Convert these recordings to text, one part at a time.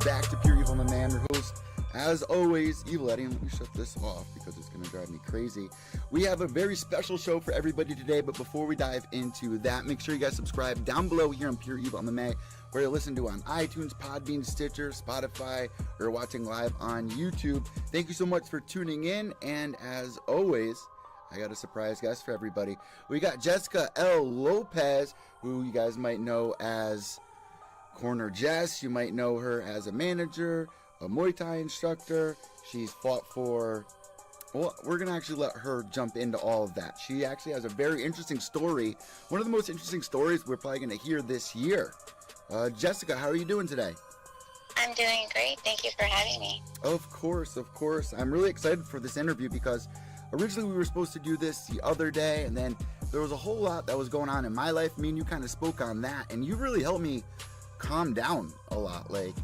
back to Pure EVil MMA. I'm your host, as always, Evil Eddie. Let me shut this off because it's going to drive me crazy. We have a very special show for everybody today, but before we dive into that, make sure you guys subscribe down below here on Pure EVil MMA, where you listen to on iTunes, Podbean, Stitcher, Spotify, or watching live on YouTube. Thank you so much for tuning in, and as always, I got a surprise guest for everybody. We got Jessika L. Lopez, who you guys might know as Corner Jess. You might know her as a manager, a Muay Thai instructor. She's fought for, well, we're going to actually let her jump into all of that. She actually has a very interesting story. One of the most interesting stories we're probably going to hear this year. Jessika, how are you doing today? I'm doing great. Thank you for having me. Of course, of course. I'm really excited for this interview because originally we were supposed to do this the other day, and then there was a whole lot that was going on in my life. Me and you kind of spoke on that, and you really helped me calm down a lot. Like,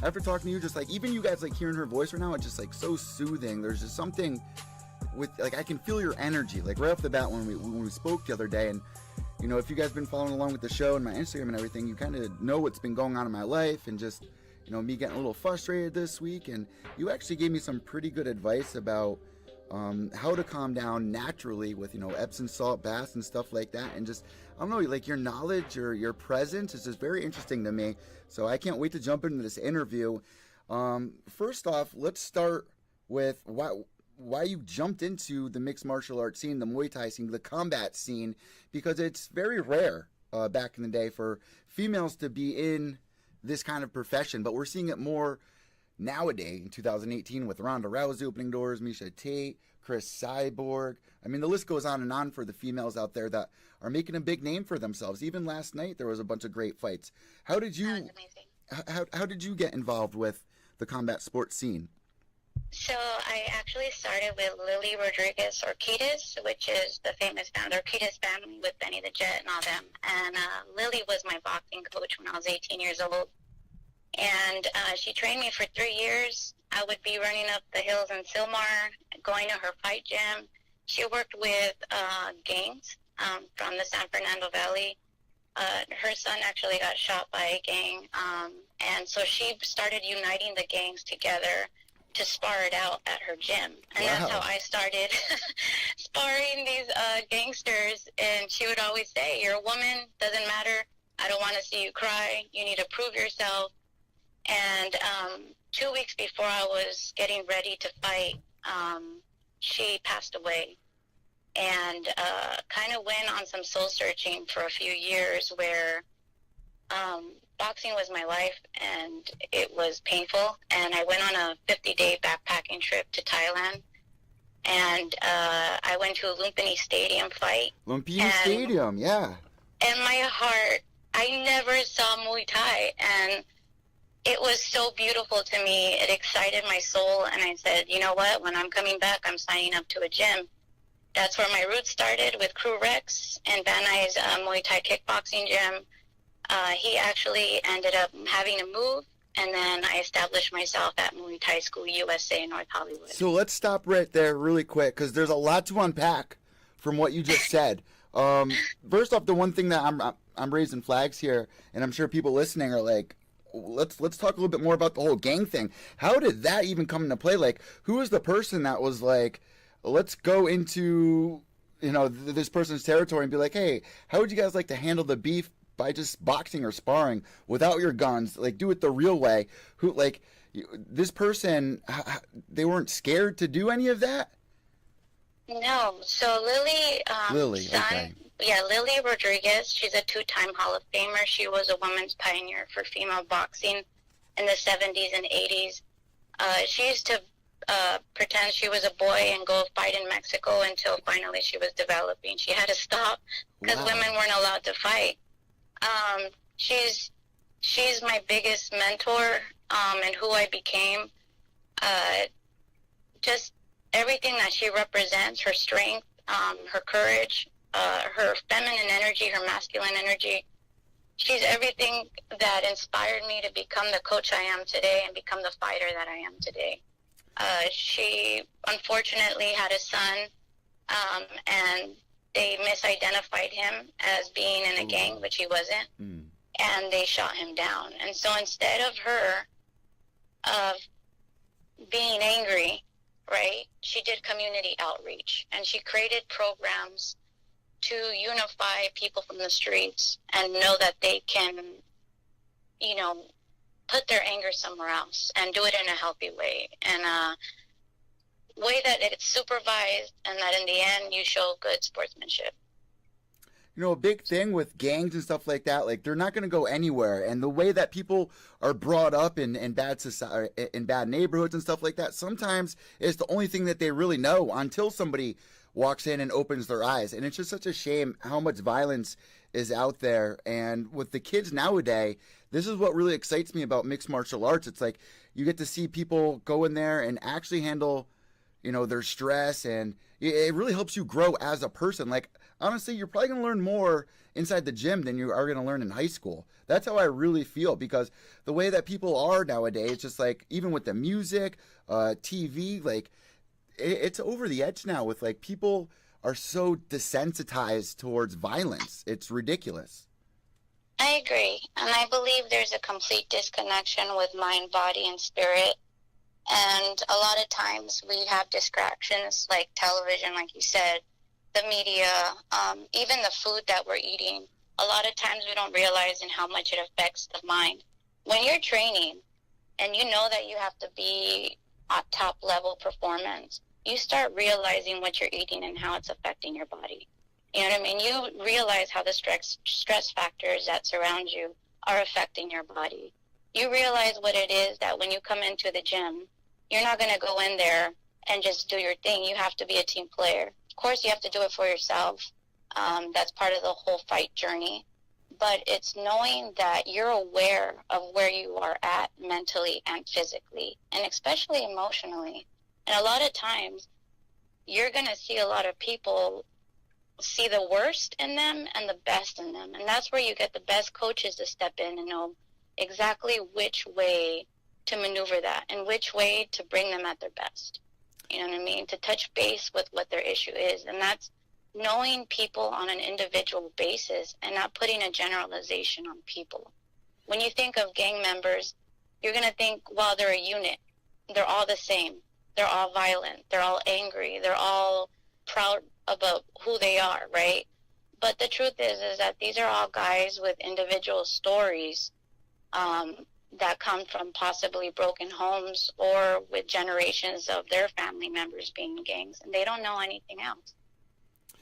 after talking to you, just like, even you guys, like, hearing her voice right now, it's just like so soothing. There's just something with, like, I can feel your energy, like, right off the bat when we spoke the other day. And you know, if you guys been following along with the show and my Instagram and everything, you kind of know what's been going on in my life, and just, you know, me getting a little frustrated this week. And you actually gave me some pretty good advice about how to calm down naturally with, you know, Epsom salt baths and stuff like that. And just, I don't know, like, your knowledge or your presence is just very interesting to me. So I can't wait to jump into this interview. First off, let's start with why you jumped into the mixed martial arts scene, the Muay Thai scene, the combat scene, because it's very rare back in the day for females to be in this kind of profession. But we're seeing it more nowadays in 2018 with Ronda Rousey opening doors, Misha Tate, Chris Cyborg. I mean, the list goes on and on for the females out there that are making a big name for themselves. Even last night, there was a bunch of great fights. How did you get involved with the combat sports scene? So I actually started with Lily Rodriguez Orquídez, which is the famous founder, Orquídez family with Benny the Jet and all them. And Lily was my boxing coach when I was 18 years old. And she trained me for 3 years. I would be running up the hills in Silmar, going to her fight gym. She worked with gangs from the San Fernando Valley. Her son actually got shot by a gang. And so she started uniting the gangs together to spar it out at her gym. And That's how I started sparring these gangsters. And she would always say, "You're a woman, doesn't matter. I don't want to see you cry. You need to prove yourself." And 2 weeks before I was getting ready to fight, she passed away. And kind of went on some soul searching for a few years where boxing was my life, and it was painful. And I went on a 50-day backpacking trip to Thailand. And I went to a Lumpini Stadium fight. Lumpini Stadium, yeah. And my heart, I never saw Muay Thai, and it was so beautiful to me. It excited my soul, and I said, you know what, when I'm coming back, I'm signing up to a gym. That's where my roots started, with Crew Rex and Van Nuys Muay Thai kickboxing gym. He actually ended up having to move, and then I established myself at Muay Thai School USA in North Hollywood. So let's stop right there really quick, because there's a lot to unpack from what you just said. First off, the one thing that I'm raising flags here, and I'm sure people listening are like, let's talk a little bit more about the whole gang thing. How did that even come into play? Like, who was the person that was like, let's go into, you know, this person's territory and be like, hey, how would you guys like to handle the beef by just boxing or sparring without your guns? Like, do it the real way. Who, like, this person, they weren't scared to do any of that? No. So Lily, okay. Yeah, Lily Rodriguez, she's a 2-time Hall of Famer. She was a women's pioneer for female boxing in the 70s and 80s. She used to pretend she was a boy and go fight in Mexico until finally she was developing. She had to stop because women weren't allowed to fight. She's my biggest mentor, and who I became. Just everything that she represents, her strength, her courage, her feminine energy, her masculine energy. She's everything that inspired me to become the coach I am today and become the fighter that I am today. She unfortunately had a son, and they misidentified him as being in a gang, which he wasn't, and they shot him down. And so instead of her of being angry, right, she did community outreach, and she created programs to unify people from the streets and know that they can, you know, put their anger somewhere else and do it in a healthy way, and a way that it's supervised, and that in the end you show good sportsmanship. You know, a big thing with gangs and stuff like that, like they're not going to go anywhere. And the way that people are brought up in bad society, in bad neighborhoods and stuff like that, sometimes it's the only thing that they really know until somebody walks in and opens their eyes. And it's just such a shame how much violence is out there. And with the kids nowadays, this is what really excites me about mixed martial arts. It's like you get to see people go in there and actually handle, you know, their stress, and it really helps you grow as a person. Like, honestly, you're probably going to learn more inside the gym than you are going to learn in high school. That's how I really feel, because the way that people are nowadays, just like even with the music, TV, like it's over the edge now with like people are so desensitized towards violence. It's ridiculous. I agree. And I believe there's a complete disconnection with mind, body, and spirit. And a lot of times we have distractions like television, like you said, the media, even the food that we're eating. A lot of times we don't realize in how much it affects the mind. When you're training and you know that you have to be at top level performance, you start realizing what you're eating and how it's affecting your body. You know what I mean? You realize how the stress factors that surround you are affecting your body. You realize what it is that when you come into the gym, you're not going to go in there and just do your thing. You have to be a team player. Of course, you have to do it for yourself. That's part of the whole fight journey. But it's knowing that you're aware of where you are at mentally and physically, and especially emotionally. And a lot of times, you're going to see a lot of people see the worst in them and the best in them. And that's where you get the best coaches to step in and know exactly which way to maneuver that and which way to bring them at their best. You know what I mean? To touch base with what their issue is. And that's knowing people on an individual basis and not putting a generalization on people. When you think of gang members, you're going to think, well, they're a unit. They're all the same. They're all violent. They're all angry. They're all proud about who they are, right? But the truth is that these are all guys with individual stories that come from possibly broken homes or with generations of their family members being in gangs, and they don't know anything else.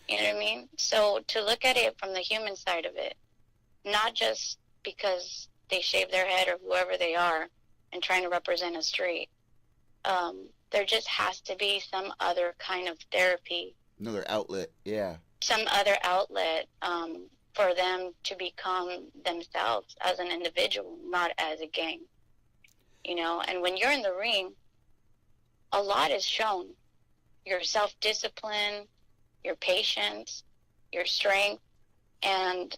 You know what I mean? So to look at it from the human side of it, not just because they shave their head or whoever they are and trying to represent a street, there just has to be some other kind of therapy. Another outlet, yeah. Some other outlet for them to become themselves as an individual, not as a gang. You know, and when you're in the ring, a lot is shown. Your self-discipline, your patience, your strength, and,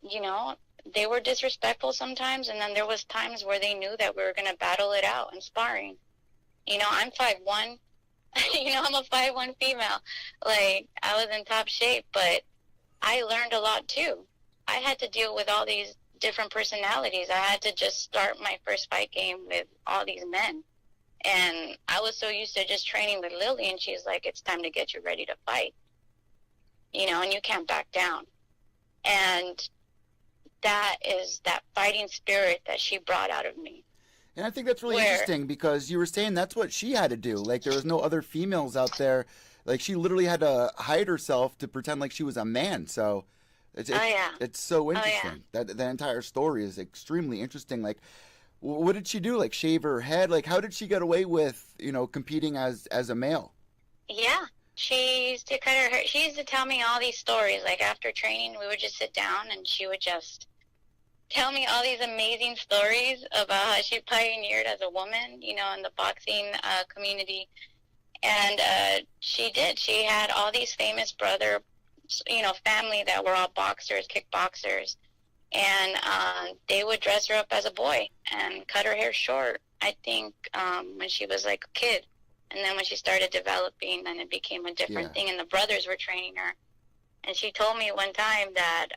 you know, they were disrespectful sometimes, and then there was times where they knew that we were going to battle it out in sparring. You know, I'm 5'1". You know, I'm a 5'1" female. Like, I was in top shape, but I learned a lot, too. I had to deal with all these different personalities. I had to just start my first fight game with all these men. And I was so used to just training with Lily, and she's like, it's time to get you ready to fight. You know, and you can't back down. And that is that fighting spirit that she brought out of me. And I think that's really interesting, because you were saying that's what she had to do. Like, there was no other females out there. Like, she literally had to hide herself to pretend like she was a man. So it's so interesting. That entire story is extremely interesting. Like, what did she do? Like, shave her head? Like, how did she get away with, you know, competing as a male? Yeah. She used to cut her hair. She used to tell me all these stories. Like, after training, we would just sit down and she would just tell me all these amazing stories about how she pioneered as a woman, you know, in the boxing community. And she did. She had all these famous brother, you know, family that were all boxers, kickboxers. And they would dress her up as a boy and cut her hair short, I think, when she was like a kid. And then when she started developing, then it became a different thing. And the brothers were training her. And she told me one time that,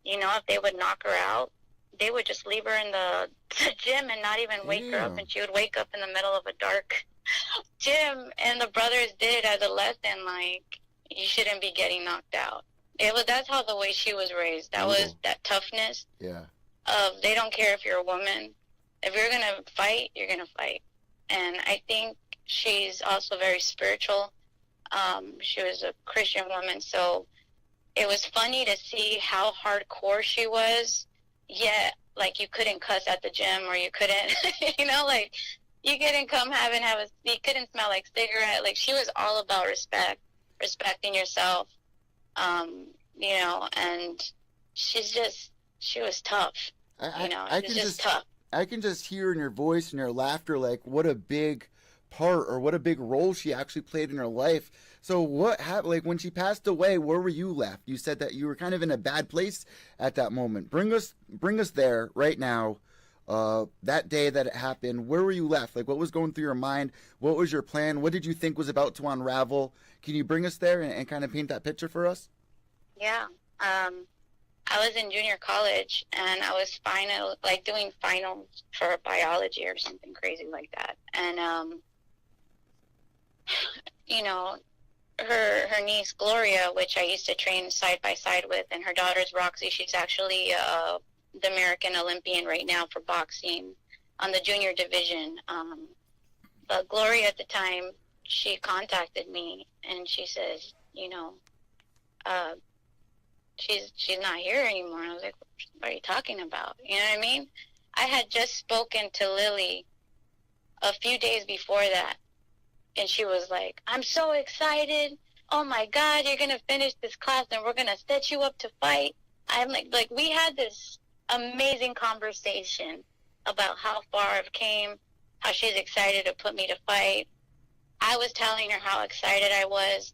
you know, if they would knock her out, they would just leave her in the gym and not even wake her up, and she would wake up in the middle of a dark gym, and the brothers did it as a lesson, like, you shouldn't be getting knocked out. That's how the way she was raised. That was that toughness. Yeah. Of they don't care if you're a woman. If you're going to fight, you're going to fight. And I think she's also very spiritual. She was a Christian woman, so it was funny to see how hardcore she was, yet, like, you couldn't cuss at the gym, or you couldn't, you know, like, you couldn't come you couldn't smell like cigarette. Like, she was all about respecting yourself, you know, and she was tough, you know, she was just tough. I can just hear in your voice and your laughter, like, what a big part or what a big role she actually played in her life. So what happened, like, when she passed away, where were you left? You said that you were kind of in a bad place at that moment. Bring us there right now. That day that it happened, where were you left? Like, what was going through your mind? What was your plan? What did you think was about to unravel? Can you bring us there and kind of paint that picture for us? Yeah. I was in junior college, and I was doing finals for biology or something crazy like that. And, you know, her niece, Gloria, which I used to train side by side with, and her daughter's Roxy. She's actually the American Olympian right now for boxing on the junior division. But Gloria at the time, she contacted me, and she says, you know, she's not here anymore. And I was like, what are you talking about? You know what I mean? I had just spoken to Lily a few days before that, and she was like, I'm so excited. Oh my God, you're going to finish this class and we're going to set you up to fight. I'm like, we had this amazing conversation about how far I've came, how she's excited to put me to fight. I was telling her how excited I was.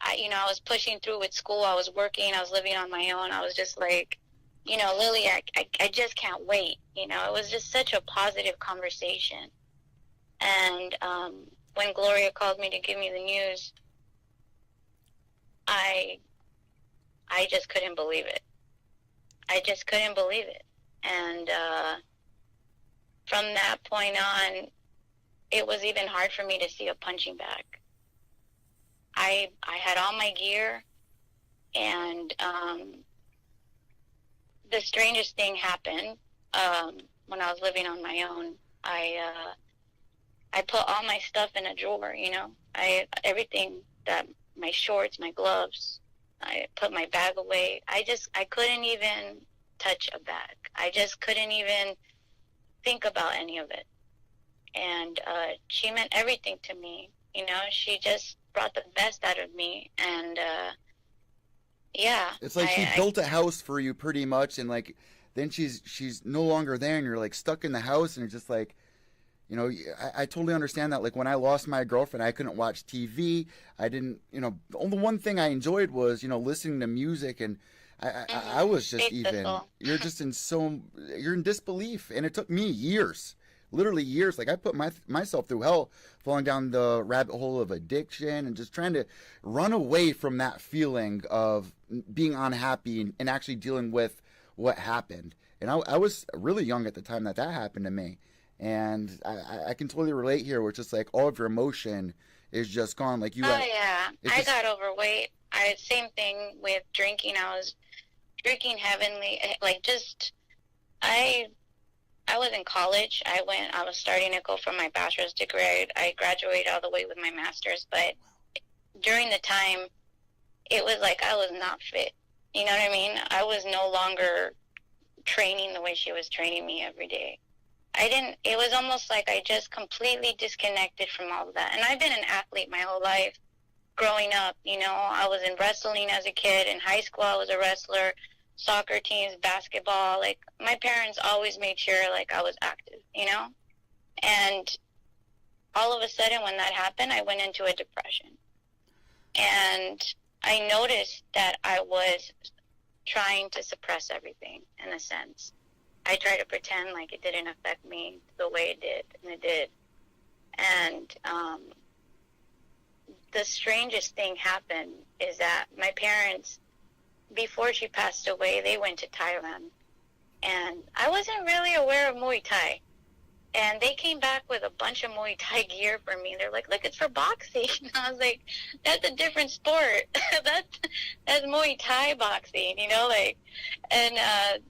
I was pushing through with school. I was working. I was living on my own. I was just like, you know, Lily, I just can't wait. You know, it was just such a positive conversation. And when Gloria called me to give me the news, I just couldn't believe it. I just couldn't believe it. And from that point on, it was even hard for me to see a punching bag. I had all my gear, and the strangest thing happened when I was living on my own. I put all my stuff in a drawer, you know. Everything, that my shorts, my gloves, I put my bag away. I couldn't even touch a bag. I just couldn't even think about any of it. And she meant everything to me, you know. She just brought the best out of me, and yeah. It's like she built a house for you pretty much, and like then she's no longer there, and you're like stuck in the house, and you're just like, you know, I totally understand that. Like when I lost my girlfriend, I couldn't watch TV. I didn't, you know, the only one thing I enjoyed was, you know, listening to music, and I was just you're just you're in disbelief, and it took me years. Literally years. Like I put myself through hell, falling down the rabbit hole of addiction and just trying to run away from that feeling of being unhappy and actually dealing with what happened. And I was really young at the time that happened to me. And I can totally relate here, where it's just like all of your emotion is just gone. Like yeah. I got overweight. Same thing with drinking. I was drinking heavily. Like I was in college. I was starting to go for my bachelor's degree. I graduated all the way with my master's, but during the time, it was like I was not fit. You know what I mean? I was no longer training the way she was training me every day. It was almost like I just completely disconnected from all of that. And I've been an athlete my whole life growing up. You know, I was in wrestling as a kid. In high school, I was a wrestler. Soccer teams, basketball, like my parents always made sure like I was active, you know? And all of a sudden when that happened, I went into a depression. And I noticed that I was trying to suppress everything in a sense. I tried to pretend like it didn't affect me the way it did, and it did. And the strangest thing happened is that my parents, before she passed away, they went to Thailand. And I wasn't really aware of Muay Thai. And they came back with a bunch of Muay Thai gear for me. They're like, look, it's for boxing. And I was like, that's a different sport. that's Muay Thai boxing, you know, like, and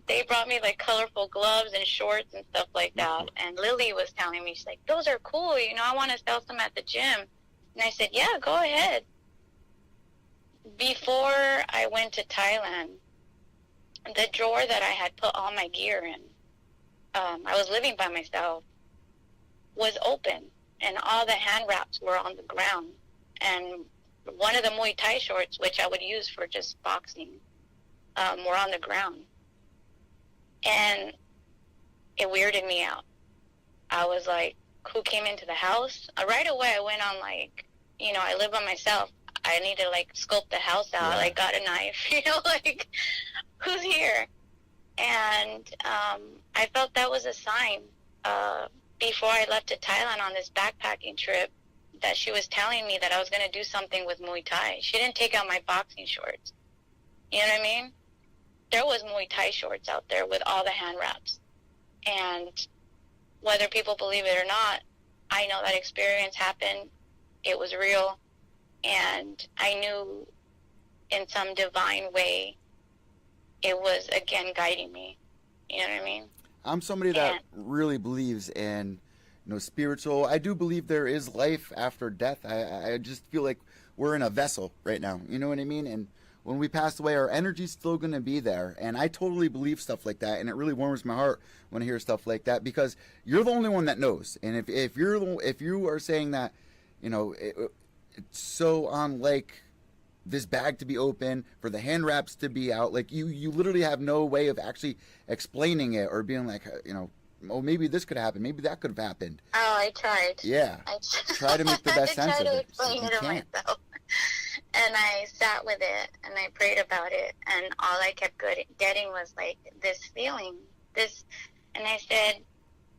they brought me like colorful gloves and shorts and stuff like that. And Lily was telling me, she's like, those are cool, you know, I want to sell some at the gym. And I said, yeah, go ahead. Before I went to Thailand, the drawer that I had put all my gear in, I was living by myself, was open, and all the hand wraps were on the ground. And one of the Muay Thai shorts, which I would use for just boxing, were on the ground. And it weirded me out. I was like, who came into the house? Right away, I went on, like, you know, I live by myself. I need to, like, scope the house out. Yeah. I got a knife, you know, like, who's here? And I felt that was a sign before I left to Thailand on this backpacking trip that she was telling me that I was going to do something with Muay Thai. She didn't take out my boxing shorts. You know what I mean? There was Muay Thai shorts out there with all the hand wraps. And whether people believe it or not, I know that experience happened. It was real. And I knew in some divine way it was, again, guiding me. You know what I mean? I'm somebody that really believes in, you know, spiritual. I do believe there is life after death. I just feel like we're in a vessel right now. You know what I mean? And when we pass away, our energy's still going to be there. And I totally believe stuff like that. And it really warms my heart when I hear stuff like that, because you're the only one that knows. And if you are saying that, you know, it's so unlike this bag to be open, for the hand wraps to be out, like you literally have no way of actually explaining it or being like, you know, oh, maybe this could happen, maybe that could have happened. Oh, I tried. Yeah. Try to make the best sense of it. I tried to explain it to myself. And I sat with it and I prayed about it, and all I kept getting was like this feeling, this, and I said,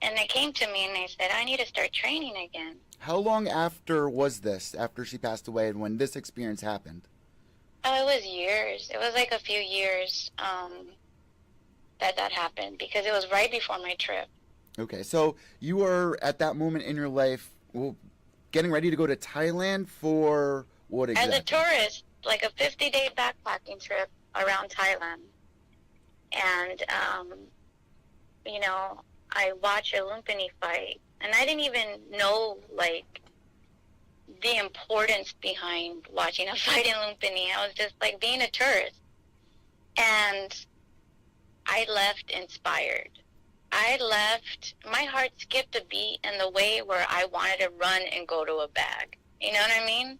and they came to me and they said, I need to start training again. How long after was this, after she passed away and when this experience happened? Oh, it was years. It was like a few years that happened, because it was right before my trip. Okay, so you were at that moment in your life, well, getting ready to go to Thailand for what exactly? As a tourist, like a 50-day backpacking trip around Thailand. And, you know, I watched a Lumpini fight, and I didn't even know, like, the importance behind watching a fight in Lumpini. I was just, like, being a tourist. And I left inspired. I left, my heart skipped a beat in the way where I wanted to run and go to a bag. You know what I mean?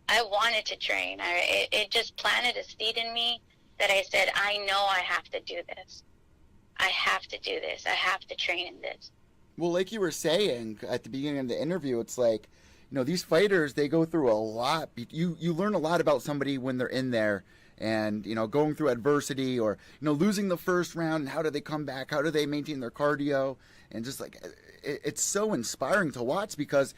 I wanted to train. It just planted a seed in me that I said, I know I have to do this. I have to do this. I have to train in this. Well, like you were saying at the beginning of the interview, it's like, you know, these fighters, they go through a lot. You learn a lot about somebody when they're in there, and, you know, going through adversity, or, you know, losing the first round, and how do they come back? How do they maintain their cardio? And just like, it's so inspiring to watch, because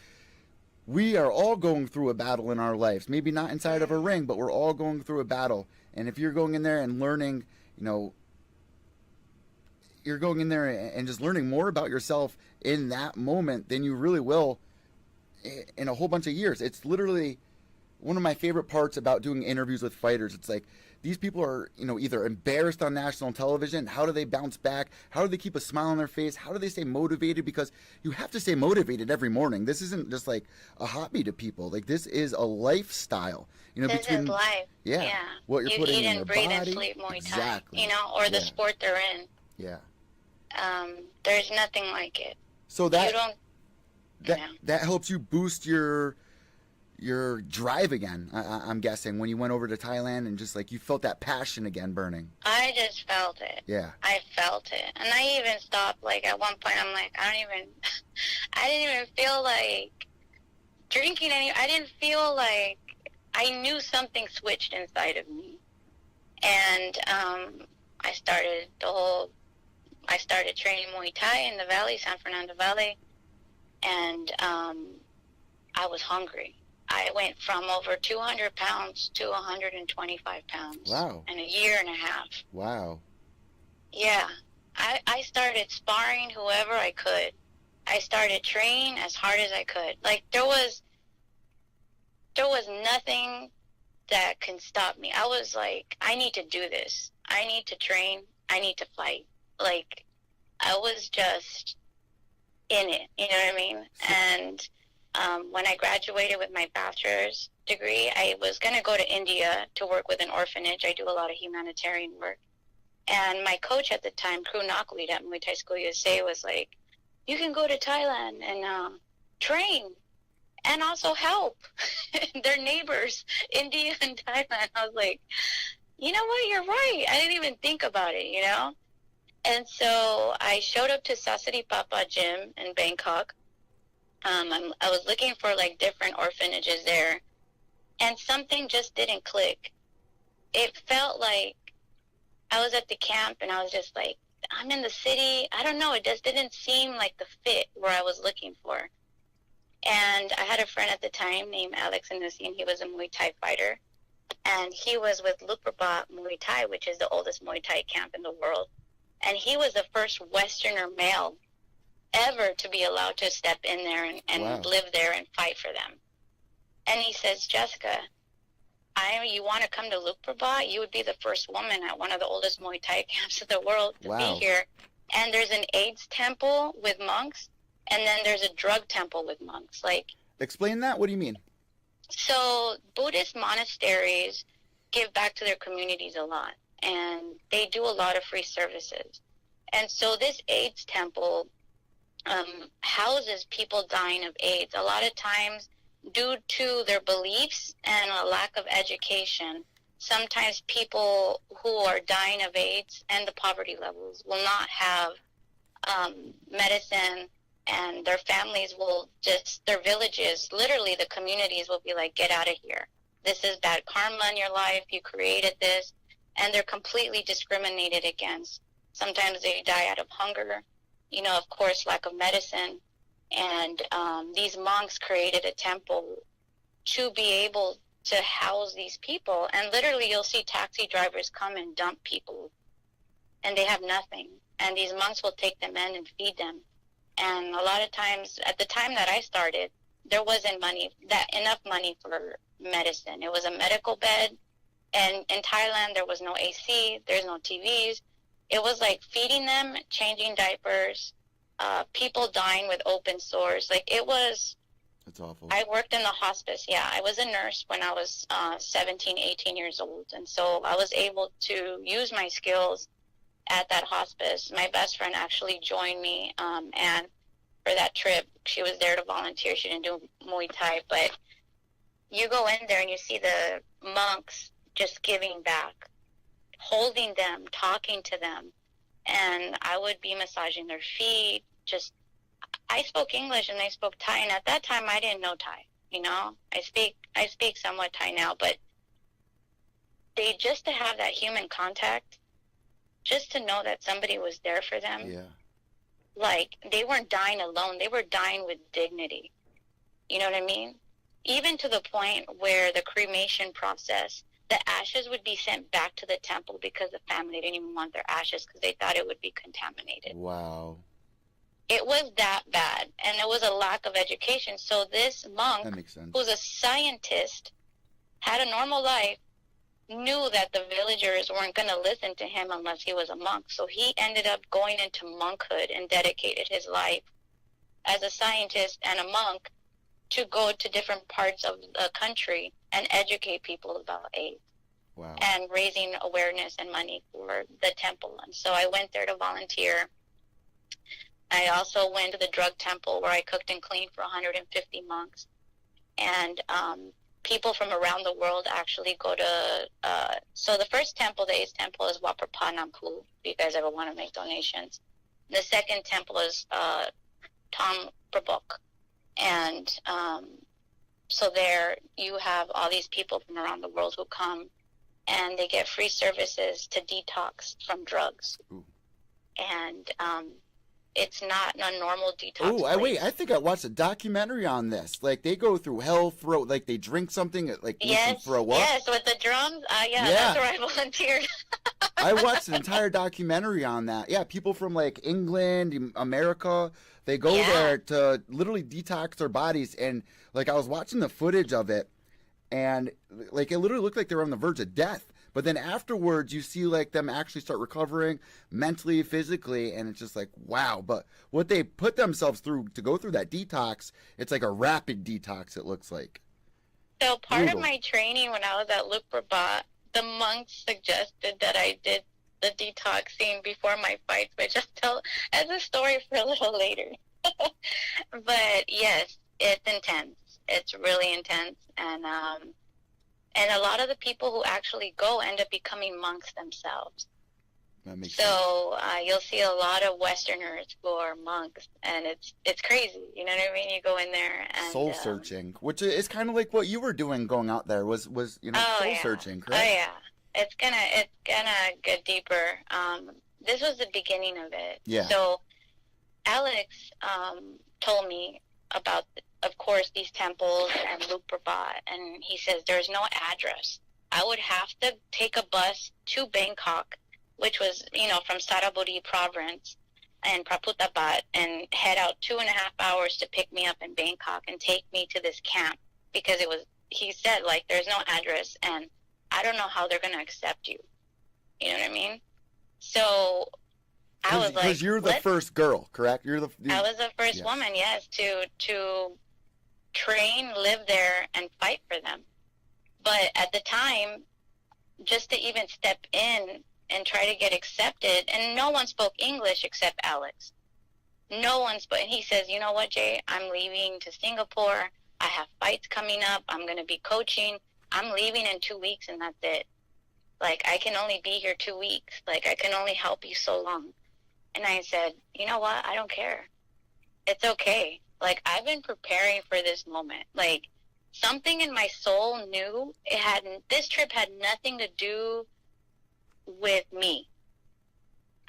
we are all going through a battle in our lives. Maybe not inside of a ring, but we're all going through a battle. And if you're going in there and learning, you know, you're going in there and just learning more about yourself in that moment than you really will in a whole bunch of years. It's literally one of my favorite parts about doing interviews with fighters. It's like, these people are, you know, either embarrassed on national television. How do they bounce back? How do they keep a smile on their face? How do they stay motivated? Because you have to stay motivated every morning. This isn't just like a hobby to people. Like, this is a lifestyle. You know, this is life. Yeah. What you're putting eat in and your breathe body. and sleep Muay Thai. Exactly. You know, or the sport they're in. Yeah. There's nothing like it. So that you don't, that helps you boost your drive again. I'm guessing when you went over to Thailand and just like you felt that passion again burning. I just felt it. Yeah. I felt it, and I even stopped. Like at one point, I'm like, I didn't even feel like drinking any. I didn't feel like, I knew something switched inside of me, and I started training Muay Thai in the Valley, San Fernando Valley, and I was hungry. I went from over 200 pounds to 125 pounds. Wow. In a year and a half. Wow. Yeah. I started sparring whoever I could. I started training as hard as I could. Like, there was nothing that can stop me. I was like, I need to do this. I need to train. I need to fight. Like, I was just in it, you know what I mean? And when I graduated with my bachelor's degree, I was going to go to India to work with an orphanage. I do a lot of humanitarian work. And my coach at the time, crew knocklead at Muay Thai School USA, was like, you can go to Thailand and train and also help their neighbors, India and Thailand. I was like, you know what, you're right. I didn't even think about it, you know? And so I showed up to Sasari Papa Gym in Bangkok. I was looking for like different orphanages there, and something just didn't click. It felt like I was at the camp and I was just like, I'm in the city. I don't know. It just didn't seem like the fit where I was looking for. And I had a friend at the time named Alex Anusi, and he was a Muay Thai fighter. And he was with Luprabha Muay Thai, which is the oldest Muay Thai camp in the world. And he was the first Westerner male ever to be allowed to step in there and Wow. live there and fight for them. And he says, Jessica, you want to come to Luprabha? You would be the first woman at one of the oldest Muay Thai camps in the world to Wow. be here. And there's an AIDS temple with monks, and then there's a drug temple with monks. Like, Explain that. What do you mean? so Buddhist monasteries give back to their communities a lot, and they do a lot of free services. And so this AIDS temple houses people dying of AIDS. A lot of times, due to their beliefs and a lack of education, sometimes people who are dying of AIDS and the poverty levels will not have medicine, and their families will just, their villages, literally the communities will be like, get out of here. This is bad karma in your life. You created this. And they're completely discriminated against. Sometimes they die out of hunger, you know, of course, lack of medicine. And these monks created a temple to be able to house these people. And literally you'll see taxi drivers come and dump people, and they have nothing. And these monks will take them in and feed them. And a lot of times, at the time that I started, there wasn't enough money for medicine. It was a medical bed. And in Thailand, there was no AC, there's no TVs. It was like feeding them, changing diapers, people dying with open sores. Like, it was... That's awful. I worked in the hospice. Yeah, I was a nurse when I was 17, 18 years old. And so I was able to use my skills at that hospice. My best friend actually joined me. And for that trip, she was there to volunteer. She didn't do Muay Thai. But you go in there and you see the monks just giving back, holding them, talking to them. And I would be massaging their feet. Just, I spoke English and they spoke Thai. And at that time, I didn't know Thai, you know. I speak somewhat Thai now, but they, just to have that human contact, just to know that somebody was there for them. Yeah. Like, they weren't dying alone. They were dying with dignity. You know what I mean? Even to the point where the cremation process, the ashes would be sent back to the temple because the family didn't even want their ashes because they thought it would be contaminated. Wow. It was that bad, and it was a lack of education. So this monk, That makes sense. who's a scientist, had a normal life, knew that the villagers weren't going to listen to him unless he was a monk. So he ended up going into monkhood and dedicated his life as a scientist and a monk to go to different parts of the country and educate people about AIDS. Wow. And raising awareness and money for the temple. And so I went there to volunteer. I also went to the drug temple where I cooked and cleaned for 150 monks. And people from around the world actually go to, so the first temple, the AIDS temple, is Wat Pha Pa Nam Phu, if you guys ever want to make donations. The second temple is Tom Prabok. And so there you have all these people from around the world who come, and they get free services to detox from drugs. Ooh. And it's not a normal detox Oh, place. I think I watched a documentary on this. Like, they go through hell, like, they drink something, like, makes them throw up. Yes, with the drums. Yeah, that's where I volunteered. I watched an entire documentary on that. Yeah, people from, like, England, America, they go there to literally detox their bodies. And, like, I was watching the footage of it, and, like, it literally looked like they were on the verge of death. But then afterwards, you see, like, them actually start recovering mentally, physically, and it's just like, wow. But what they put themselves through to go through that detox, it's like a rapid detox, it looks like. So part of my training when I was at Luke Rabat, the monks suggested that I did the detoxing before my fights, which I'll tell as a story for a little later. But yes, it's intense. It's really intense. And a lot of the people who actually go end up becoming monks themselves. That makes sense. You'll see a lot of Westerners who are monks, and it's crazy. You know what I mean? You go in there and soul searching, which is kind of like what you were doing going out there. Was soul searching, correct? Oh yeah, it's gonna get deeper. This was the beginning of it. Yeah. So Alex told me about, of course, these temples and Luke Rabat, and he says there's no address. I would have to take a bus to Bangkok, which was, from Saraburi province and Praputabat, and head out 2.5 hours to pick me up in Bangkok and take me to this camp, because he said, like, there's no address and I don't know how they're going to accept you. You know what I mean? So I was like, because you're the first girl, correct? I was the first woman, yes, to train, live there, and fight for them. But at the time, just to even step in and try to get accepted, and no one spoke English except Alex. No one spoke. And he says, you know what, Jay, I'm leaving to Singapore. I have fights coming up. I'm going to be coaching. I'm leaving in 2 weeks, and that's it. Like, I can only be here 2 weeks. Like, I can only help you so long. And I said, you know what? I don't care. It's okay. Like, I've been preparing for this moment. Like, something in my soul knew this trip had nothing to do with me.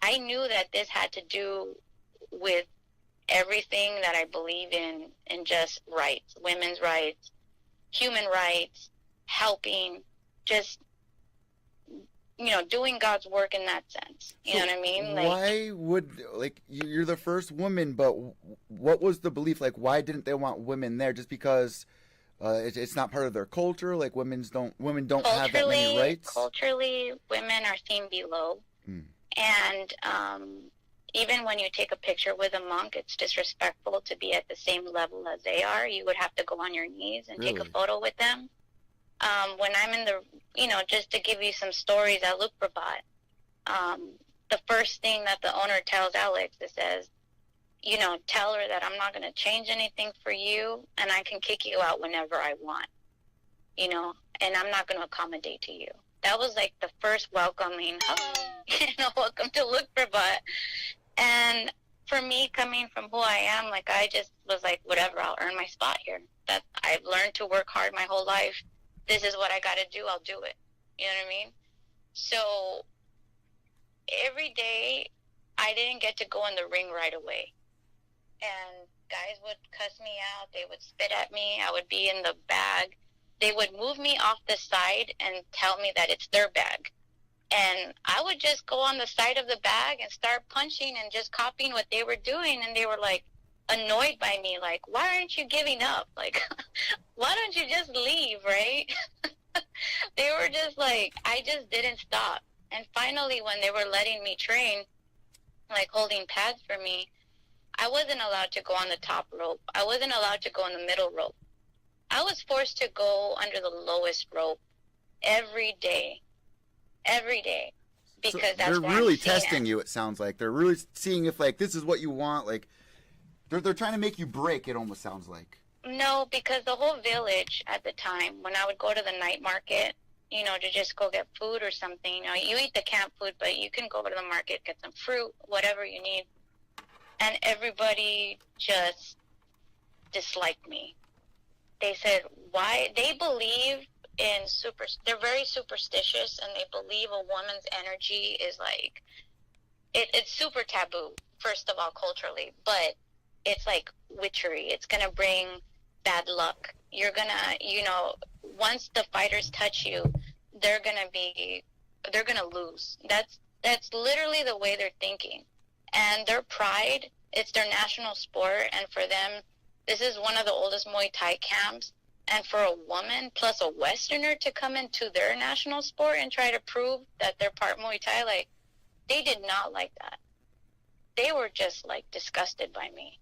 I knew that this had to do with everything that I believe in just rights, women's rights, human rights, helping, just, doing God's work in that sense. You know what I mean? Like, why would, you're the first woman, but what was the belief? Like, why didn't they want women there? Just because it's not part of their culture? Like, women don't have that many rights? Culturally, women are seen below. And even when you take a picture with a monk, it's disrespectful to be at the same level as they are. You would have to go on your knees and take a photo with them. When I'm in the, just to give you some stories at Luke Rabat, the first thing that the owner tells Alex, it says, tell her that I'm not going to change anything for you, and I can kick you out whenever I want, and I'm not going to accommodate to you. That was like the first welcoming, welcome to Luke Rabat. And for me, coming from who I am, like, I just was like, whatever, I'll earn my spot here. That I've learned to work hard my whole life. This is what I got to do. I'll do it. You know what I mean? So every day I didn't get to go in the ring right away. And guys would cuss me out. They would spit at me. I would be in the bag. They would move me off the side and tell me that it's their bag. And I would just go on the side of the bag and start punching and just copying what they were doing. And they were like annoyed by me. Like, why aren't you giving up? Like, why don't you just leave, right? They were just like, I just didn't stop. And finally, when they were letting me train, like holding pads for me, I wasn't allowed to go on the top rope. I wasn't allowed to go on the middle rope. I was forced to go under the lowest rope every day. Every day. Because so that's they're really testing you, it sounds like. They're really seeing if, like, this is what you want. Like, they're trying to make you break, it almost sounds like. No, because the whole village at the time, when I would go to the night market, to just go get food or something, you eat the camp food, but you can go to the market, get some fruit, whatever you need. And everybody just disliked me. They said, why? They believe in they're very superstitious, and they believe a woman's energy is like, it's super taboo. first of all, culturally, but it's like witchery. It's going to bring bad luck. You're going to, you know, once the fighters touch you, they're going to lose. That's literally the way they're thinking. And their pride, it's their national sport. And for them, this is one of the oldest Muay Thai camps. And for a woman plus a Westerner to come into their national sport and try to prove that they're part Muay Thai, like, they did not like that. They were just, like, disgusted by me.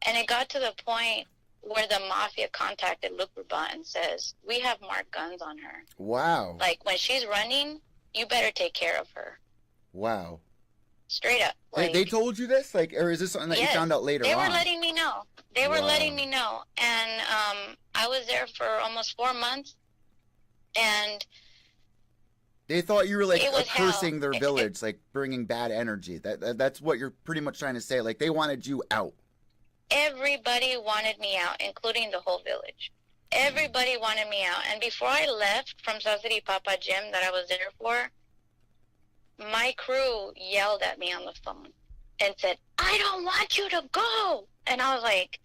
And it got to the point where the mafia contacted Luke Rabat and says, we have marked guns on her. Wow. Like, when she's running, you better take care of her. Wow. Straight up. Like, they told you this? Like, or is this something that you found out later on? They were letting me know. They were letting me know. And I was there for almost 4 months. And they thought you were, like, cursing hell. their village, like, bringing bad energy. That's what you're pretty much trying to say. Like, they wanted you out. Everybody wanted me out, including the whole village. Everybody wanted me out. And before I left from Sasiri Papa Gym that I was there for, my crew yelled at me on the phone and said, I don't want you to go. And I was like,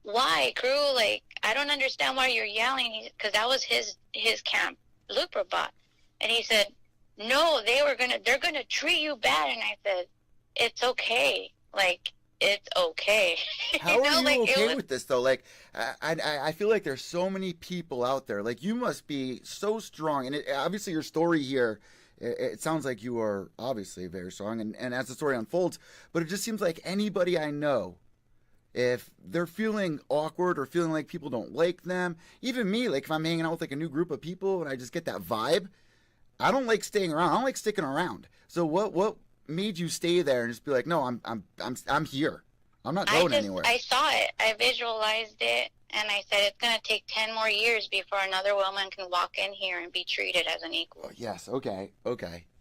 why, crew? Like, I don't understand why you're yelling. Because that was his camp, Luke Rabat. And he said, no, they're gonna treat you bad. And I said, it's okay. Like, it's okay. How are you like, okay with this, though? Like, I feel like there's so many people out there. Like, you must be so strong. And obviously your story here, it sounds like you are obviously very strong, and as the story unfolds, but it just seems like anybody I know, if they're feeling awkward or feeling like people don't like them, even me, like if I'm hanging out with like a new group of people and I just get that vibe, I don't like staying around. I don't like sticking around. So what made you stay there and just be like, no, I'm here. I'm not going anywhere. I saw it. I visualized it. And I said, it's going to take 10 more years before another woman can walk in here and be treated as an equal. Oh, yes, okay.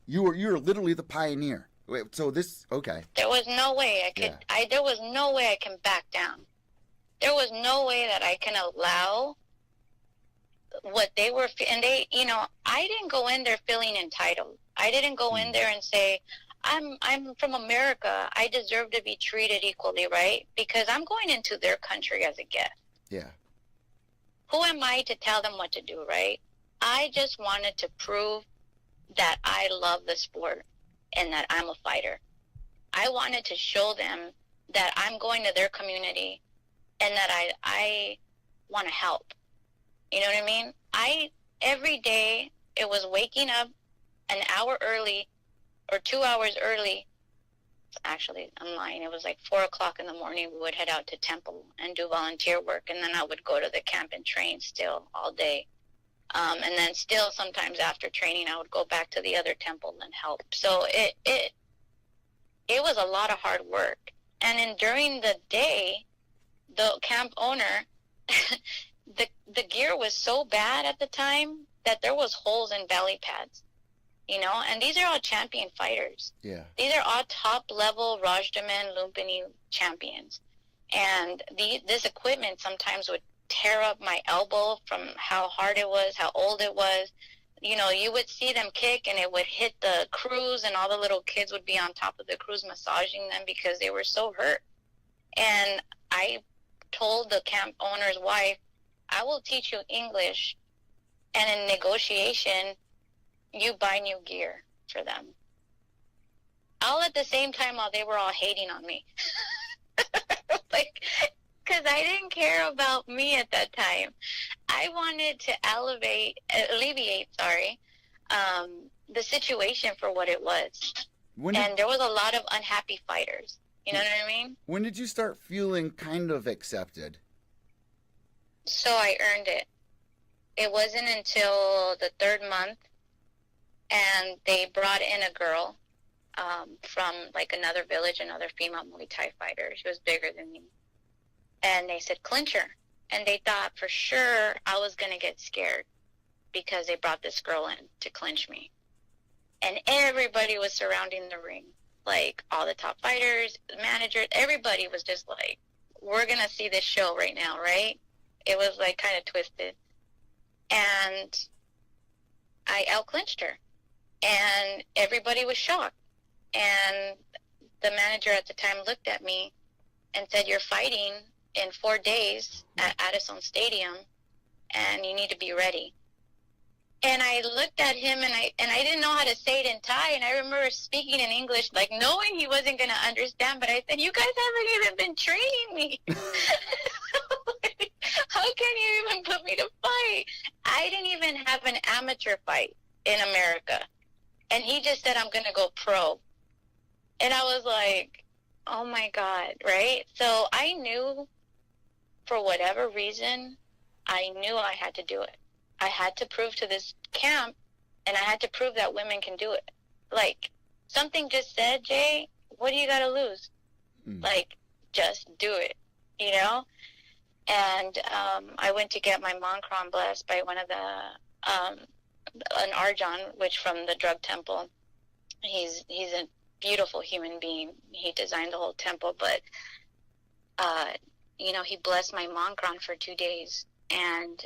You were literally the pioneer. Wait, so this, okay. There was no way I could, there was no way I can back down. There was no way that I can allow what they were, and they, you know, I didn't go in there feeling entitled. I didn't go in there and say, I'm from America. I deserve to be treated equally, right? Because I'm going into their country as a guest. Yeah. Who am I to tell them what to do, right? I just wanted to prove that I love the sport and that I'm a fighter. I wanted to show them that I'm going to their community and that I want to help. You know what I mean? Every day, it was waking up an hour early or 2 hours early. Actually, I'm lying. It was like 4 o'clock in the morning. We would head out to temple and do volunteer work, and then I would go to the camp and train still all day. And then still sometimes after training, I would go back to the other temple and help. So it was a lot of hard work. And then during the day, the camp owner, the gear was so bad at the time that there was holes in belly pads. You know, and these are all champion fighters. Yeah. These are all top-level Rajdaman Lumpini champions. And this equipment sometimes would tear up my elbow from how hard it was, how old it was. You know, you would see them kick, and it would hit the crews, and all the little kids would be on top of the crews massaging them because they were so hurt. And I told the camp owner's wife, I will teach you English, and in negotiation, you buy new gear for them. All at the same time while they were all hating on me. Like, because I didn't care about me at that time. I wanted to alleviate, the situation for what it was. And there was a lot of unhappy fighters. You know what I mean? When did you start feeling kind of accepted? So I earned it. It wasn't until the 3rd month, and they brought in a girl from like another village, another female Muay Thai fighter. She was bigger than me. And they said, clinch her. And they thought for sure I was going to get scared because they brought this girl in to clinch me. And everybody was surrounding the ring. Like all the top fighters, the managers, everybody was just like, we're going to see this show right now, right? It was like kind of twisted. And I out-clinched her. And everybody was shocked. And the manager at the time looked at me and said, "You're fighting in 4 days at Addison Stadium, and you need to be ready." And I looked at him, and I didn't know how to say it in Thai, and I remember speaking in English, like knowing he wasn't going to understand, but I said, "You guys haven't even been training me." How can you even put me to fight? I didn't even have an amateur fight in America. And he just said, "I'm going to go pro." And I was like, oh my God, right? So I knew, for whatever reason, I knew I had to do it. I had to prove to this camp, and I had to prove that women can do it. Like, something just said, "Jay, what do you got to lose?" Like, just do it, you know? And I went to get my Moncron blessed by one of an Arjan, which from the drug temple. He's a beautiful human being. He designed the whole temple, but you know, he blessed my Moncron for 2 days, and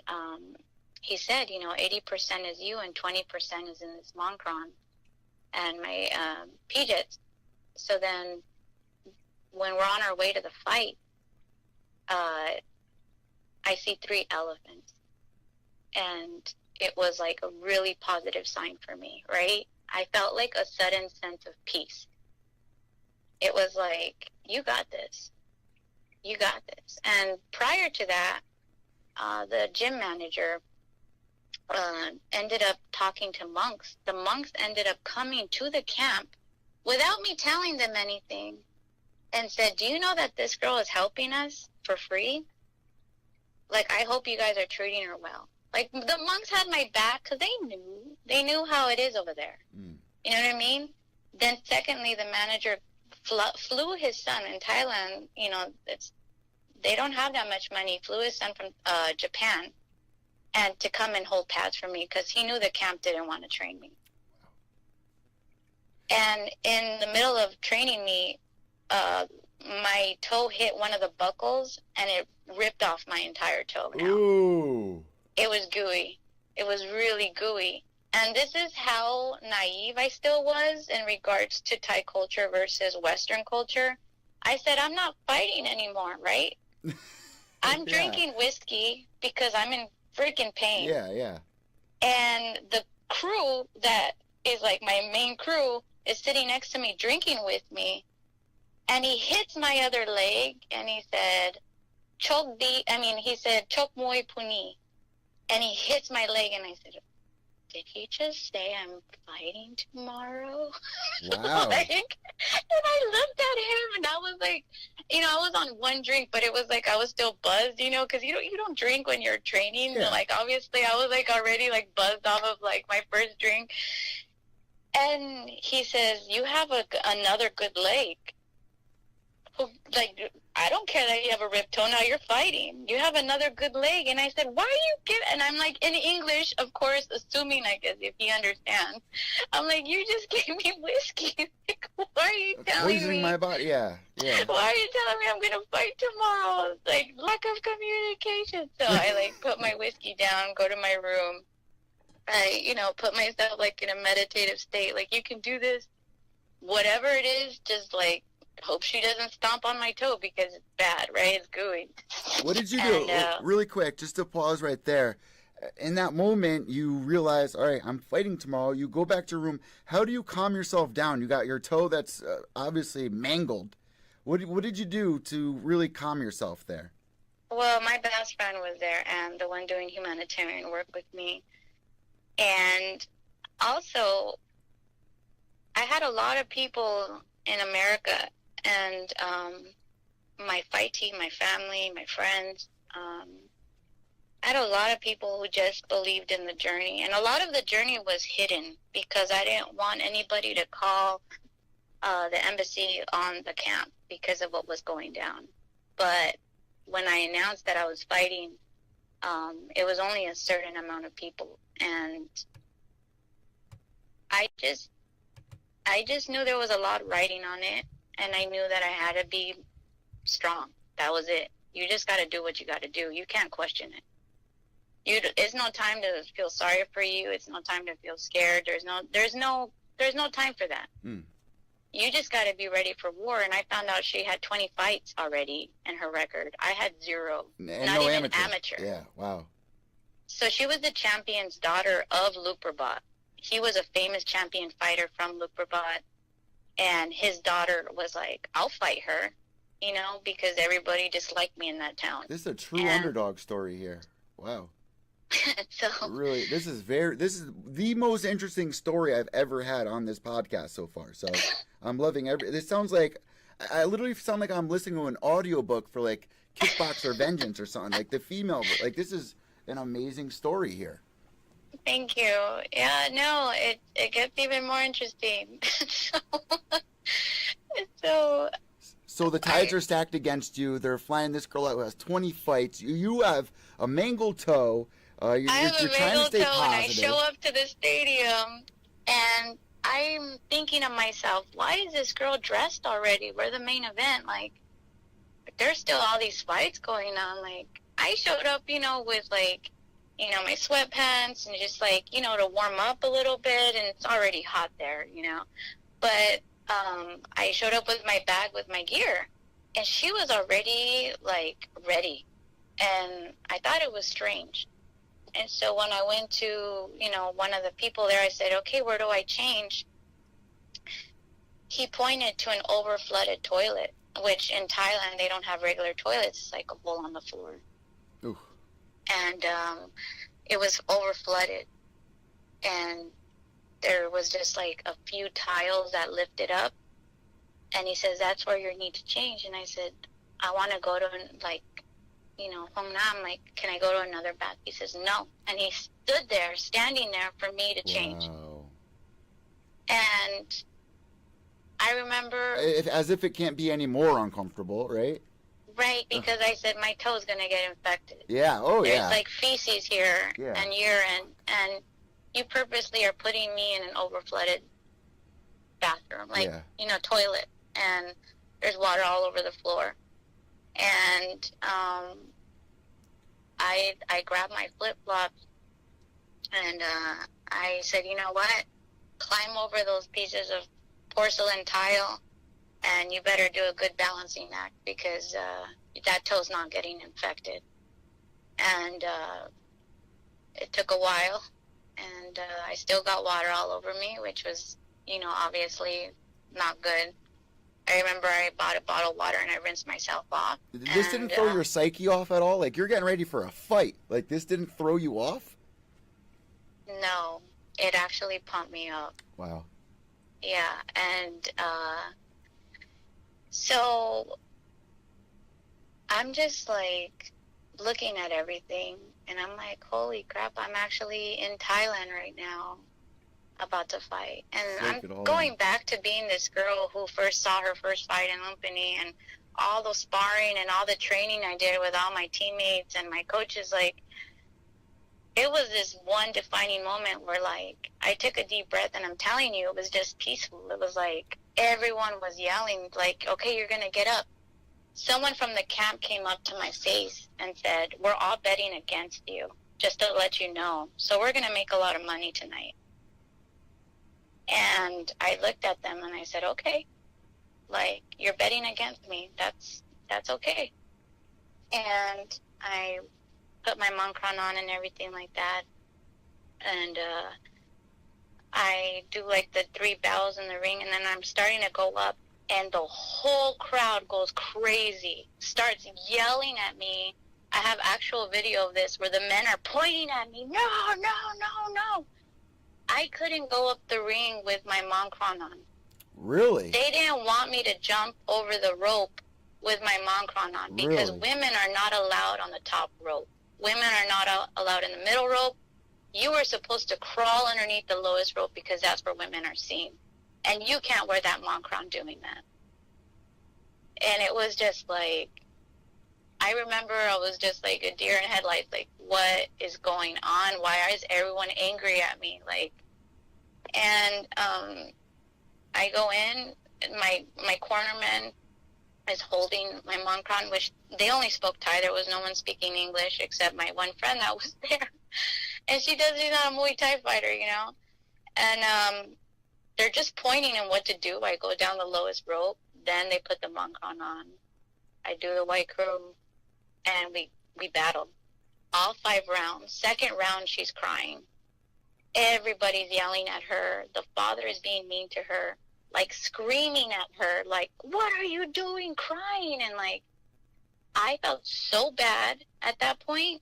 he said, you know, 80% is you and 20% is in this Moncron and my PJs. So then, when we're on our way to the fight, I see 3 elephants, and it was like a really positive sign for me, right? I felt like a sudden sense of peace. It was like, you got this. You got this. And prior to that, the gym manager ended up talking to monks. The monks ended up coming to the camp without me telling them anything and said, "Do you know that this girl is helping us for free? Like, I hope you guys are treating her well." Like, the monks had my back because they knew how it is over there. You know what I mean? Then secondly, the manager flew his son in Thailand. You know, they don't have that much money. Flew his son from Japan and to come and hold pads for me because he knew the camp didn't want to train me. And in the middle of training me, my toe hit one of the buckles and it ripped off my entire toe now. Ooh. It was gooey. It was really gooey. And this is how naive I still was in regards to Thai culture versus Western culture. I said, I'm not fighting anymore, right? I'm drinking whiskey because I'm in freaking pain. Yeah. And the crew that is like my main crew is sitting next to me drinking with me. And he hits my other leg and he said, he said, "Chok Moy Puni." And he hits my leg and I said, "Did he just say I'm fighting tomorrow?" Wow. And I looked at him and I was like, you know, I was on one drink, but it was like I was still buzzed, you know, because you don't drink when you're training. Yeah. Like, obviously I was like already like buzzed off of like my first drink. And he says, "You have another good leg. Like, I don't care that you have a ripped toe, now you're fighting. You have another good leg." And I said, "Why are you and I'm like, in English, of course, assuming, I guess, if he understands. I'm like, "You just gave me whiskey. Like, why are you telling Poisoning me? my body, yeah. Why are you telling me I'm going to fight tomorrow?" It's like, lack of communication. So I, like, put my whiskey down, go to my room. I, you know, put myself, like, in a meditative state. Like, you can do this. Whatever it is, just, like, hope she doesn't stomp on my toe because it's bad, right? It's gooey. What did you do? Really quick, just to pause right there. In that moment, you realize, all right, I'm fighting tomorrow. You go back to your room. How do you calm yourself down? You got your toe that's obviously mangled. What did you do to really calm yourself there? Well, my best friend was there and the one doing humanitarian work with me. And also, I had a lot of people in America and my fight team, my family, my friends. I had a lot of people who just believed in the journey. And a lot of the journey was hidden because I didn't want anybody to call the embassy on the camp because of what was going down. But when I announced that I was fighting, it was only a certain amount of people. And I just knew there was a lot riding on it. And I knew that I had to be strong. That was it. You just got to do what you got to do. You can't question it. It's no time to feel sorry for you. It's no time to feel scared. There's no time for that. you just got to be ready for war. And I found out she had 20 fights already in her record. I had 0. And not no even amateur. Yeah, wow. So she was the champion's daughter of Luperbot. He was a famous champion fighter from Luperbot. And his daughter was like, I'll fight her, you know, because everybody disliked me in that town. This is a true underdog story here. Wow. So really, this is the most interesting story I've ever had on this podcast so far. So I'm loving this sounds like, I literally sound like I'm listening to an audiobook for like Kickboxer Vengeance or something, like the female, like this is an amazing story here. Thank you. Yeah, no, it gets even more interesting. So the tides are stacked against you. They're flying this girl out who has 20 fights. You have a mangled toe. You're trying to stay positive. And I show up to the stadium, and I'm thinking to myself, why is this girl dressed already? We're the main event. Like, there's still all these fights going on. Like, I showed up, you know, with, like, you know, my sweatpants and just, like, you know, to warm up a little bit, and it's already hot there, you know. But I showed up with my bag with my gear, and she was already, like, ready. And I thought it was strange. And so when I went to, you know, one of the people there, I said, okay, where do I change? He pointed to an over-flooded toilet, which in Thailand, they don't have regular toilets. It's like a hole on the floor. Ooh. And it was over-flooded. And there was just like a few tiles that lifted up. And he says, that's where you need to change. And I said, I want to go to, like, you know, Hong Nam, like, can I go to another bath? He says, no. And he stood there, standing there for me to change. Wow. And I remember... As if it can't be any more uncomfortable, right? Right, because I said my toe's going to get infected. Yeah, oh yeah. There's like feces here and urine, and you purposely are putting me in an overflooded bathroom, like, you know, toilet, and there's water all over the floor. And I grabbed my flip-flops, and I said, you know what, climb over those pieces of porcelain tile, and you better do a good balancing act, because that toe's not getting infected. And it took a while, and I still got water all over me, which was, you know, obviously not good. I remember I bought a bottle of water and I rinsed myself off. This didn't throw your psyche off at all? Like, you're getting ready for a fight. Like, this didn't throw you off? No, it actually pumped me up. Wow. Yeah, and so I'm just, like, looking at everything, and I'm like, holy crap, I'm actually in Thailand right now, about to fight. And I'm going back to being this girl who first saw her first fight in Lumpini, and all the sparring and all the training I did with all my teammates and my coaches. Like, it was this one defining moment where, like, I took a deep breath, and I'm telling you, it was just peaceful. It was like everyone was yelling, like, okay, you're gonna get up. Someone from the camp came up to my face and said, we're all betting against you, just to let you know. So we're gonna make a lot of money tonight. And I looked at them and I said, okay, like, you're betting against me. That's okay. And I put my Moncron on and everything like that. And I do, like, the 3 bells in the ring, and then I'm starting to go up, and the whole crowd goes crazy, starts yelling at me. I have actual video of this where the men are pointing at me, no, no, no, no. I couldn't go up the ring with my Moncron on. Really? They didn't want me to jump over the rope with my Moncron on, because women are not allowed on the top rope. Women are not allowed in the middle rope. You were supposed to crawl underneath the lowest rope, because that's where women are seen. And you can't wear that Moncron doing that. And it was just like, I remember I was just like a deer in headlights, like, what is going on? Why is everyone angry at me? Like, and I go in, and my cornerman is holding my Moncron, which they only spoke Thai. There was no one speaking English except my one friend that was there. And she's not a Muay Thai fighter, you know? And they're just pointing and what to do. I go down the lowest rope, then they put the monk on. I do the white crew, and we battled all 5 rounds. Second round, she's crying. Everybody's yelling at her. The father is being mean to her, like screaming at her, like, what are you doing, crying? And like, I felt so bad at that point.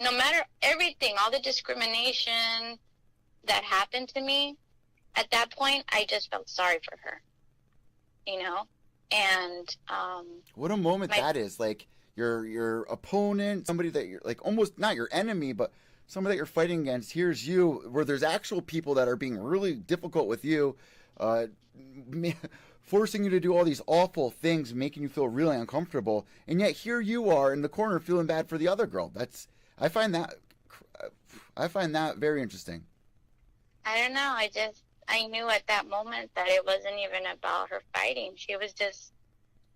No matter everything, all the discrimination that happened to me, at that point, I just felt sorry for her, you know? And what a moment that is. Like, your opponent, somebody that you're like almost not your enemy, but somebody that you're fighting against, here's you, where there's actual people that are being really difficult with you, forcing you to do all these awful things, making you feel really uncomfortable, and yet here you are in the corner feeling bad for the other girl. I find that very interesting. I don't know. I knew at that moment that it wasn't even about her fighting. She was just,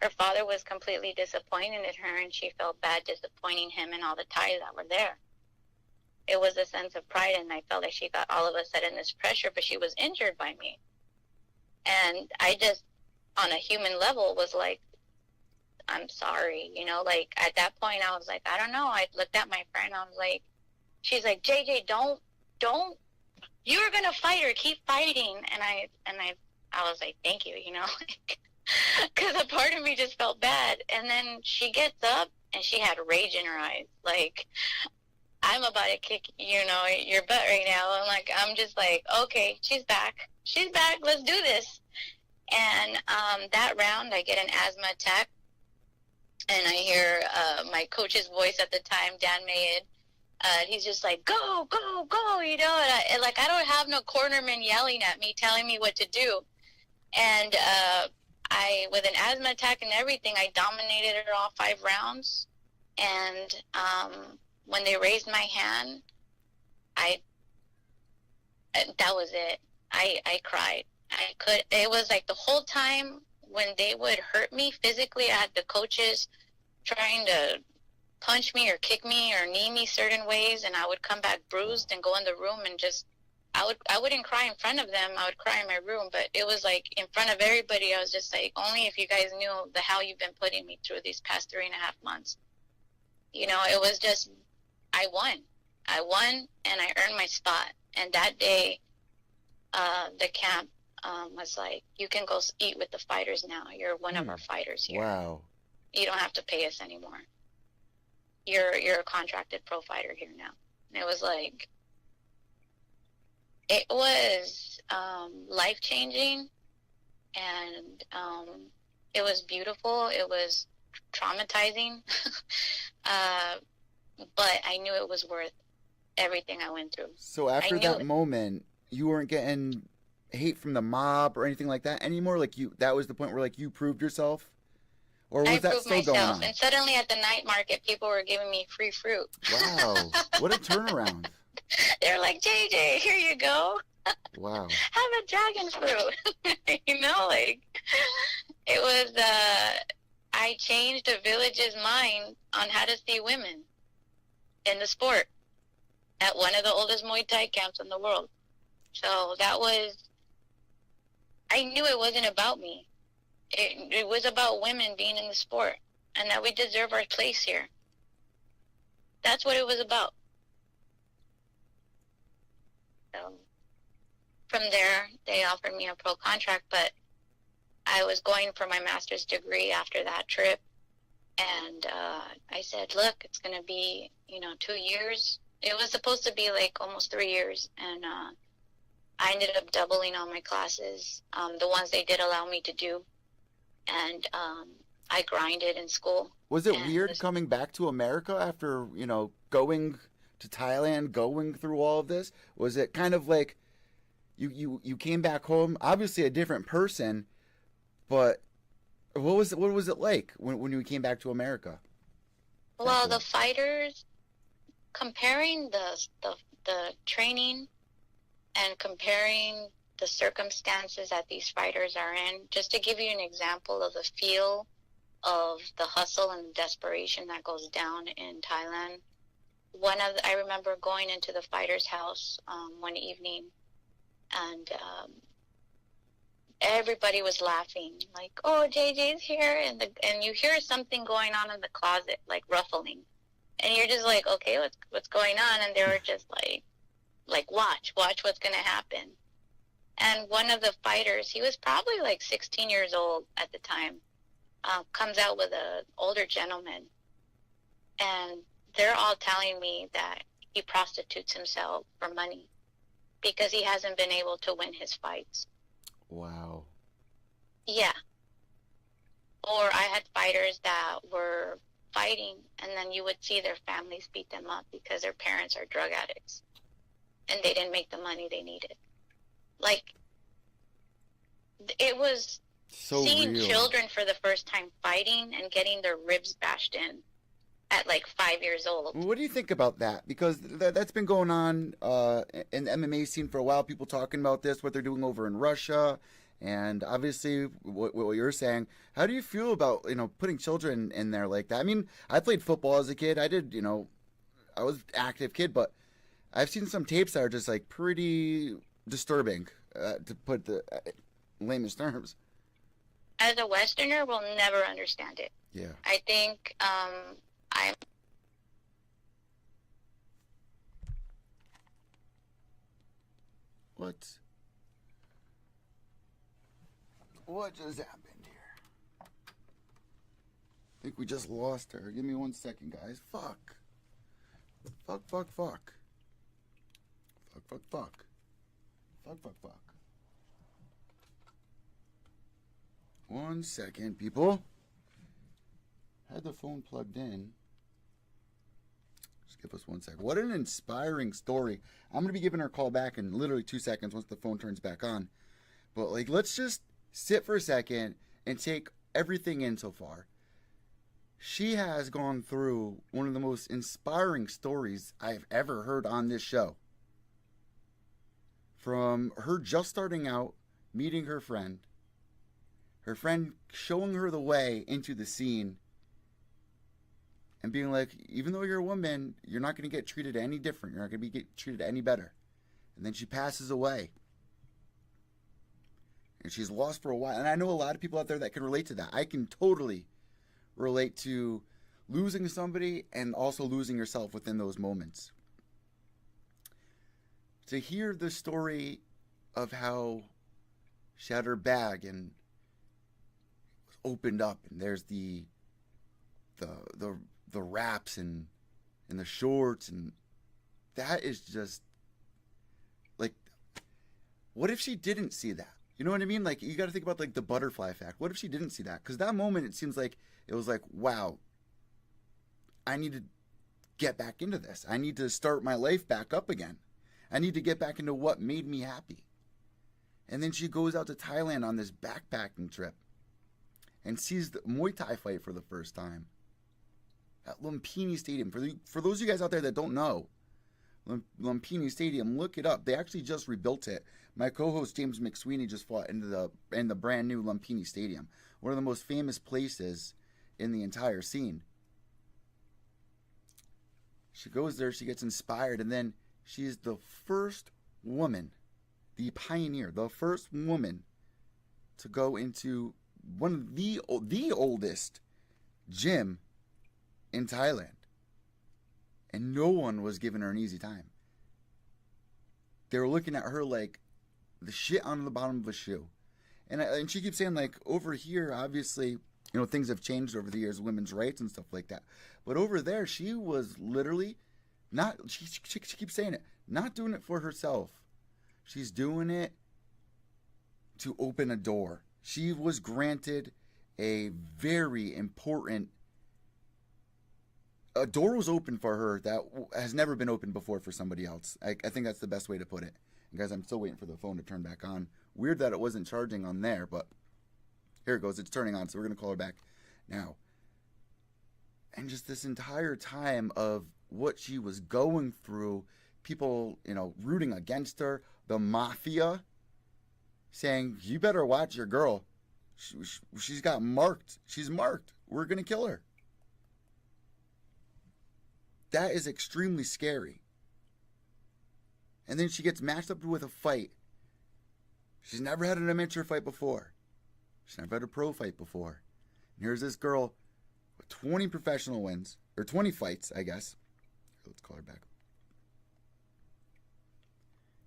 her father was completely disappointed in her, and she felt bad disappointing him and all the ties that were there. It was a sense of pride, and I felt like she got all of a sudden this pressure, but she was injured by me. And I just, on a human level, was like, I'm sorry, you know, like at that point I was like, I don't know. I looked at my friend, I was like, she's like, JJ, don't, you're going to fight her, keep fighting. And I was like, thank you, you know, because a part of me just felt bad. And then she gets up and she had rage in her eyes. Like, I'm about to kick, you know, your butt right now. And like, I'm just like, okay, she's back, let's do this. And that round I get an asthma attack, and I hear my coach's voice at the time, Dan Mayed. He's just like, go, go, go, you know, and I don't have no cornerman yelling at me, telling me what to do. And I, with an asthma attack and everything, I dominated her all 5 rounds. And when they raised my hand, that was it. I cried. It was like the whole time when they would hurt me physically, I had the coaches trying to punch me or kick me or knee me certain ways, and I would come back bruised and go in the room and just, I wouldn't cry in front of them. I would cry in my room, but it was like in front of everybody. I was just like, only if you guys knew the hell you've been putting me through these past 3.5 months. You know, it was just, I won, and I earned my spot. And that day, the camp was like, you can go eat with the fighters now. You're one of our fighters here. Wow. You don't have to pay us anymore. You're a contracted pro fighter here now. And it was like, it was life-changing, and it was beautiful. It was traumatizing, but I knew it was worth everything I went through. So after that moment, you weren't getting hate from the mob or anything like that anymore? Like, that was the point where like you proved yourself? Or was that still going on? And suddenly at the night market, people were giving me free fruit. Wow. What a turnaround. They're like, JJ, here you go. Wow. Have a dragon fruit. You know, like, it was, I changed the village's mind on how to see women in the sport at one of the oldest Muay Thai camps in the world. So that was, I knew it wasn't about me. It was about women being in the sport, and that we deserve our place here. That's what it was about. So from there, they offered me a pro contract, but I was going for my master's degree after that trip. And I said, look, it's going to be, 2 years. It was supposed to be like almost 3 years. And I ended up doubling all my classes, the ones they did allow me to do. And I grinded in school. Was it weird coming back to America after, going to Thailand, going through all of this? Was it kind of like you came back home, obviously a different person, but what was it like when you came back to America? Well, the fighters, comparing the training and comparing the circumstances that these fighters are in, just to give you an example of the feel of the hustle and the desperation that goes down in Thailand. I remember going into the fighter's house one evening, and everybody was laughing, like, "Oh, JJ's here," and you hear something going on in the closet, like ruffling, and you're just like, "Okay, what's going on?" And they were just like, watch what's gonna happen. And one of the fighters, he was probably like 16 years old at the time, comes out with an older gentleman, and they're all telling me that he prostitutes himself for money because he hasn't been able to win his fights. Wow. Yeah. Or I had fighters that were fighting, and then you would see their families beat them up because their parents are drug addicts and they didn't make the money they needed. Like, it was So seeing real. children for the first time fighting and getting their ribs bashed in at like 5 years old. What do you think about that? Because that's been going on in the MMA scene for a while. People talking about this, what they're doing over in Russia, and obviously what you're saying. How do you feel about putting children in there like that? I mean, I played football as a kid. I did, I was an active kid, but I've seen some tapes that are just like pretty disturbing, to put the lamest terms. As a Westerner, we'll never understand it. Yeah. I think I'm. What just happened here? I think we just lost her. Give me 1 second, guys. Fuck. Fuck. Fuck. Fuck. Fuck. Fuck. Fuck. Fuck. Fuck. Fuck. 1 second, people. Had the phone plugged in. Just give us 1 second. What an inspiring story. I'm going to be giving her a call back in literally 2 seconds once the phone turns back on. But, like, let's just sit for a second and take everything in so far. She has gone through one of the most inspiring stories I've ever heard on this show. From her just starting out, meeting her friend showing her the way into the scene, and being like, even though you're a woman, you're not going to get treated any different. You're not going to get treated any better. And then she passes away. And she's lost for a while. And I know a lot of people out there that can relate to that. I can totally relate to losing somebody and also losing yourself within those moments. To hear the story of how she had her bag and opened up, and there's the wraps and the shorts, and that is just like, what if she didn't see that? You know what I mean? Like, you got to think about like the butterfly effect. What if she didn't see that? Because that moment, it seems like it was like, wow, I need to get back into this. I need to start my life back up again. I need to get back into what made me happy. And then she goes out to Thailand on this backpacking trip and sees the Muay Thai fight for the first time at Lumpini Stadium. For those of you guys out there that don't know, Lumpini Stadium, look it up. They actually just rebuilt it. My co-host James McSweeney just fought in the brand new Lumpini Stadium, one of the most famous places in the entire scene. She goes there, she gets inspired, and then she's the first woman, the pioneer, the first woman to go into one of the oldest gym in Thailand. And no one was giving her an easy time. They were looking at her like the shit on the bottom of a shoe. And she keeps saying, like, over here, obviously, things have changed over the years, women's rights and stuff like that. But over there, she was literally not, she keeps saying it, not doing it for herself. She's doing it to open a door. She was granted a very important, a door was open for her that has never been opened before for somebody else. I think that's the best way to put it. And guys, I'm still waiting for the phone to turn back on. Weird that it wasn't charging on there, but here it goes. It's turning on, so we're going to call her back now. And just this entire time of what she was going through, people, rooting against her, the mafia saying, you better watch your girl. She's got marked. She's marked. We're going to kill her. That is extremely scary. And then she gets matched up with a fight She's never had an amateur fight before. She's never had a pro fight before. And here's this girl with 20 professional wins, or 20 fights, I guess. Let's call her back.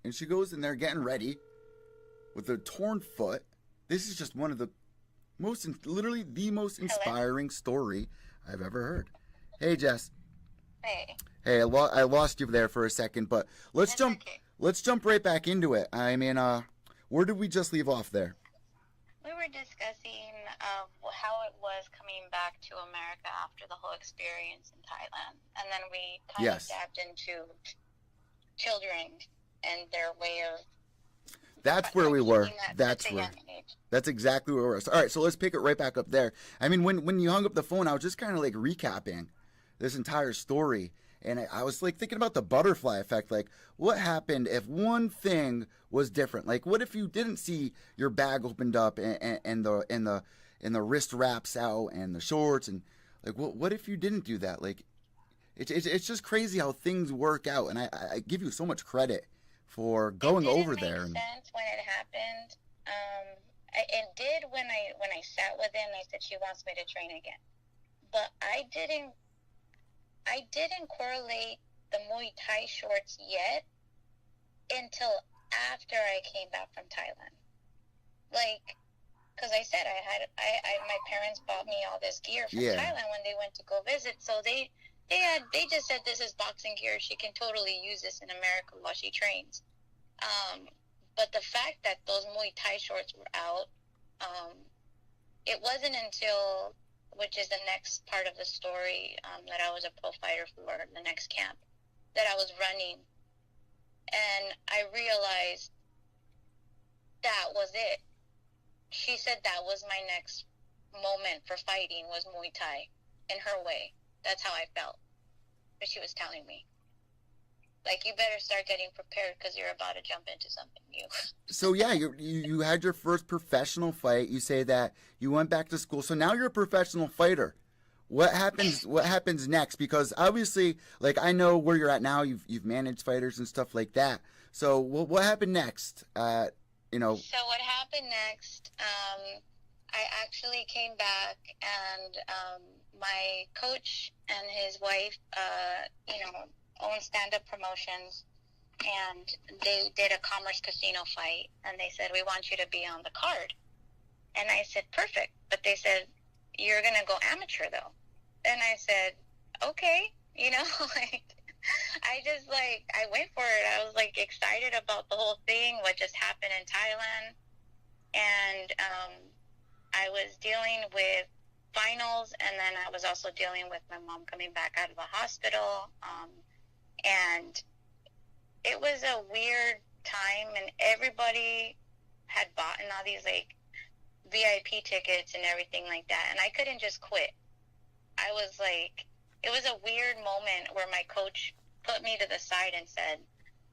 And she goes in there getting ready with a torn foot. This is just one of the literally the most inspiring story I've ever heard. Hey, Jess. Hey. Hey, I lost you there for a second, but let's jump right back into it. I mean, where did we just leave off there? We were discussing how it was coming back to America after the whole experience in Thailand, and then we kind of dived into children and their way of. That's where we were. That's exactly where we were. So, all right, so let's pick it right back up there. I mean, when you hung up the phone, I was just kind of like recapping this entire story. And I was like thinking about the butterfly effect. Like, what happened if one thing was different? Like, what if you didn't see your bag opened up and the wrist wraps out and the shorts, and like, what if you didn't do that? Like, it's just crazy how things work out. And I give you so much credit for going over there. It didn't make sense when it happened. It did when I sat with him. I said she wants me to train again, but I didn't correlate the Muay Thai shorts yet until after I came back from Thailand. Like, because I said my parents bought me all this gear from Thailand when they went to go visit. So they just said, this is boxing gear. She can totally use this in America while she trains. But the fact that those Muay Thai shorts were out, it wasn't until, which is the next part of the story, that I was a pro fighter for the next camp, that I was running. And I realized that was it. She said that was my next moment for fighting, was Muay Thai, in her way. That's how I felt. But she was telling me, like, you better start getting prepared because you're about to jump into something new. So, yeah, you had your first professional fight. You say that you went back to school. So now you're a professional fighter. What happens next? Because obviously, like, I know where you're at now. You've managed fighters and stuff like that. So what happened next? So what happened next, I actually came back, and my coach and his wife, own stand-up promotions, and they did a Commerce Casino fight, and they said, we want you to be on the card. And I said, perfect. But they said, you're going to go amateur, though. And I said, okay, I went for it. I was, excited about the whole thing, what just happened in Thailand. And I was dealing with finals, and then I was also dealing with my mom coming back out of the hospital. And it was a weird time, and everybody had bought all these, VIP tickets and everything like that, and I couldn't just quit. I was it was a weird moment where my coach put me to the side and said,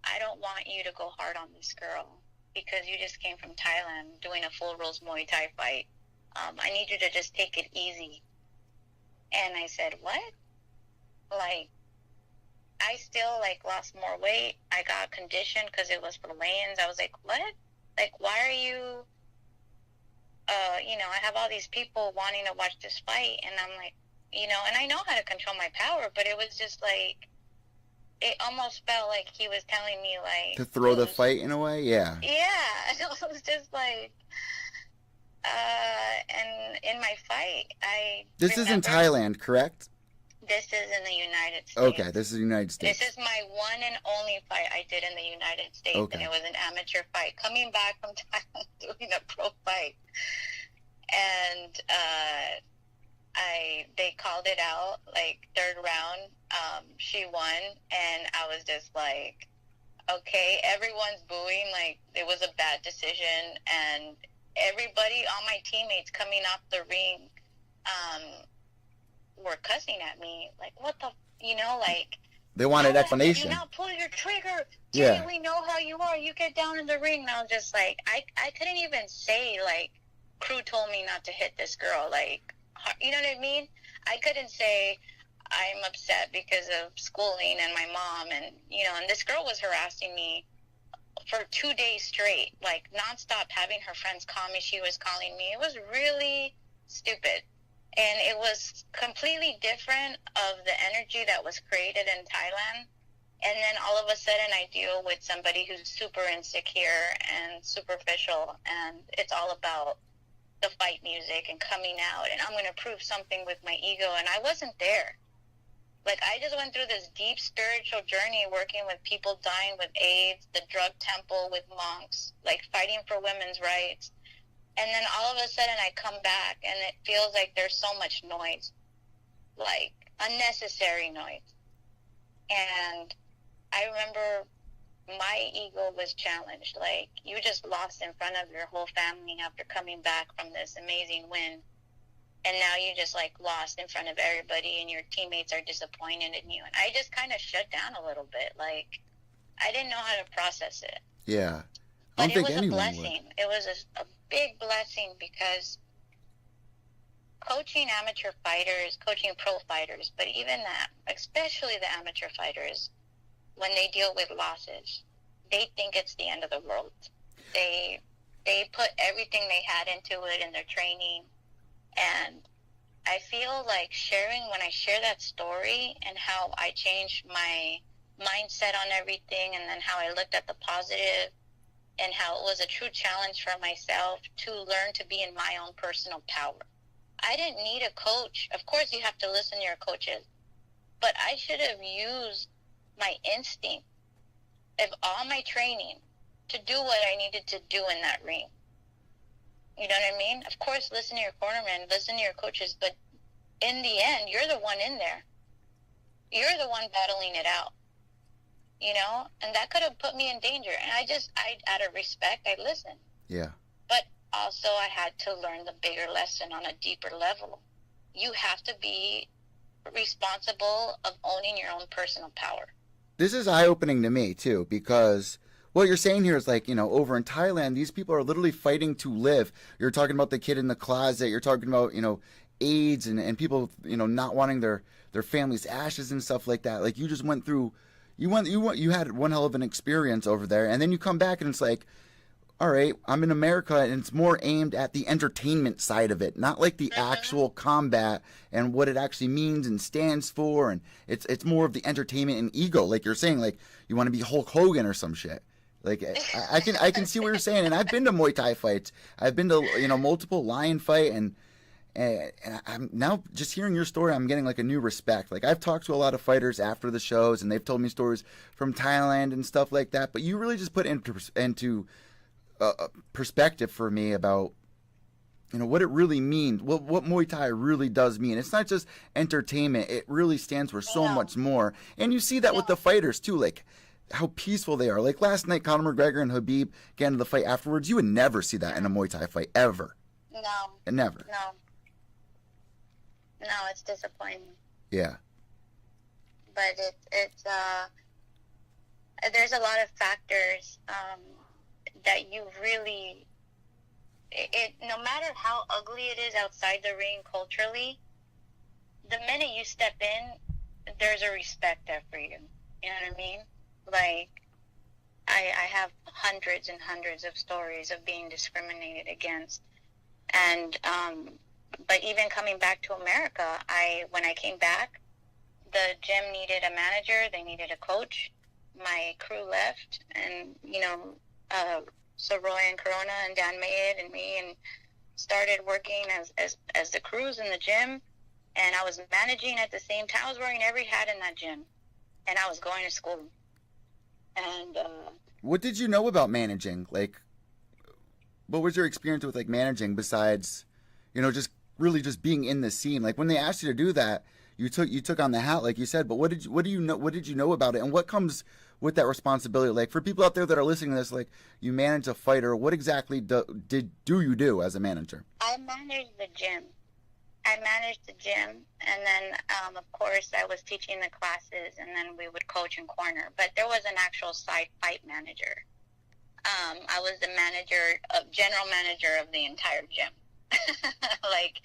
I don't want you to go hard on this girl because you just came from Thailand doing a full rules Muay Thai fight. I need you to just take it easy. And I said, what? I still, lost more weight. I got conditioned because it was for Lions. I was like, what? Why are you, I have all these people wanting to watch this fight, and I'm like, and I know how to control my power, but it was just it almost felt like he was telling me, to throw the fight in a way? Yeah. Yeah. It was just and in my fight, This is in Thailand, correct? This is in the United States. Okay, this is the United States. This is my one and only fight I did in the United States, and it was an amateur fight. Coming back from Thailand, doing a pro fight, and they called it out, third round. She won, and I was just okay, everyone's booing, it was a bad decision, and everybody, all my teammates coming off the ring, were cussing at me, what the, they wanted explanation. You now pull your trigger. Yeah. We know how you are. You get down in the ring. And I was just I couldn't even say, crew told me not to hit this girl. You know what I mean? I couldn't say I'm upset because of schooling and my mom and, and this girl was harassing me for 2 days straight, like nonstop, having her friends call me. She was calling me. It was really stupid. And it was completely different of the energy that was created in Thailand. And then all of a sudden I deal with somebody who's super insecure and superficial, and it's all about the fight music and coming out, and I'm going to prove something with my ego. And I wasn't there. Like, I just went through this deep spiritual journey working with people dying with AIDS, the drug temple with monks, like fighting for women's rights. And then all of a sudden I come back and it feels like there's so much noise, like unnecessary noise. And I remember my ego was challenged. Like, you just lost in front of your whole family after coming back from this amazing win. And now you just, like, lost in front of everybody, and your teammates are disappointed in you. And I just kind of shut down a little bit. Like, I didn't know how to process it. Yeah. But it was a blessing. It was a big blessing, because coaching amateur fighters, coaching pro fighters, but even that, especially the amateur fighters, when they deal with losses, they think it's the end of the world. They put everything they had into it in their training. And I feel like when I share that story and how I changed my mindset on everything, and then how I looked at the positive, and how it was a true challenge for myself to learn to be in my own personal power. I didn't need a coach. Of course, you have to listen to your coaches. But I should have used my instinct of all my training to do what I needed to do in that ring. You know what I mean? Of course, listen to your cornermen, listen to your coaches, but in the end, you're the one in there. You're the one battling it out, you know? And that could have put me in danger. And out of respect, I listened. Yeah. But also I had to learn the bigger lesson on a deeper level. You have to be responsible of owning your own personal power. This is eye-opening to me, too, because what you're saying here is, like, you know, over in Thailand, these people are literally fighting to live. You're talking about the kid in the closet. You're talking about, you know, AIDS and people, you know, not wanting their family's ashes and stuff like that. Like, you just went through, you had one hell of an experience over there, and then you come back and it's like, all right, I'm in America, and it's more aimed at the entertainment side of it, not like the actual combat and what it actually means and stands for. And it's more of the entertainment and ego, like you're saying, like you want to be Hulk Hogan or some shit. Like, I can see what you're saying, and I've been to Muay Thai fights. I've been to, you know, multiple lion fight, and I'm now just hearing your story, I'm getting like a new respect. Like, I've talked to a lot of fighters after the shows, and they've told me stories from Thailand and stuff like that. But you really just put into perspective for me about, you know, what it really means, what Muay Thai really does mean. It's not just entertainment; it really stands for so much more. And you see that with the fighters too, like how peaceful they are. Like last night, Conor McGregor and Khabib get into the fight afterwards. You would never see that in a Muay Thai fight ever. No. Never. No, it's disappointing. Yeah. But it's there's a lot of factors that you really, no matter how ugly it is outside the ring culturally, the minute you step in, there's a respect there for you. You know what I mean? Like, I have hundreds and hundreds of stories of being discriminated against. And, but even coming back to America, when I came back, the gym needed a manager, they needed a coach. My crew left, and, you know, so Roy and Corona and Dan Mayed and me, and started working as the crews in the gym. And I was managing at the same time. I was wearing every hat in that gym, and I was going to school. And what did you know about managing? Like, what was your experience with, like, managing besides, you know, just really just being in the scene? Like, when they asked you to do that, you took on the hat, like you said. But what did you know about it, and what comes with that responsibility? Like, for people out there that are listening to this, like, you manage a fighter, what exactly do you do as a manager? I managed the gym. And then, of course, I was teaching the classes, and then we would coach and corner. But there was an actual side fight manager. I was the general manager of the entire gym. Like,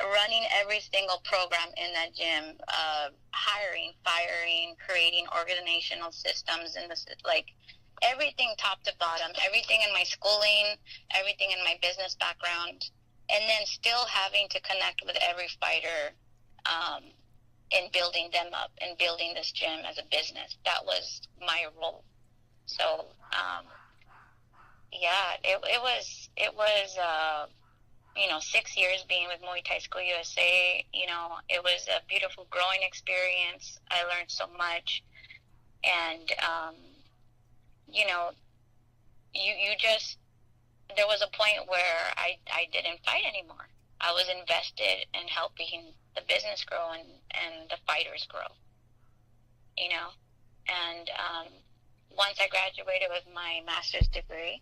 running every single program in that gym, hiring, firing, creating organizational systems, and like, everything top to bottom, everything in my schooling, everything in my business background, and then still having to connect with every fighter in building them up and building this gym as a business. That was my role. So, yeah, it was 6 years being with Muay Thai School USA. It was a beautiful growing experience. I learned so much. And, there was a point where I didn't fight anymore. I was invested in helping the business grow and the fighters grow, And once I graduated with my master's degree,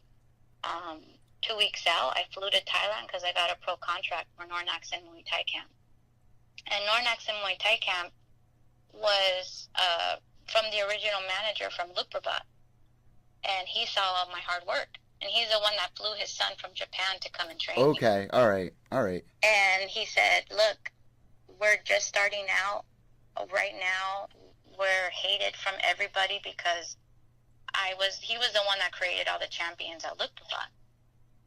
2 weeks out, I flew to Thailand because I got a pro contract for Nornaxin Muay Thai Camp. And Nornaxin Muay Thai Camp was from the original manager from Luprabat. And he saw my hard work. And he's the one that flew his son from Japan to come and train me. Okay, all right. And he said, look, we're just starting out. Right now, we're hated from everybody because he was the one that created all the champions at Luprabat.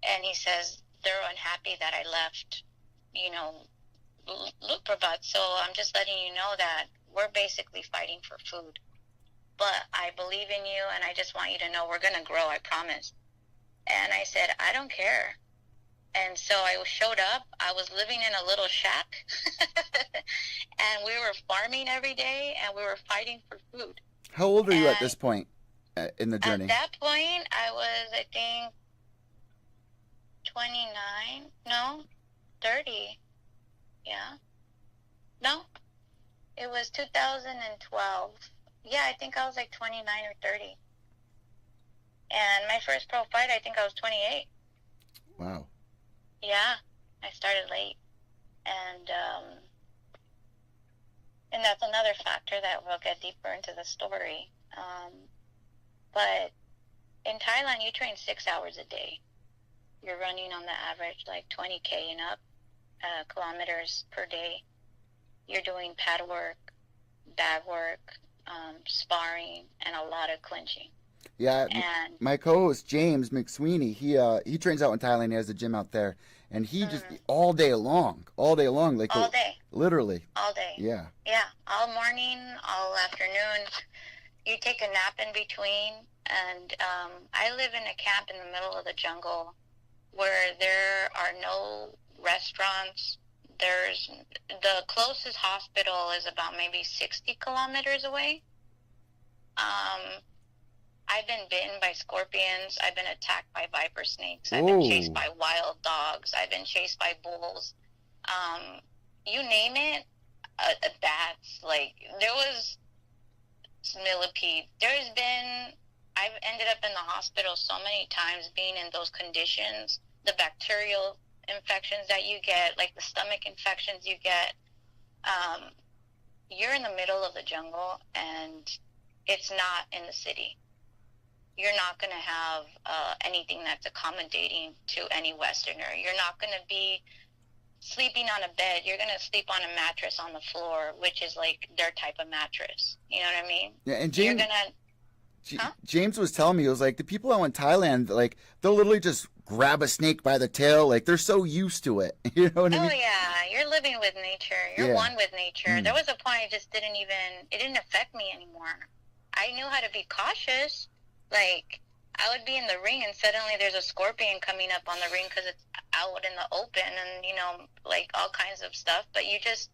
And he says, they're unhappy that I left, Luprabat. So I'm just letting you know that we're basically fighting for food. But I believe in you, and I just want you to know we're going to grow, I promise. And I said, I don't care. And so I showed up. I was living in a little shack, and we were farming every day, and we were fighting for food. How old are you at this point in the journey? At that point, I was, I think, 29. No, 30. Yeah. No, it was 2012. Yeah, I think I was like 29 or 30. And my first pro fight, I think I was 28. Wow. Yeah, I started late. And that's another factor that we'll get deeper into the story. But in Thailand, you train 6 hours a day. You're running on the average like 20K and up kilometers per day. You're doing pad work, bag work, sparring, and a lot of clinching. Yeah, and my co-host James McSweeney, he trains out in Thailand. He has a gym out there, and he just all day long, like all day, literally, all day. Yeah, all morning, all afternoon. You take a nap in between, and I live in a camp in the middle of the jungle, where there are no restaurants. There's the closest hospital is about maybe 60 kilometers away. I've been bitten by scorpions. I've been attacked by viper snakes. I've been chased by wild dogs. I've been chased by bulls. You name it, bats. Like, there was millipede. I've ended up in the hospital so many times being in those conditions. The bacterial infections that you get, like the stomach infections you get. You're in the middle of the jungle, and it's not in the city. You're not going to have anything that's accommodating to any Westerner. You're not going to be sleeping on a bed. You're going to sleep on a mattress on the floor, which is like their type of mattress. You know what I mean? Yeah, and James was telling me, it was like the people out in Thailand, like they'll literally just grab a snake by the tail. Like they're so used to it. You know what I mean? Oh yeah, you're living with nature. You're one with nature. There was a point it didn't affect me anymore. I knew how to be cautious. Like, I would be in the ring and suddenly there's a scorpion coming up on the ring because it's out in the open and, like all kinds of stuff. But you just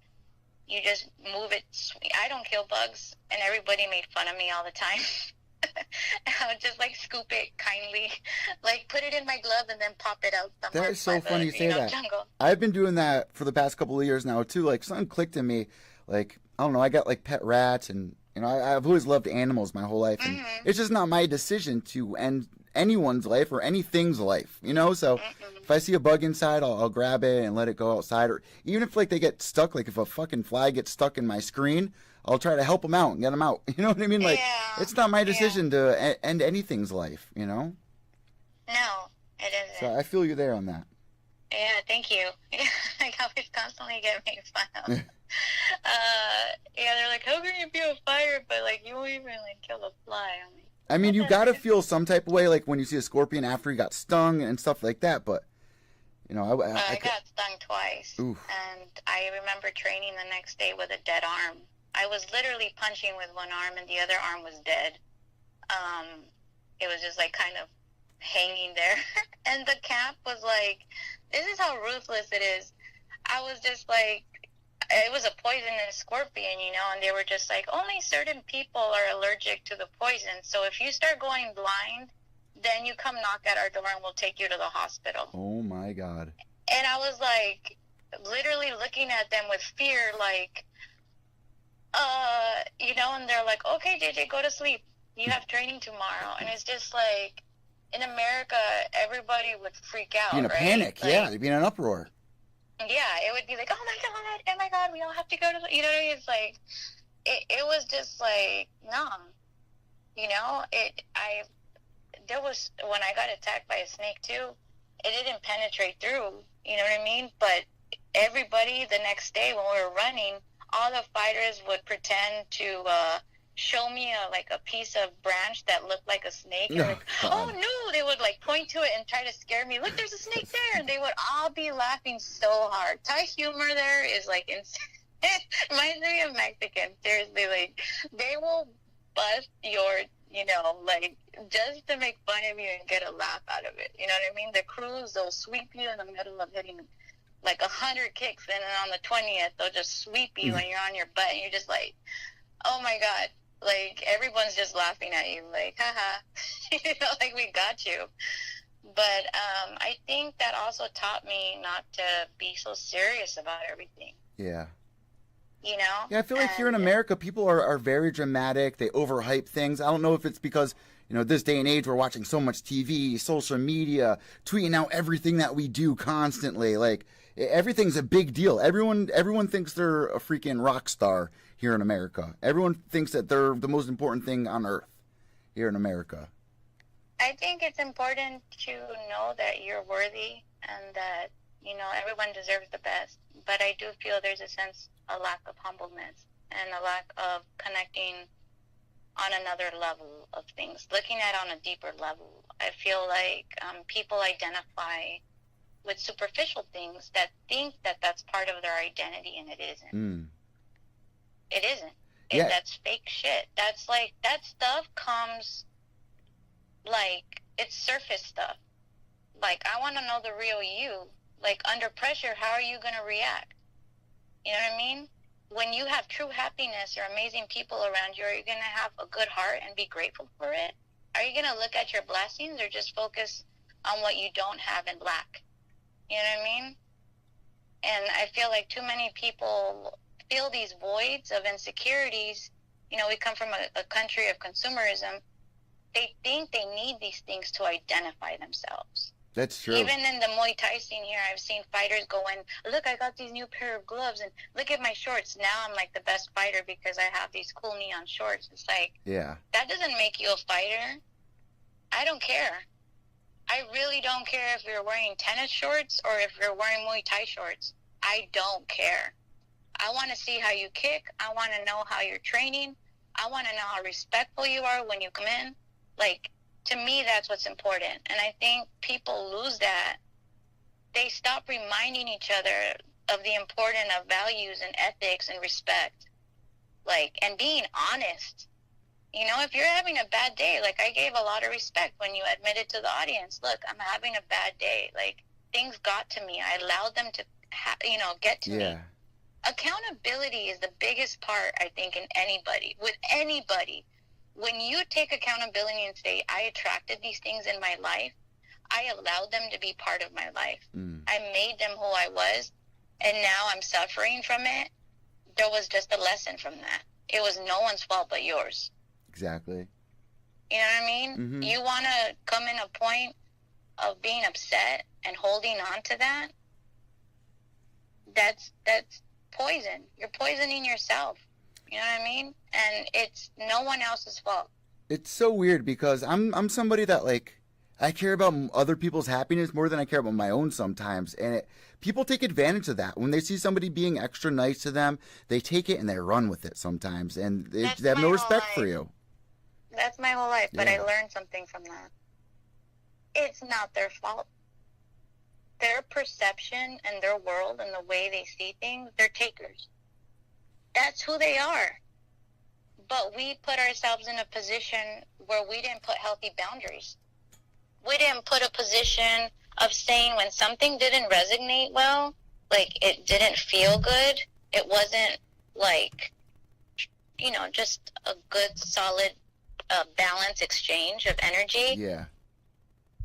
move it. I don't kill bugs, and everybody made fun of me all the time. I would just like scoop it kindly, like put it in my glove and then pop it out somewhere. That is so funny you say that. Jungle. I've been doing that for the past couple of years now too. Like something clicked in me. Like, I don't know, I got like pet rats, and I've always loved animals my whole life, and it's just not my decision to end anyone's life or anything's life, So if I see a bug inside, I'll grab it and let it go outside, or even if like they get stuck, like if a fucking fly gets stuck in my screen, I'll try to help them out and get them out. You know what I mean? Like, it's not my decision to end anything's life, No, it isn't. So I feel you there on that. Yeah, thank you. I always constantly get made fun of. They're like, how can you be a fighter, but like you won't even like kill a fly? I'm like, I mean, you gotta feel some type of way, like when you see a scorpion after he got stung and stuff like that. But you know, I got stung twice, oof. and I remember training the next day with a dead arm. I was literally punching with one arm, and the other arm was dead. It was just like kind of hanging there, and the camp was like, "This is how ruthless it is." I was just like, it was a poisonous scorpion, you know, and they were just like, only certain people are allergic to the poison. So if you start going blind, then you come knock at our door and we'll take you to the hospital. Oh my God. And I was like, literally looking at them with fear, like, you know, and they're like, okay, JJ, go to sleep. You have training tomorrow. And it's just like, in America, everybody would freak out. Be in a panic, like, yeah. They'd be in an uproar. Yeah, it would be like, oh my God, we all have to go to, you know, it's like, it was just like, no, you know, there was, when I got attacked by a snake too, it didn't penetrate through, you know what I mean? But everybody the next day when we were running, all the fighters would pretend to, show me a piece of branch that looked like a snake. And like, oh no, they would like point to it and try to scare me. Look, there's a snake there. And they would all be laughing so hard. Thai humor there is like insane. It reminds me of Mexican. Seriously, like they will bust your, you know, like just to make fun of you and get a laugh out of it. You know what I mean? The crews, they'll sweep you in the middle of hitting like 100 kicks, and then on the 20th, they'll just sweep you when you're on your butt, and you're just like, oh my God. Like, everyone's just laughing at you, like, haha, you know, like, we got you. But I think that also taught me not to be so serious about everything. Yeah. You know? Yeah, I feel like here in America, people are very dramatic. They overhype things. I don't know if it's because, you know, this day and age, we're watching so much TV, social media, tweeting out everything that we do constantly. Like, everything's a big deal. Everyone thinks they're a freaking rock star here in America. Everyone thinks that they're the most important thing on earth here in America. I think it's important to know that you're worthy and that, you know, everyone deserves the best. But I do feel there's a lack of humbleness and a lack of connecting on another level of things, looking at it on a deeper level. I feel like people identify with superficial things that think that that's part of their identity, and it isn't. It isn't. Yeah. That's fake shit. That's like, that stuff comes, like, it's surface stuff. Like, I want to know the real you. Like, under pressure, how are you going to react? You know what I mean? When you have true happiness or amazing people around you, are you going to have a good heart and be grateful for it? Are you going to look at your blessings or just focus on what you don't have and lack? You know what I mean? And I feel like too many people feel these voids of insecurities. You know, we come from a country of consumerism. They think they need these things to identify themselves. That's true. Even in the Muay Thai scene here, I've seen fighters go in, look, I got these new pair of gloves, and look at my shorts. Now I'm like the best fighter because I have these cool neon shorts. It's like, yeah, that doesn't make you a fighter. I don't care. I really don't care if you're wearing tennis shorts or if you're wearing Muay Thai shorts. I don't care. I want to see how you kick. I want to know how you're training. I want to know how respectful you are when you come in. Like, to me, that's what's important. And I think people lose that. They stop reminding each other of the importance of values and ethics and respect. Like, and being honest. You know, if you're having a bad day, like, I gave a lot of respect when you admitted to the audience, look, I'm having a bad day. Like, things got to me. I allowed them to, get to me. Accountability is the biggest part, I think, in anybody. With anybody. When you take accountability and say, I attracted these things in my life, I allowed them to be part of my life. I made them who I was, and now I'm suffering from it. There was just a lesson from that. It was no one's fault but yours. Exactly. You know what I mean? You want to come in a point of being upset and holding on to that, that's poison. You're poisoning yourself. You know what I mean? And it's no one else's fault. It's so weird because I'm somebody that, like, I care about other people's happiness more than I care about my own sometimes. And people take advantage of that. When they see somebody being extra nice to them, they take it and they run with it sometimes. And they have no respect for you. That's my whole life, but Yeah. I learned something from that. It's not their fault. Their perception and their world and the way they see things, they're takers. That's who they are. But we put ourselves in a position where we didn't put healthy boundaries. We didn't put a position of saying when something didn't resonate well, like it didn't feel good, it wasn't like, you know, just a good, solid, balanced exchange of energy. Yeah.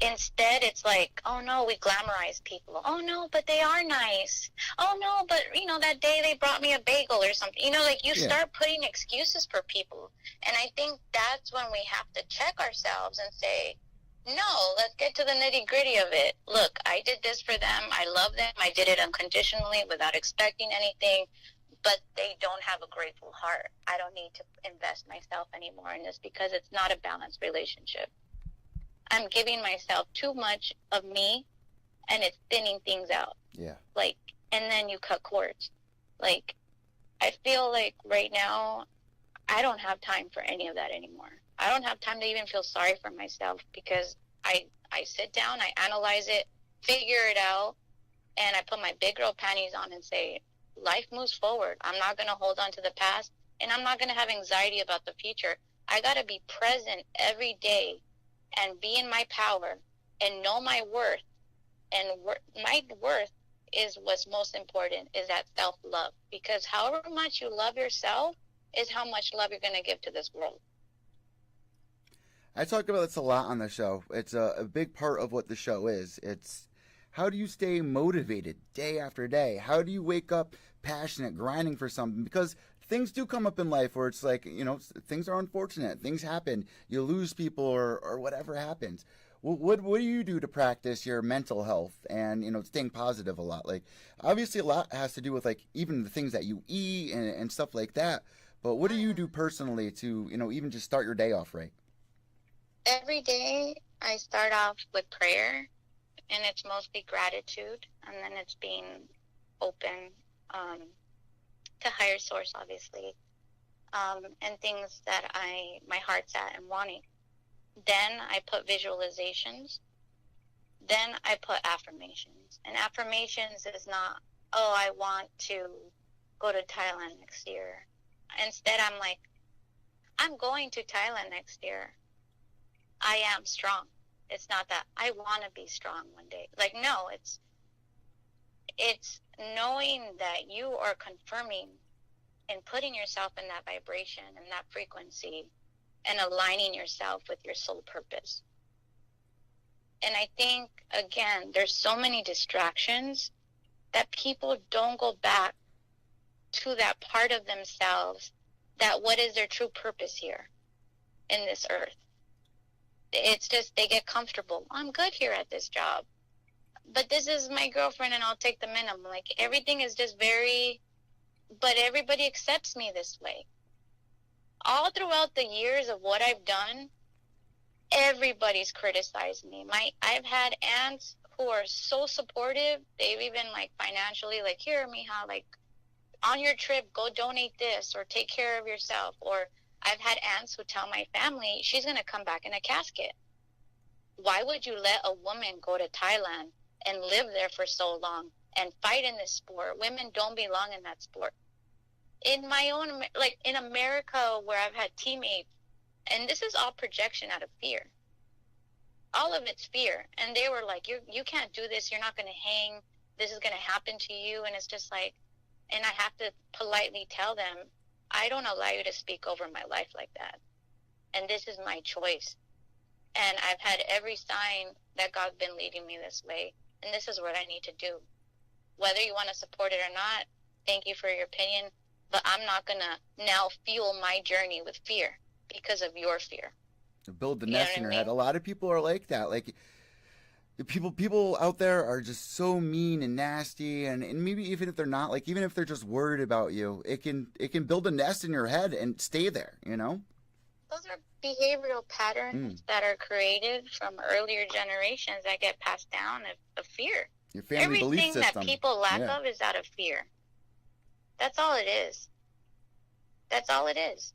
Instead, it's like, oh no, we glamorize people. Oh no, but they are nice. Oh no, but you know, that day they brought me a bagel or something. You know, like you start putting excuses for people. And I think that's when we have to check ourselves and say, no, let's get to the nitty gritty of it. Look, I did this for them. I love them. I did it unconditionally without expecting anything. But they don't have a grateful heart. I don't need to invest myself anymore in this because it's not a balanced relationship. I'm giving myself too much of me, and it's thinning things out. Yeah. Like, and then you cut cords. Like, I feel like right now, I don't have time for any of that anymore. I don't have time to even feel sorry for myself because I sit down, I analyze it, figure it out, and I put my big girl panties on and say, life moves forward. I'm not going to hold on to the past, and I'm not going to have anxiety about the future. I got to be present every day and be in my power and know my worth. And my worth is what's most important, is that self-love. Because however much you love yourself is how much love you're going to give to this world. I talk about this a lot on the show. It's a big part of what the show is. It's how do you stay motivated day after day? How do you wake up passionate, grinding for something? Because things do come up in life where it's like, you know, things are unfortunate. Things happen. You lose people or whatever happens. What do you do to practice your mental health and, you know, staying positive a lot? Like, obviously a lot has to do with, like, even the things that you eat and stuff like that. But what do you do personally to, you know, even just start your day off right? Every day I start off with prayer, and it's mostly gratitude, and then it's being open to higher source, obviously, and things that my heart's at and wanting. Then I put visualizations. Then I put affirmations. And affirmations is not, oh, I want to go to Thailand next year. Instead, I'm like, I'm going to Thailand next year. I am strong. It's not that I want to be strong one day. Like, no, it's knowing that you are confirming and putting yourself in that vibration and that frequency and aligning yourself with your soul purpose. And I think, again, there's so many distractions that people don't go back to that part of themselves, that what is their true purpose here in this earth. It's just they get comfortable. I'm good here at this job, but this is my girlfriend and I'll take the minimum. Like, everything is just but everybody accepts me this way. All throughout the years of what I've done, everybody's criticized me. I've had aunts who are so supportive. They've even, like, financially, like, here, Mija, like, on your trip, go donate this or take care of yourself. Or I've had aunts who tell my family she's going to come back in a casket. Why would you let a woman go to Thailand and live there for so long and fight in this sport? Women don't belong in that sport. In my own, like, in America, where I've had teammates, and this is all projection out of fear. All of it's fear. And they were like, you can't do this. You're not going to hang. This is going to happen to you. And it's just like, and I have to politely tell them, I don't allow you to speak over my life like that. And this is my choice. And I've had every sign that God's been leading me this way. And this is what I need to do. Whether you want to support it or not, thank you for your opinion. But I'm not going to now fuel my journey with fear because of your fear. Build the nest in your head. A lot of people are like that. Like, people out there are just so mean and nasty, and maybe even if they're not, like, even if they're just worried about you, it can build a nest in your head and stay there, you know? Those are behavioral patterns that are created from earlier generations that get passed down of fear. Your family belief system. Everything that people lack of is out of fear. That's all it is. That's all it is.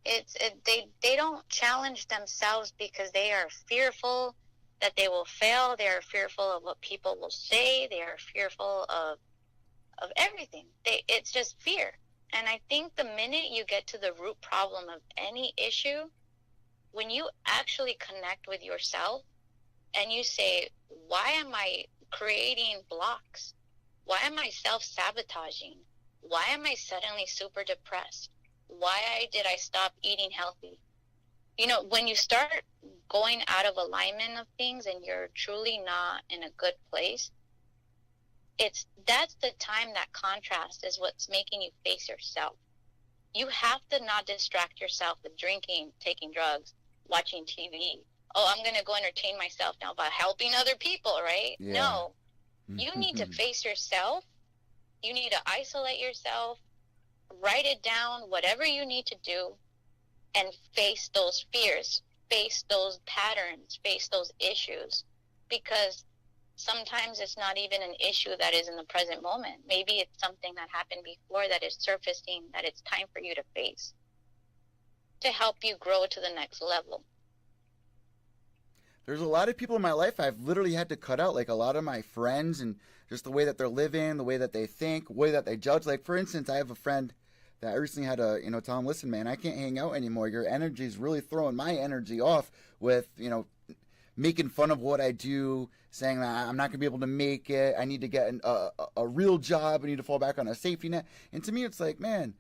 They don't challenge themselves because they are fearful that they will fail. They are fearful of what people will say. They are fearful of everything. It's just fear. And I think the minute you get to the root problem of any issue, when you actually connect with yourself and you say, why am I creating blocks? Why am I self-sabotaging? Why am I suddenly super depressed? Why did I stop eating healthy? You know, when you start going out of alignment of things and you're truly not in a good place, that's the time that contrast is what's making you face yourself. You have to not distract yourself with drinking, taking drugs, watching TV. Oh, I'm going to go entertain myself now by helping other people, right? Yeah. No. You need to face yourself. You need to isolate yourself, write it down, whatever you need to do, and face those fears, face those patterns, face those issues. Because sometimes it's not even an issue that is in the present moment. Maybe it's something that happened before that is surfacing that it's time for you to face to help you grow to the next level. There's a lot of people in my life I've literally had to cut out, like a lot of my friends, and just the way that they're living, the way that they think, the way that they judge. Like, for instance, I have a friend that I recently had to, tell him, listen, man, I can't hang out anymore. Your energy is really throwing my energy off with, making fun of what I do, saying that I'm not going to be able to make it. I need to get a real job. I need to fall back on a safety net. And to me, it's like, man,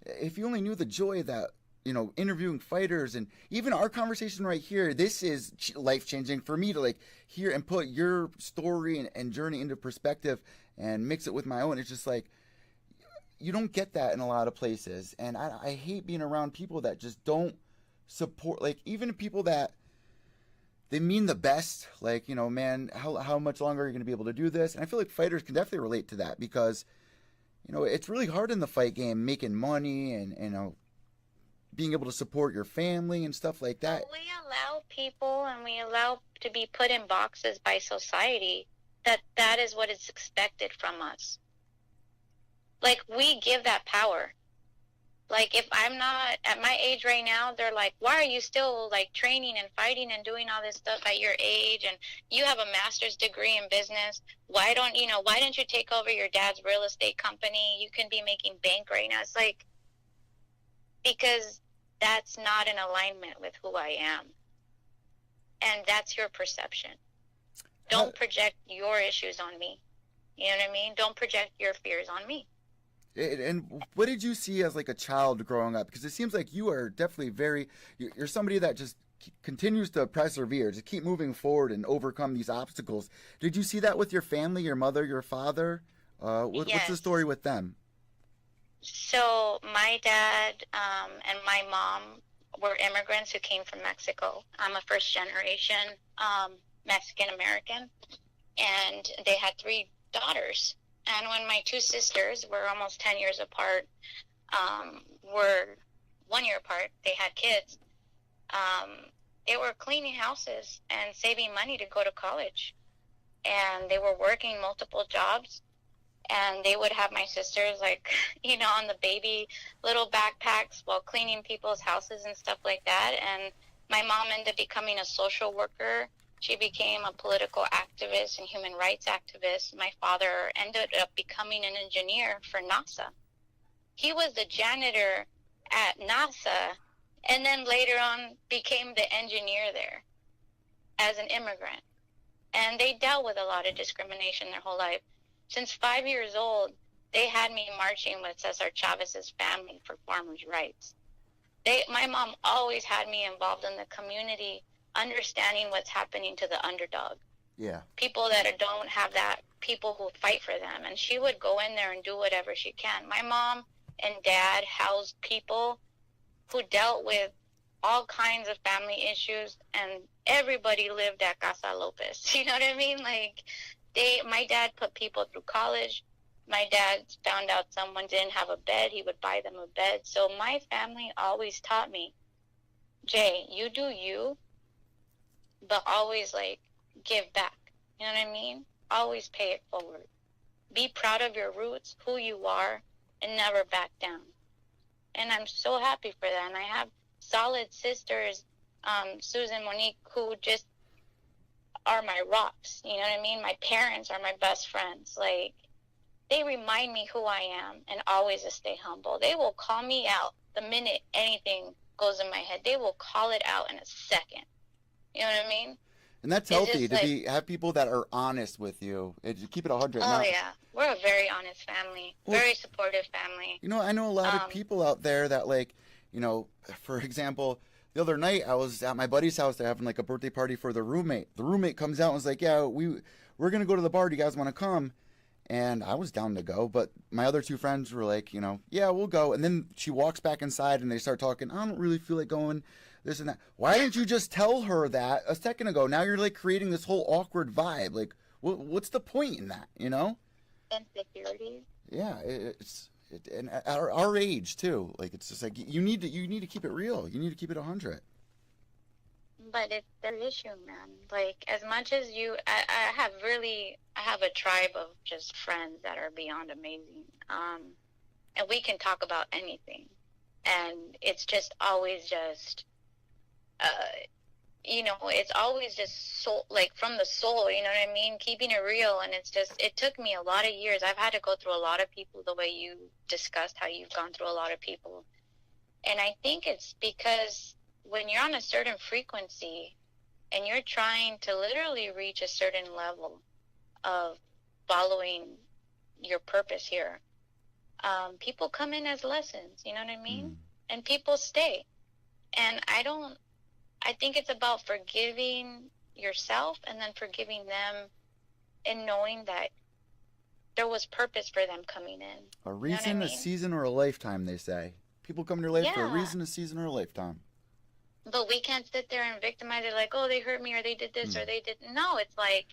if you only knew the joy that, interviewing fighters, and even our conversation right here, this is life-changing for me to like hear and put your story and journey into perspective and mix it with my own. It's just like, you don't get that in a lot of places. And I hate being around people that just don't support, like even people that they mean the best, like, man, how much longer are you going to be able to do this? And I feel like fighters can definitely relate to that because, it's really hard in the fight game, making money and, being able to support your family and stuff like that. We allow people and we allow to be put in boxes by society that is what is expected from us. Like, we give that power. Like, if I'm not at my age right now, they're like, why are you still like training and fighting and doing all this stuff at your age? And you have a master's degree in business. Why don't you take over your dad's real estate company? You can be making bank right now. It's like, because that's not in alignment with who I am. And that's your perception. Don't project your issues on me. You know what I mean? Don't project your fears on me. And what did you see as like a child growing up? Because it seems like you are definitely you're somebody that just continues to persevere, just keep moving forward and overcome these obstacles. Did you see that with your family, your mother, your father? Yes. What's the story with them? So my dad and my mom were immigrants who came from Mexico. I'm a first generation Mexican American, and they had 3 daughters. And when my 2 sisters were almost 10 years apart, were 1 year apart, they had kids. They were cleaning houses and saving money to go to college. And they were working multiple jobs. And they would have my sisters, like, on the baby little backpacks while cleaning people's houses and stuff like that. And my mom ended up becoming a social worker. She became a political activist and human rights activist. My father ended up becoming an engineer for NASA. He was the janitor at NASA and then later on became the engineer there as an immigrant. And they dealt with a lot of discrimination their whole life. Since 5 years old, they had me marching with Cesar Chavez's family for farmers' rights. My mom always had me involved in the community, understanding what's happening to the underdog. Yeah. People that don't have that, people who fight for them. And she would go in there and do whatever she can. My mom and dad housed people who dealt with all kinds of family issues, and everybody lived at Casa Lopez. You know what I mean? Like, my dad put people through college. My dad found out someone didn't have a bed, he would buy them a bed. So my family always taught me, Jay, you do you, but always like give back. You know what I mean? Always pay it forward. Be proud of your roots, who you are, and never back down. And I'm so happy for that. And I have solid sisters, Susan, Monique, who just are my rocks. You know what I mean? My parents are my best friends. Like, they remind me who I am and always to stay humble. They will call me out the minute anything goes in my head. They will call it out in a second. You know what I mean? And that's healthy to have people that are honest with you. Keep it 100. Oh, yeah. We're a very honest family. Well, very supportive family. You know, I know a lot of people out there that, like, you know, for example, the other night I was at my buddy's house. They're having like a birthday party for their roommate. The roommate comes out and was like, yeah, we're going to go to the bar. Do you guys want to come? And I was down to go, but my other two friends were like, you know, yeah, we'll go. And then she walks back inside and they start talking. I don't really feel like going, this and that. Why didn't you just tell her that a second ago? Now you're like creating this whole awkward vibe. Like, what's the point in that, you know? Insecurities. Yeah, and at our age too. Like, it's just like you need to keep it real. You need to keep it 100. But it's their issue, man. Like, as much as I have a tribe of just friends that are beyond amazing. And we can talk about anything. And it's just always just, you know, it's always just soul, like from the soul, you know what I mean? Keeping it real. And it's just, it took me a lot of years. I've had to go through a lot of people the way you discussed how you've gone through a lot of people. And I think it's because when you're on a certain frequency and you're trying to literally reach a certain level of following your purpose here, people come in as lessons, you know what I mean? And people stay. And I think it's about forgiving yourself and then forgiving them and knowing that there was purpose for them coming in. A reason, you know a season, or a lifetime, they say. People come in your life for a reason, a season, or a lifetime. But we can't sit there and victimize it like, oh, they hurt me or they did this or they did. No, it's like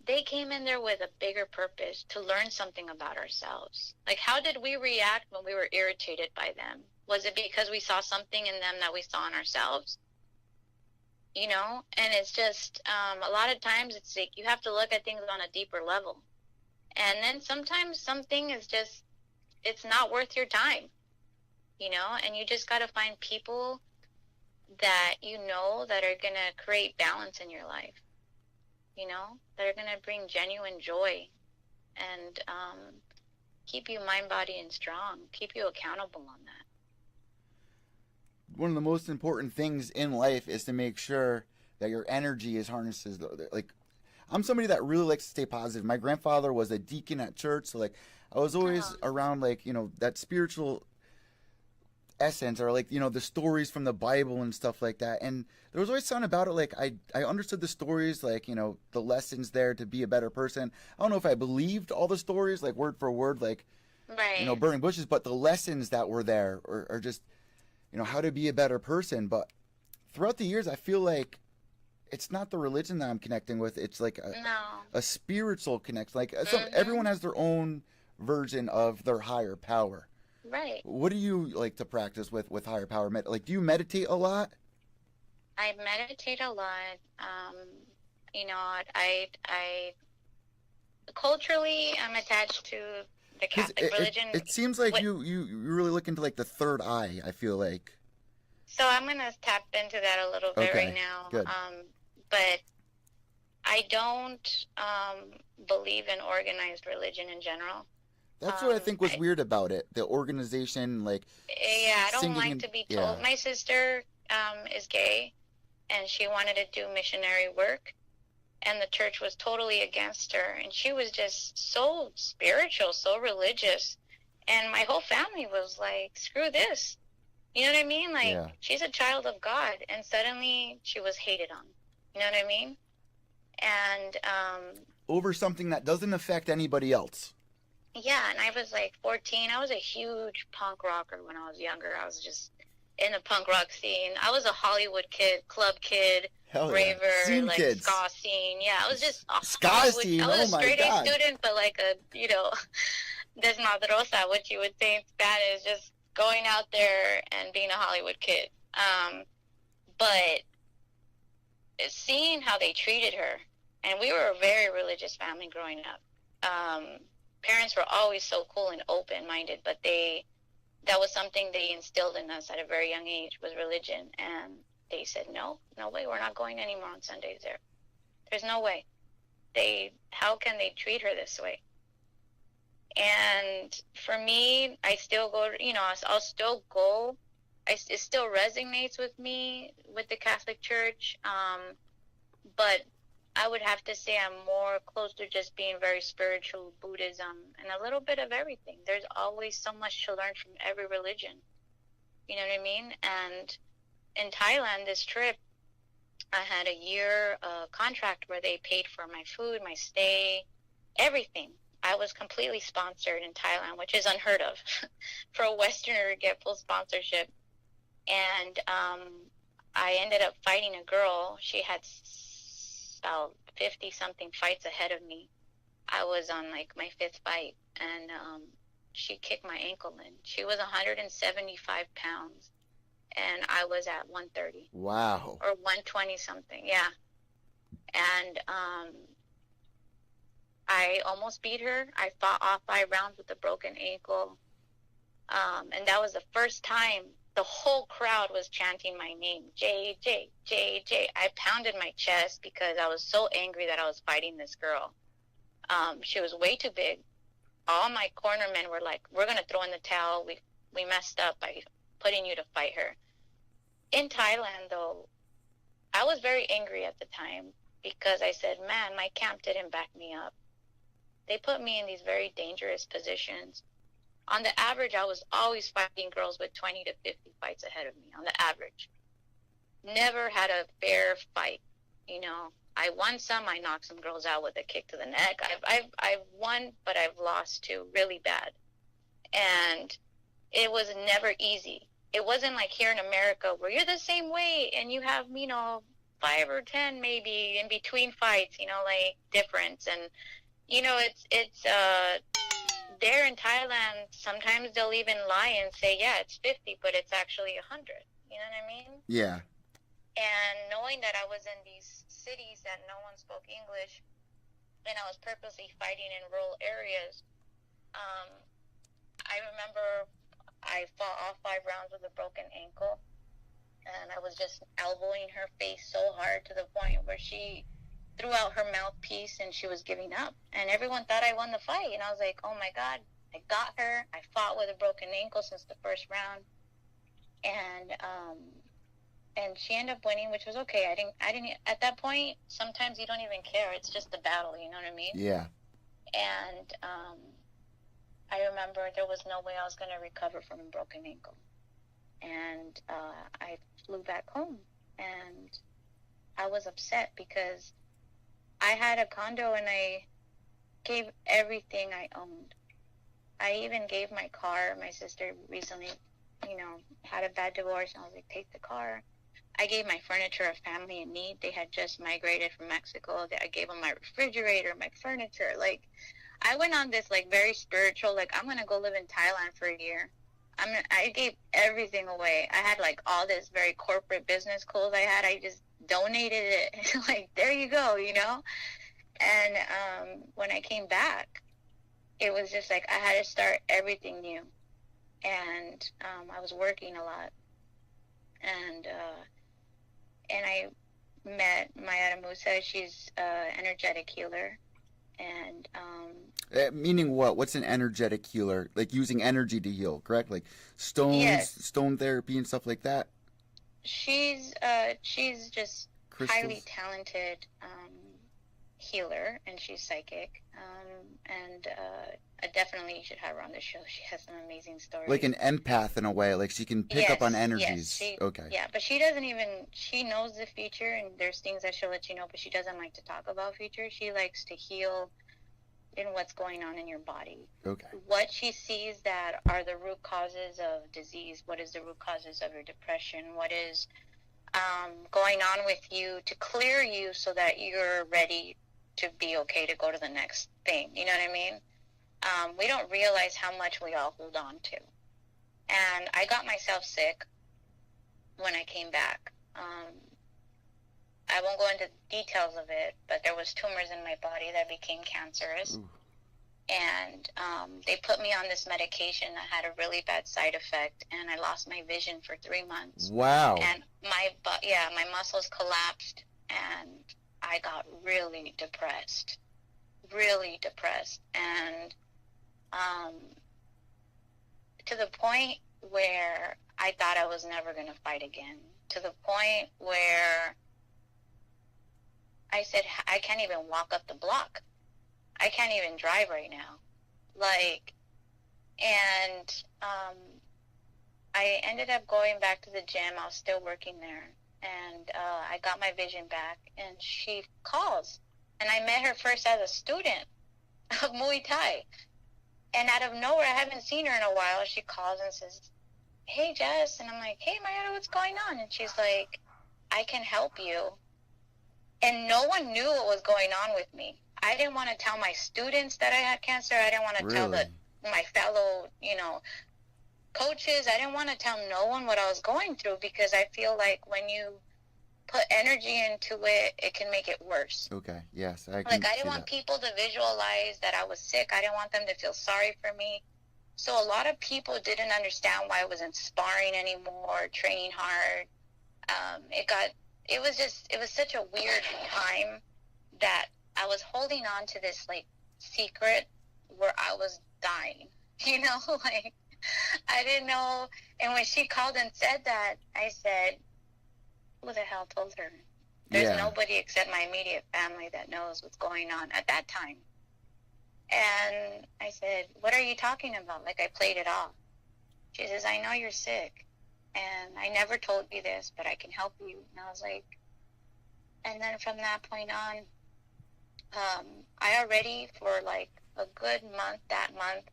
they came in there with a bigger purpose to learn something about ourselves. Like, how did we react when we were irritated by them? Was it because we saw something in them that we saw in ourselves? You know? And it's just, a lot of times it's like you have to look at things on a deeper level. And then sometimes something is just, it's not worth your time. You know? And you just got to find people that you know that are going to create balance in your life. You know? That are going to bring genuine joy and keep you mind, body, and strong. Keep you accountable on that. One of the most important things in life is to make sure that your energy is harnessed. Like, I'm somebody that really likes to stay positive. My grandfather was a deacon at church, so like I was always around, like, you know, that spiritual essence, or like, you know, the stories from the Bible and stuff like that. And there was always something about it, like I understood the stories, like, you know, the lessons there to be a better person. I don't know if I believed all the stories, like word for word, like, you know, burning bushes, but the lessons that were there are just, you know, how to be a better person. But throughout the years, I feel like it's not the religion that I'm connecting with. It's like a spiritual connection. Like, everyone has their own version of their higher power. Right. What do you like to practice with higher power? Like, do you meditate a lot? I meditate a lot. You know, I culturally, I'm attached to the Catholic religion. It seems like you really look into like the third eye, I feel like. So I'm going to tap into that a little bit right now. Good. But I don't believe in organized religion in general. That's what I think was weird about it. The organization, like, yeah, I don't like to be told. My sister is gay, and she wanted to do missionary work, and the church was totally against her. And she was just so spiritual, so religious, and my whole family was like, screw this. You know what I mean? Like, she's a child of God, and suddenly she was hated on. You know what I mean? And over something that doesn't affect anybody else. Yeah, and I was like 14. I was a huge punk rocker when I was younger. I was just in the punk rock scene. I was a Hollywood kid, club kid, raver, like kids. ska scene. Yeah, I was just a ska scene. I was a straight A student, but like a, you know, desmadrosa, what you would say in Spanish, just going out there and being a Hollywood kid. But seeing how they treated her, and we were a very religious family growing up. Parents were always so cool and open-minded, but they that was something they instilled in us at a very young age, was religion. And they said, no way, we're not going anymore on Sundays there. There's no way. How can they treat her this way? And for me, I still go, I'll still go. It still resonates with me with the Catholic Church. But I would have to say I'm more close to just being very spiritual, Buddhism, and a little bit of everything. There's always so much to learn from every religion. You know what I mean? And in Thailand, this trip, I had a year contract where they paid for my food, my stay, everything. I was completely sponsored in Thailand, which is unheard of for a Westerner to get full sponsorship. And I ended up fighting a girl. She had about 50-something fights ahead of me. I was on like my 5th fight, and she kicked my ankle in. She was 175 pounds, and I was at 130. Wow. Or 120 something, yeah. And I almost beat her. I fought off 5 rounds with a broken ankle. And that was the first time the whole crowd was chanting my name, J, J, J, J. I pounded my chest because I was so angry that I was fighting this girl. She was way too big. All my cornermen were like, we're going to throw in the towel. We messed up by putting you to fight her. In Thailand, though, I was very angry at the time because I said, man, my camp didn't back me up. They put me in these very dangerous positions. On the average, I was always fighting girls with 20 to 50 fights ahead of me, on the average. Never had a fair fight, I won some, I knocked some girls out with a kick to the neck. I've won, but I've lost too, really bad. And it was never easy. It wasn't like here in America where you're the same weight and you have, 5 or 10 maybe in between fights, like difference. And, it's there in Thailand, sometimes they'll even lie and say, yeah, it's 50, but it's actually 100. You know what I mean? Yeah. And knowing that I was in these cities that no one spoke English, and I was purposely fighting in rural areas, I remember I fought all 5 rounds with a broken ankle, and I was just elbowing her face so hard to the point where she threw out her mouthpiece and she was giving up. And everyone thought I won the fight, and I was like, oh my God, I got her. I fought with a broken ankle since the first round, and she ended up winning, which was okay. I didn't at that point, sometimes you don't even care. It's just a battle, you know what I mean? Yeah. And I remember there was no way I was going to recover from a broken ankle. And I flew back home, and I was upset because I had a condo and I gave everything I owned. I even gave my car. My sister recently, had a bad divorce, and I was like, take the car. I gave my furniture a family in need. They had just migrated from Mexico. I gave them my refrigerator, my furniture. Like, I went on this, very spiritual, I'm going to go live in Thailand for a year. I gave everything away. I had, all this very corporate business clothes I had. I just donated it. There you go, And when I came back, it was just I had to start everything new. And I was working a lot. And I met Maya Musa. She's an energetic healer. And meaning what? What's an energetic healer? Using energy to heal, correct? Stones, yes. Stone therapy and stuff like that? She's just Crystals? Highly talented healer, and she's psychic. And definitely you should have her on the show. She has some amazing stories. Like an empath in a way, she can pick up on energies. Yes, okay. Yeah, but she doesn't she knows the future, and there's things that she'll let you know, but she doesn't like to talk about future. She likes to heal in what's going on in your body. Okay. What she sees that are the root causes of disease. What is the root causes of your depression? What is going on with you to clear you so that you're ready to be okay to go to the next thing. You know what I mean? We don't realize how much we all hold on to. And I got myself sick when I came back. I won't go into details of it, but there was tumors in my body that became cancerous. Ooh. and they put me on this medication that had a really bad side effect, and I lost my vision for 3 months. Wow. And my muscles collapsed, and I got really depressed, and to the point where I thought I was never going to fight again, to the point where I said, I can't even walk up the block. I can't even drive right now. I ended up going back to the gym. I was still working there, and I got my vision back, and she calls, and I met her first as a student of Muay Thai, and out of nowhere, I haven't seen her in a while, she calls and says, hey, Jess, and I'm like, hey, Mayada, what's going on? And she's like, I can help you. And no one knew what was going on with me. I didn't want to tell my students that I had cancer. I didn't want to tell my fellow, coaches. I didn't want to tell no one what I was going through, because I feel like when you put energy into it, it can make it worse. Okay, yes. I didn't want people to visualize that I was sick. I didn't want them to feel sorry for me. So a lot of people didn't understand why I wasn't sparring anymore, training hard. It was such a weird time that I was holding on to this secret where I was dying, I didn't know. And when she called and said that, I said, who the hell told her? There's nobody except my immediate family that knows what's going on at that time. And I said, what are you talking about? I played it off. She says, I know you're sick, and I never told you this, but I can help you. And I was like, and then from that point on, I already, for a good month, that month,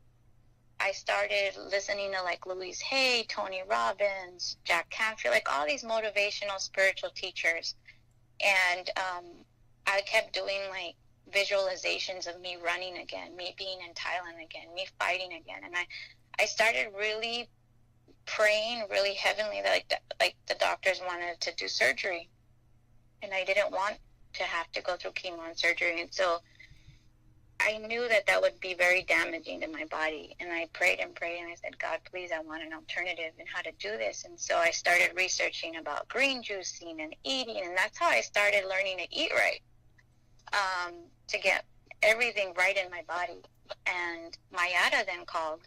I started listening to Louise Hay, Tony Robbins, Jack Canfield, all these motivational spiritual teachers. And I kept doing visualizations of me running again, me being in Thailand again, me fighting again. And I started really praying really heavenly that the doctors wanted to do surgery, and I didn't want to have to go through chemo and surgery. And so I knew that would be very damaging to my body. And I prayed and prayed, and I said, God, please, I want an alternative in how to do this. And so I started researching about green juicing and eating, and that's how I started learning to eat right, to get everything right in my body. And Mayada then called,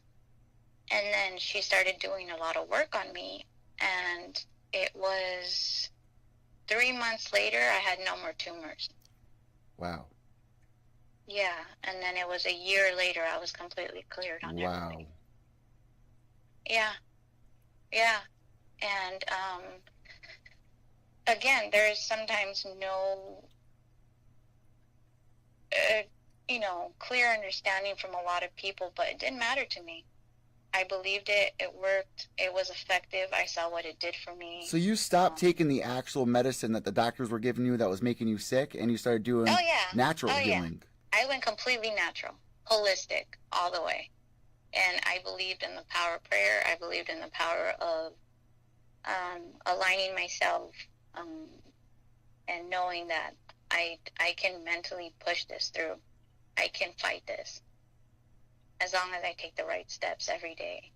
and then she started doing a lot of work on me, and it was 3 months later, I had no more tumors. Wow. Yeah, and then it was a year later, I was completely cleared on everything. Yeah. And again, there's sometimes no, clear understanding from a lot of people, but it didn't matter to me. I believed it. It worked. It was effective. I saw what it did for me. So you stopped taking the actual medicine that the doctors were giving you that was making you sick, and you started doing natural healing. I went completely natural, holistic, all the way. And I believed in the power of prayer. I believed in the power of aligning myself and knowing that I can mentally push this through. I can fight this as long as I take the right steps every day.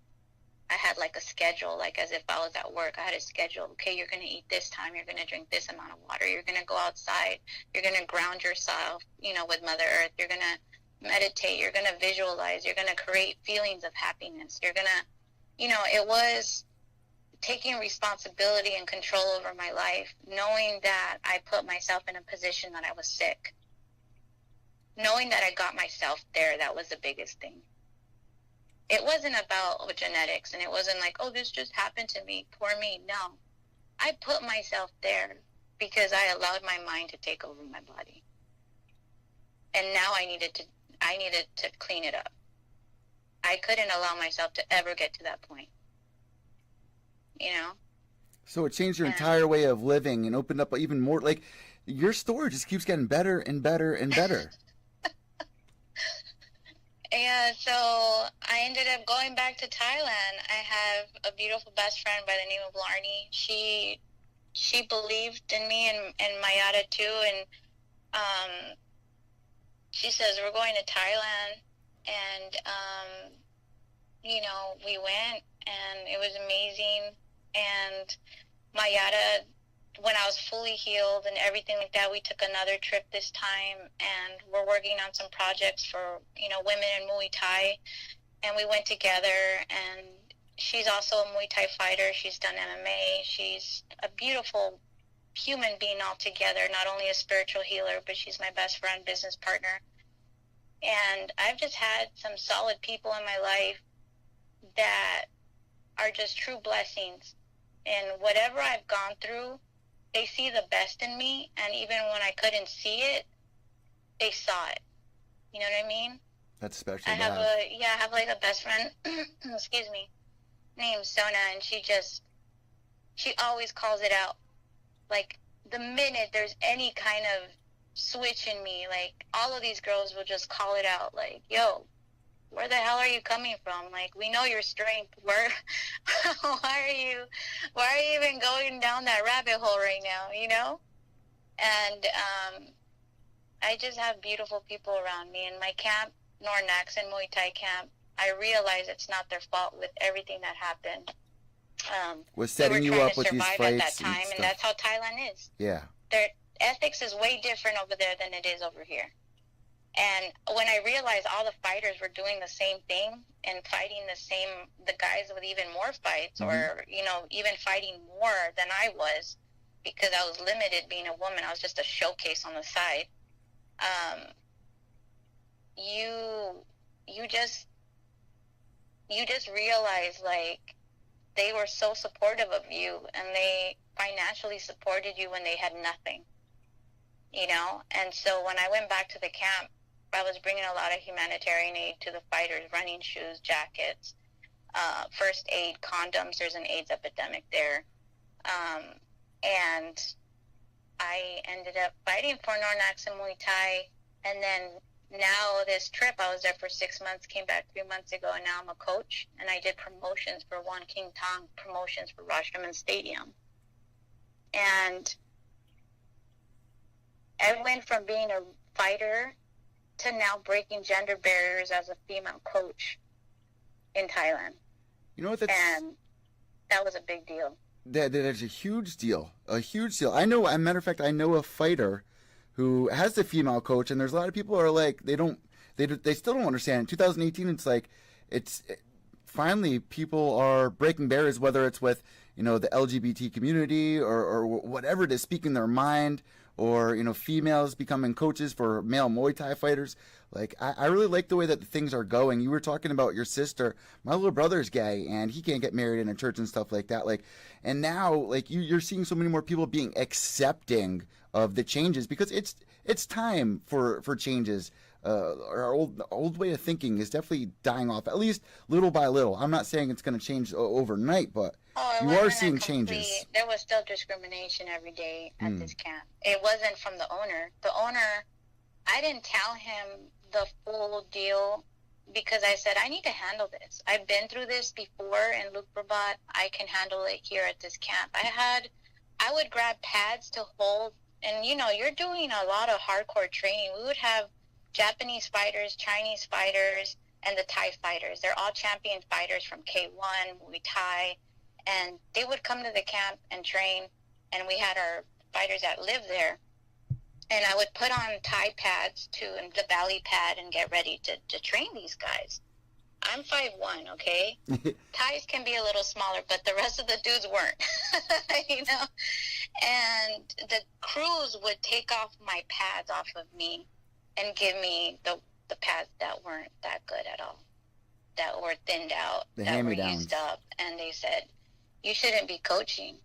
I had a schedule, as if I was at work. I had a schedule. Okay, you're going to eat this time. You're going to drink this amount of water. You're going to go outside. You're going to ground yourself, with Mother Earth. You're going to meditate. You're going to visualize. You're going to create feelings of happiness. You're going to, it was taking responsibility and control over my life, knowing that I put myself in a position that I was sick. Knowing that I got myself there, that was the biggest thing. It wasn't about genetics, and it wasn't this just happened to me, poor me. No, I put myself there because I allowed my mind to take over my body. And now I needed to clean it up. I couldn't allow myself to ever get to that point. So it changed your entire way of living and opened up even more. Your story just keeps getting better and better and better. Yeah, so I ended up going back to Thailand. I have a beautiful best friend by the name of Larnie. She believed in me and Mayada too, and she says, we're going to Thailand, and you know, we went, and it was amazing. And Mayada, when I was fully healed and everything like that, we took another trip this time, and we're working on some projects for, you know, women in Muay Thai, and we went together. And she's also a Muay Thai fighter. She's done MMA. She's a beautiful human being altogether, not only a spiritual healer, but she's my best friend, business partner. And I've just had some solid people in my life that are just true blessings. And whatever I've gone through, they see the best in me. And even when I couldn't see it, they saw it. You know what I mean? That's special. I have like a best friend, excuse me, named Sona, and she always calls it out. Like, the minute there's any kind of switch in me, like, all of these girls will just call it out, like, yo, where the hell are you coming from? Like, we know your strength. Why are you even going down that rabbit hole right now, you know? And I just have beautiful people around me. In my camp, Nornax and Muay Thai camp, I realize it's not their fault with everything that happened. Was setting you up with these fights at that time, and that's how Thiland is. Yeah. Their ethics is way different over there than it is over here. And when I realized all the fighters were doing the same thing and fighting the guys with even more fights, or, you know, even fighting more than I was, because I was limited being a woman. I was just a showcase on the side. You just realize, like, they were so supportive of you, and they financially supported you when they had nothing, you know? And so when I went back to the camp, I was bringing a lot of humanitarian aid to the fighters, running shoes, jackets, first aid, condoms. There's an AIDS epidemic there. And I ended up fighting for Nornax and Muay Thai. And then now this trip, I was there for 6 months, came back 3 months ago, and now I'm a coach. And I did promotions for One King Tong, promotions for Rashtraman Stadium. And I went from being a fighter to now breaking gender barriers as a female coach in Thailand. You know what? And that was a big deal. That is a huge deal. A huge deal. I know, as a matter of fact, I know a fighter who has a female coach, and there's a lot of people who are like, they still don't understand. In 2018, it's like, finally people are breaking barriers, whether it's with, you know, the LGBT community or whatever it is, speaking their mind, or, you know, females becoming coaches for male Muay Thai fighters. Like, I really like the way that things are going. You were talking about your sister. My little brother's gay, and he can't get married in a church and stuff like that. Like, and now, like, you're seeing so many more people being accepting of the changes, because it's time for changes. Our old way of thinking is definitely dying off, at least little by little. I'm not saying it's going to change overnight, but you are seeing changes. There was still discrimination every day at this camp. It wasn't from the owner. The owner, I didn't tell him the full deal, because I said, I need to handle this. I've been through this before in Luke Rabat. I can handle it here at this camp. I would grab pads to hold, and, you know, you're doing a lot of hardcore training. We would have Japanese fighters, Chinese fighters, and the Thai fighters. They're all champion fighters from K1, Muay Thai, and they would come to the camp and train, and we had our fighters that live there. And I would put on Thai pads and the belly pad and get ready to train these guys. I'm 5'1", okay? Thais can be a little smaller, but the rest of the dudes weren't, you know? And the crews would take off my pads off of me and give me the pads that weren't that good at all, that were thinned out, that were used up. And they said, you shouldn't be coaching.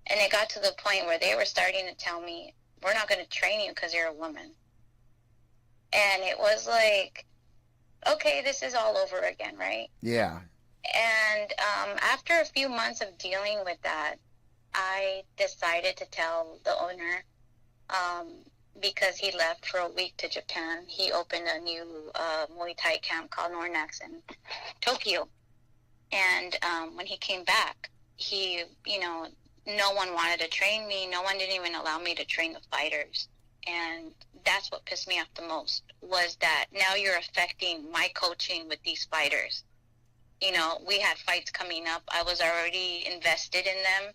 And it got to the point where they were starting to tell me, we're not going to train you because you're a woman. And it was like, okay, this is all over again, right? Yeah. And after a few months of dealing with that, I decided to tell the owner, because he left for a week to Japan. He opened a new Muay Thai camp called Nornax in Tokyo. And when he came back, he, you know, no one wanted to train me. No one didn't even allow me to train the fighters. And that's what pissed me off the most, was that now you're affecting my coaching with these fighters. You know, we had fights coming up. I was already invested in them.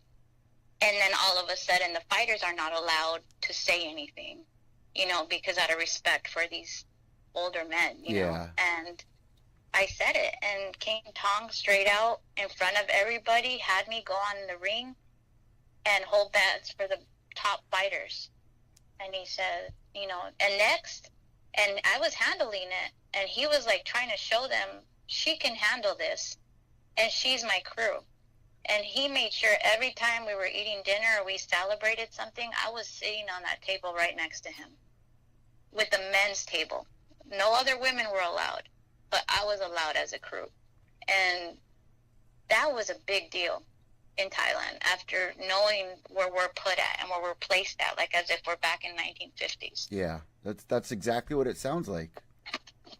And then all of a sudden, the fighters are not allowed to say anything, you know, because out of respect for these older men, you know. And I said it, and King Tong straight out in front of everybody had me go on in the ring and hold bats for the top fighters. And he said, you know, and next, and I was handling it, and he was like trying to show them, she can handle this, and she's my crew. And he made sure every time we were eating dinner or we celebrated something, I was sitting on that table right next to him with the men's table. No other women were allowed, but I was allowed as a crew. And that was a big deal in Thailand, after knowing where we're put at and where we're placed at, like as if we're back in 1950s. Yeah, that's exactly what it sounds like.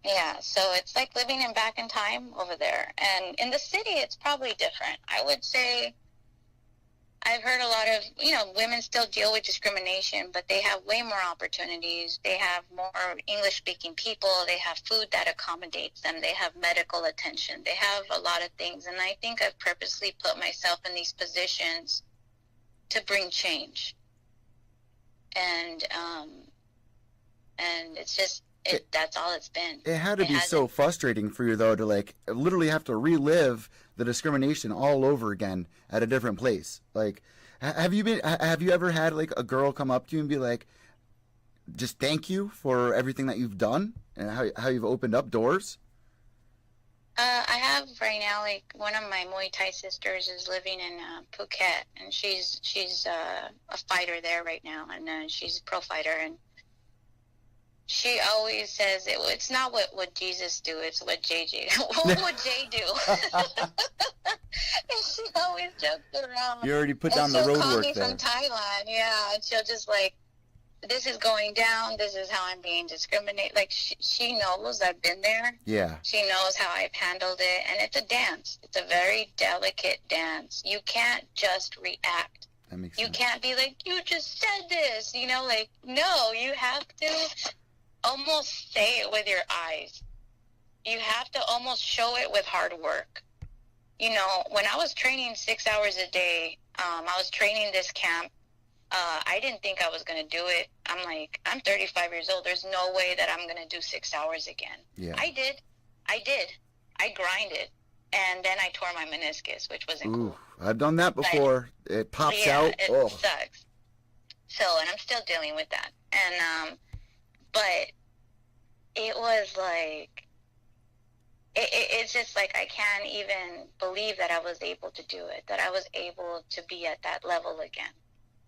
Yeah, so it's like living back in time over there. And in the city, it's probably different. I would say I've heard a lot of, you know, women still deal with discrimination, but they have way more opportunities. They have more English-speaking people. They have food that accommodates them. They have medical attention. They have a lot of things. And I think I've purposely put myself in these positions to bring change. And it's just, that's all it's been. It had to be so frustrating for you, though, to like literally have to relive the discrimination all over again at a different place. Like, have you ever had like a girl come up to you and be like, just thank you for everything that you've done and how you've opened up doors? I have right now, like, one of my Muay Thai sisters is living in Phuket, and she's a fighter there right now, and she's a pro fighter, and she always says it's not what Jesus do, it's what JJ. What would Jay do? And she always jokes around. You already put down the road work there. She'll call me from Thailand, yeah, and she'll just like, this is going down, this is how I'm being discriminated. Like, she knows I've been there. Yeah. She knows how I've handled it, and it's a dance. It's a very delicate dance. You can't just react. That makes sense. You can't be like, you just said this, you know, like, no, you have to almost say it with your eyes. You have to almost show it with hard work. You know, when I was training 6 hours a day, I was training this camp. I didn't think I was going to do it. I'm like, I'm 35 years old. There's no way that I'm going to do 6 hours again. Yeah. I did. I grinded. And then I tore my meniscus, which wasn't cool. I've done that before. But it pops out. It sucks. So, and I'm still dealing with that. And, but it was like, it's just like, I can't even believe that I was able to do it, that I was able to be at that level again.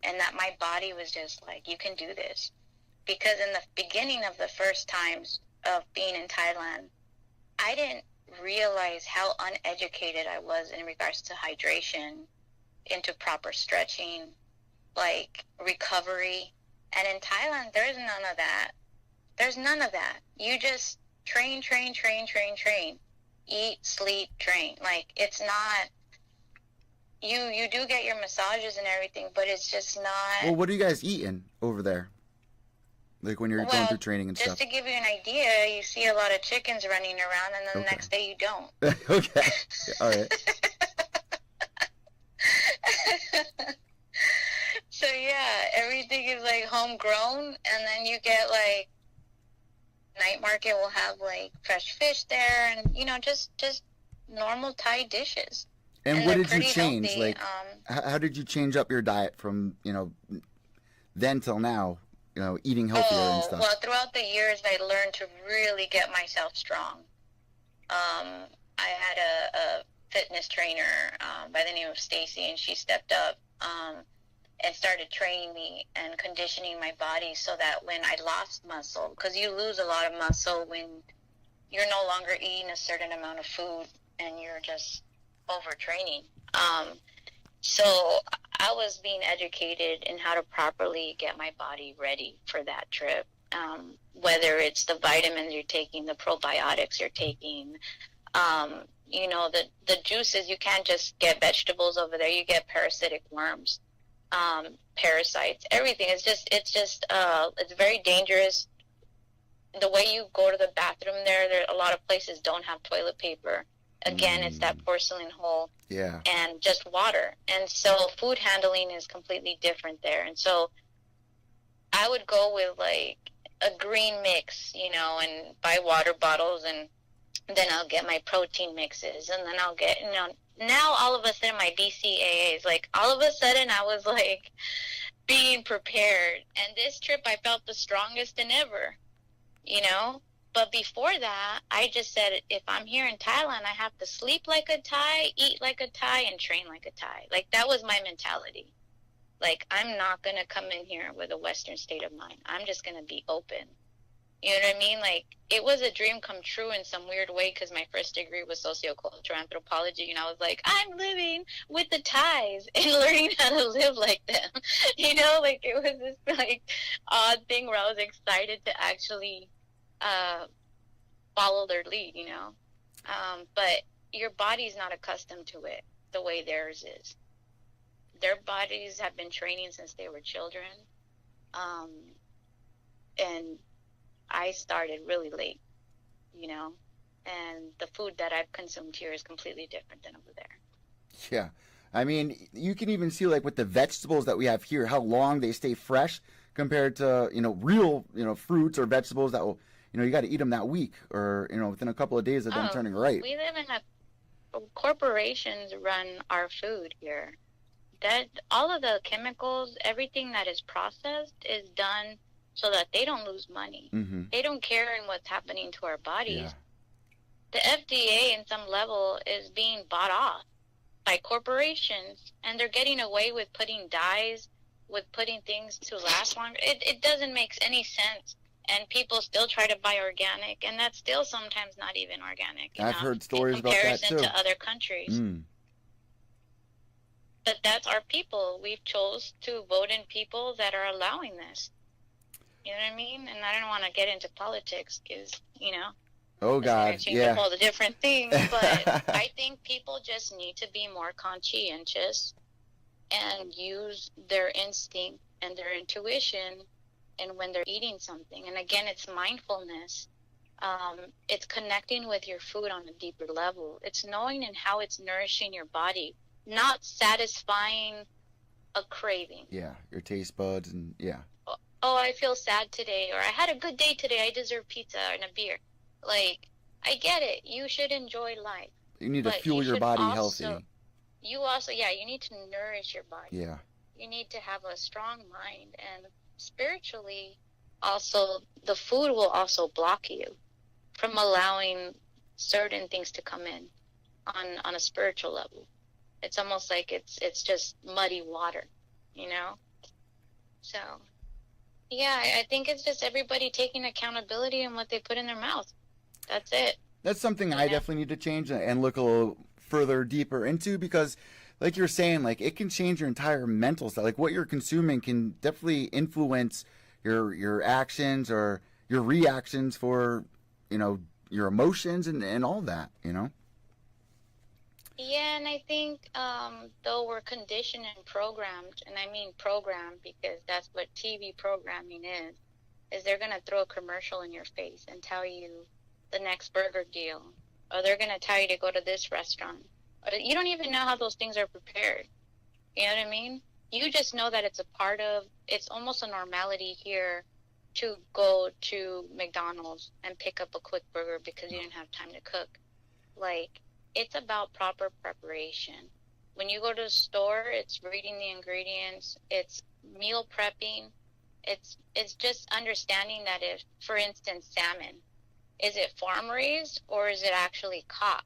And that my body was just like, you can do this. Because in the beginning of the first times of being in Thailand, I didn't realize how uneducated I was in regards to hydration, into proper stretching, like recovery. And in Thailand, there's none of that. There's none of that. You just train. Eat, sleep, train. Like, it's not... You do get your massages and everything, but it's just not... Well, what are you guys eating over there? Like when you're going through training and stuff? Just to give you an idea, you see a lot of chickens running around, and then the next day you don't. Okay. All right. So, yeah, everything is, like, homegrown, and then you get, like, night market will have, like, fresh fish there, and, you know, just normal Thai dishes. And what did you change? Healthy. Like, how did you change up your diet from, you know, then till now, you know, eating healthier and stuff? Well, throughout the years, I learned to really get myself strong. I had a fitness trainer by the name of Stacy, and she stepped up and started training me and conditioning my body so that when I lost muscle, because you lose a lot of muscle when you're no longer eating a certain amount of food and you're just overtraining. So I was being educated in how to properly get my body ready for that trip. Whether it's the vitamins you're taking, the probiotics you're taking, you know, the juices, you can't just get vegetables over there. You get parasitic worms. parasites, everything. It's very dangerous. The way you go to the bathroom there a lot of places don't have toilet paper. Again, it's that porcelain hole. Yeah. And just water. And so food handling is completely different there. And so I would go with like a green mix, and buy water bottles, and then I'll get my protein mixes, and then I'll get, now all of a sudden my BCAAs, like all of a sudden I was like being prepared. And this trip I felt the strongest than ever, But before that, I just said, if I'm here in Thailand, I have to sleep like a Thai, eat like a Thai, and train like a Thai. Like, that was my mentality. Like, I'm not going to come in here with a Western state of mind. I'm just going to be open. You know what I mean? Like, it was a dream come true in some weird way, because my first degree was sociocultural anthropology, and I was like, I'm living with the Thais and learning how to live like them. Like, it was this, like, odd thing where I was excited to actually follow their lead, but your body's not accustomed to it the way theirs is. Their bodies have been training since they were children, and I started really late, and the food that I've consumed here is completely different than over there. Yeah. I mean, you can even see, like, with the vegetables that we have here, how long they stay fresh compared to, real, fruits or vegetables that will, you got to eat them that week, or, within a couple of days of them turning ripe. We live in corporations run our food here. That all of the chemicals, everything that is processed is done so that they don't lose money. Mm-hmm. They don't care in what's happening to our bodies. Yeah. The FDA in some level is being bought off by corporations, and they're getting away with putting dyes, with putting things to last longer. It doesn't make any sense. And people still try to buy organic, and that's still sometimes not even organic. I've heard stories about that too. In comparison to other countries. But that's our people. We've chose to vote in people that are allowing this. You know what I mean? And I don't want to get into politics because, oh God, yeah, a whole different thing. But I think people just need to be more conscientious and use their instinct and their intuition. And when they're eating something, and again, it's mindfulness. It's connecting with your food on a deeper level. It's knowing and how it's nourishing your body, not satisfying a craving. Yeah, your taste buds, and yeah. Oh, I feel sad today, or I had a good day today. I deserve pizza and a beer. Like, I get it. You should enjoy life. You need to fuel your body healthy. You also, you need to nourish your body. Yeah. You need to have a strong mind, and spiritually, also, the food will also block you from allowing certain things to come in on a spiritual level. It's almost like it's just muddy water, So, I think it's just everybody taking accountability in what they put in their mouth. That's it. That's something I definitely need to change and look a little further deeper into, because like you're saying, like, it can change your entire mental stuff. Like, what you're consuming can definitely influence your actions or your reactions for, your emotions and all that, Yeah, and I think though we're conditioned and programmed, and I mean programmed because that's what TV programming is they're going to throw a commercial in your face and tell you the next burger deal, or they're going to tell you to go to this restaurant. You don't even know how those things are prepared. You know what I mean? You just know that it's almost a normality here to go to McDonald's and pick up a quick burger because you didn't have time to cook. Like, it's about proper preparation. When you go to the store, it's reading the ingredients, it's meal prepping, it's just understanding that if, for instance, salmon, is it farm raised or is it actually caught?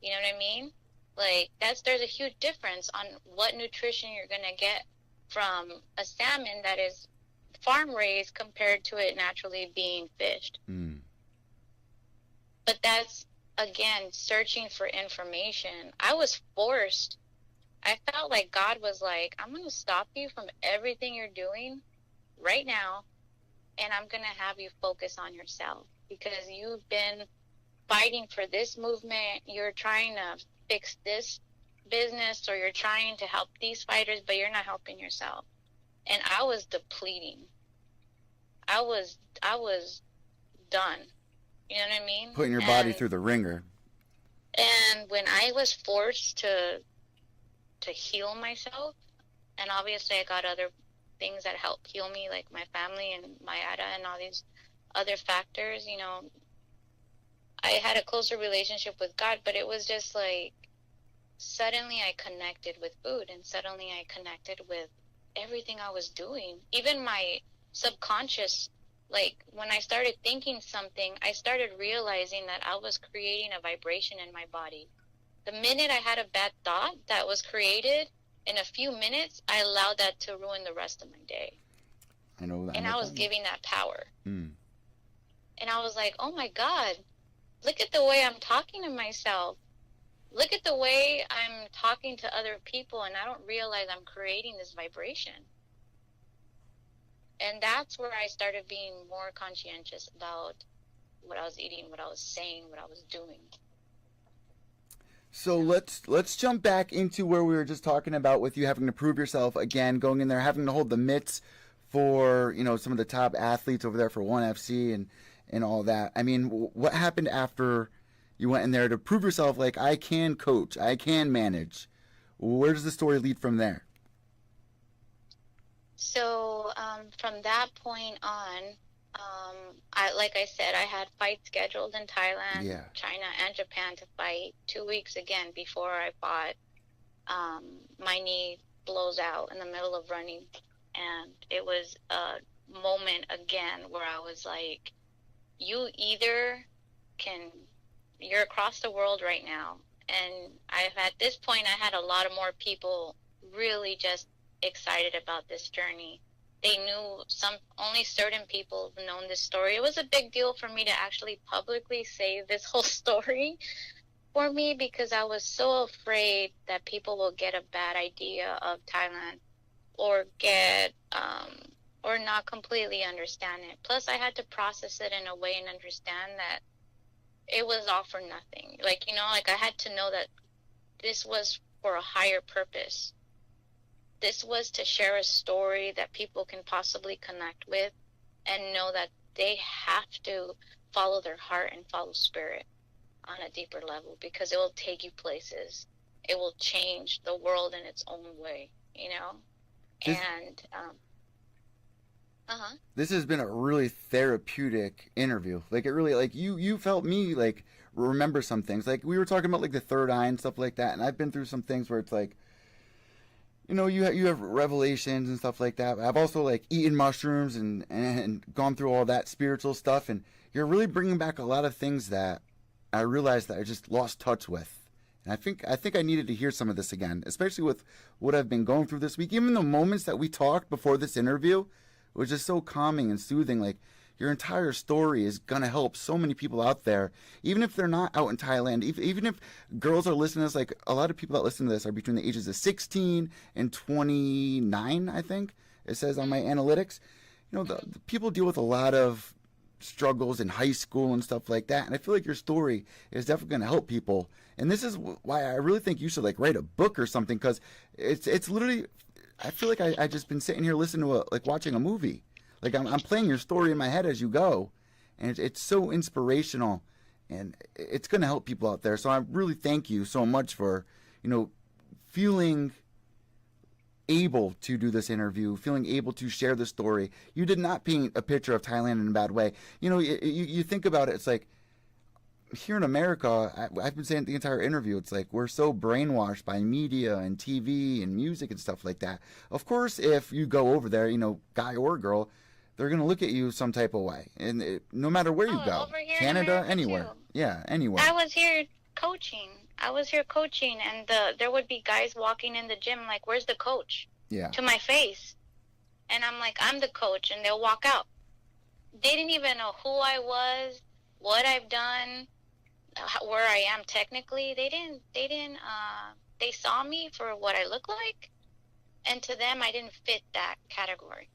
You know what I mean? Like, there's a huge difference on what nutrition you're going to get from a salmon that is farm raised compared to it naturally being fished. But that's, again, searching for information. I was forced. I felt like God was like, I'm going to stop you from everything you're doing right now, and I'm going to have you focus on yourself, because you've been fighting for this movement. You're trying to fix this business or you're trying to help these fighters, but you're not helping yourself. And I was depleting. I was done. You know what I mean? Putting your body through the ringer. And when I was forced to heal myself, and obviously I got other things that helped heal me, like my family and my ADA and all these other factors, you know, I had a closer relationship with God, but it was just like, suddenly I connected with food, and suddenly I connected with everything I was doing. Even my subconscious, like when I started thinking something, I started realizing that I was creating a vibration in my body. The minute I had a bad thought that was created, in a few minutes, I allowed that to ruin the rest of my day. I know that. And I was giving that power. And I was like, oh my God, look at the way I'm talking to myself. Look at the way I'm talking to other people, and I don't realize I'm creating this vibration. And that's where I started being more conscientious about what I was eating, what I was saying, what I was doing. So let's jump back into where we were just talking about with you having to prove yourself again, going in there, having to hold the mitts for, you know, some of the top athletes over there for ONE FC and all that. I mean, what happened after you went in there to prove yourself, like, I can coach, I can manage? Where does the story lead from there? So from that point on, like I said, I had fights scheduled in Thailand, China, and Japan to fight. 2 weeks again before I fought, my knee blows out in the middle of running. And it was a moment again where I was like, you either can, you're across the world right now. And at this point, I had a lot of more people really just excited about this journey. They knew only certain people have known this story. It was a big deal for me to actually publicly say this whole story for me, because I was so afraid that people will get a bad idea of Thailand or or not completely understand it. Plus I had to process it in a way and understand that it was all for nothing. Like, you know, like I had to know that this was for a higher purpose. This was to share a story that people can possibly connect with and know that they have to follow their heart and follow spirit on a deeper level, because it will take you places. It will change the world in its own way, you know? This has been a really therapeutic interview. Like, it really, like, you felt me, like, remember some things. Like, we were talking about, like, the third eye and stuff like that, and I've been through some things where it's like, you know, you have revelations and stuff like that. I've also, like, eaten mushrooms and gone through all that spiritual stuff, and you're really bringing back a lot of things that I realized that I just lost touch with. And I think I needed to hear some of this again, especially with what I've been going through this week. Even the moments that we talked before this interview was just so calming and soothing. Like, your entire story is going to help so many people out there, even if they're not out in Thailand, even if girls are listening to this. Like, a lot of people that listen to this are between the ages of 16 and 29, I think it says on my analytics. You know, the people deal with a lot of struggles in high school and stuff like that, and I feel like your story is definitely going to help people. And this is why I really think you should, like, write a book or something, because it's literally, I feel like I just been sitting here listening to like watching a movie. Like, I'm playing your story in my head as you go, and it's so inspirational, and it's going to help people out there. So I really thank you so much for, you know, feeling able to do this interview, feeling able to share the story. You did not paint a picture of Thailand in a bad way. You know, you think about it, it's like, here in America, I've been saying it the entire interview, it's like we're so brainwashed by media and TV and music and stuff like that. Of course, if you go over there, you know, guy or girl, they're going to look at you some type of way. And no matter where you go, Canada, anywhere. Too. Yeah, anywhere. I was here coaching, and there would be guys walking in the gym like, where's the coach? Yeah. To my face. And I'm like, I'm the coach, and they'll walk out. They didn't even know who I was, what I've done, where I am technically. They saw me for what I look like, and to them I didn't fit that category.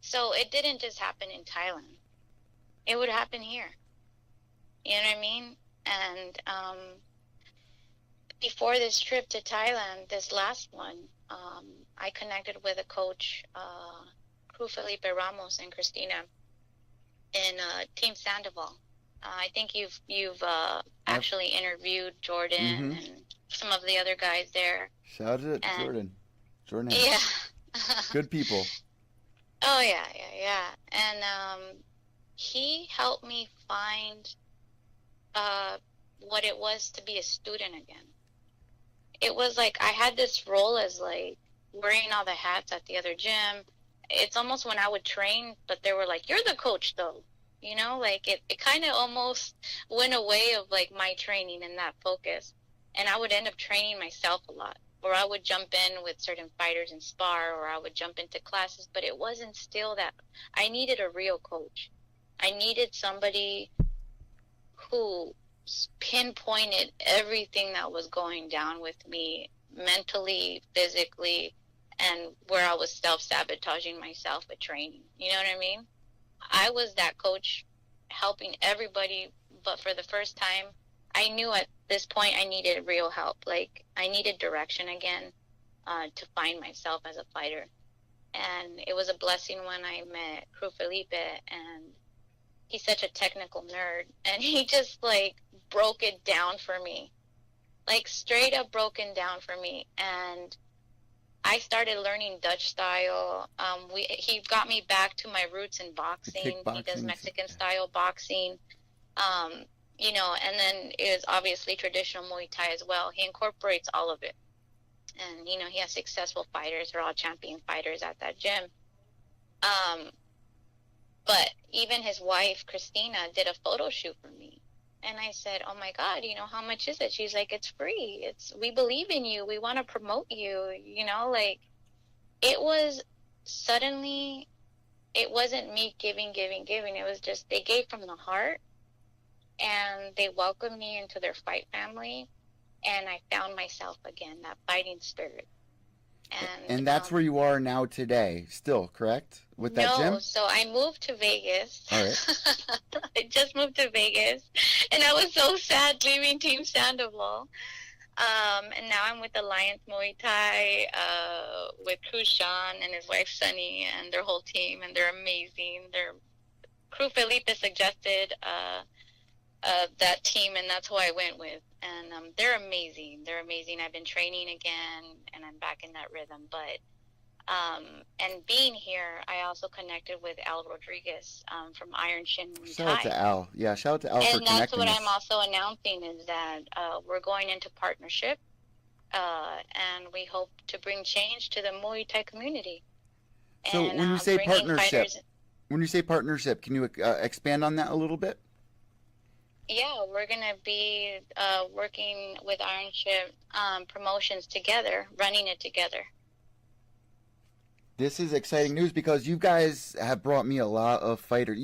So it didn't just happen in Thailand. It would happen here. You know what I mean? And before this trip to Thailand, this last one, I connected with a coach, Felipe Ramos and Christina, in Team Sandoval. I think you've actually interviewed Jordan and some of the other guys there. Shout out to Jordan. Jordan. Yeah. Good people. Oh yeah. And he helped me find what it was to be a student again. It was like I had this role as like wearing all the hats at the other gym. It's almost when I would train, but they were like, "You're the coach, though." You know, like it kind of almost went away of like my training and that focus. And I would end up training myself a lot. Or I would jump in with certain fighters and spar, or I would jump into classes, but it wasn't still that. I needed a real coach. I needed somebody who pinpointed everything that was going down with me mentally, physically, and where I was self-sabotaging myself with training. You know what I mean? I was that coach helping everybody, but for the first time, I knew at this point I needed real help. Like, I needed direction again to find myself as a fighter. And it was a blessing when I met Felipe, and he's such a technical nerd, and he just, like, broke it down for me. Like, straight up broken down for me. And I started learning Dutch style. He got me back to my roots in boxing. He does Mexican style boxing. You know, and then it was obviously traditional Muay Thai as well. He incorporates all of it. And, you know, he has successful fighters. They're all champion fighters at that gym. But even his wife, Christina, did a photo shoot for me. And I said, "Oh my God, you know, how much is it?" She's like, "It's free. We believe in you. We want to promote you." You know, like, it was suddenly, it wasn't me giving. It was just, they gave from the heart, and they welcomed me into their fight family. And I found myself again, that fighting spirit. And that's where you are now today, still, correct? With that gym? No, so I moved to Vegas. All right. I just moved to Vegas, and I was so sad leaving Team Sandoval. And now I'm with Alliance Muay Thai, with Kushan and his wife Sunny and their whole team, and they're amazing. Felipe suggested that team, and that's who I went with. And they're amazing. They're amazing. I've been training again, and I'm back in that rhythm. But and being here, I also connected with Al Rodriguez from Iron Shin Muay Thai. Shout out to Al. Yeah, shout out to Al for connecting us. And that's what I'm also announcing, is that we're going into partnership, and we hope to bring change to the Muay Thai community. So when you say partnership, can you expand on that a little bit? Yeah, we're going to be working with Iron Ship Promotions together, running it together. This is exciting news because you guys have brought me a lot of fighters.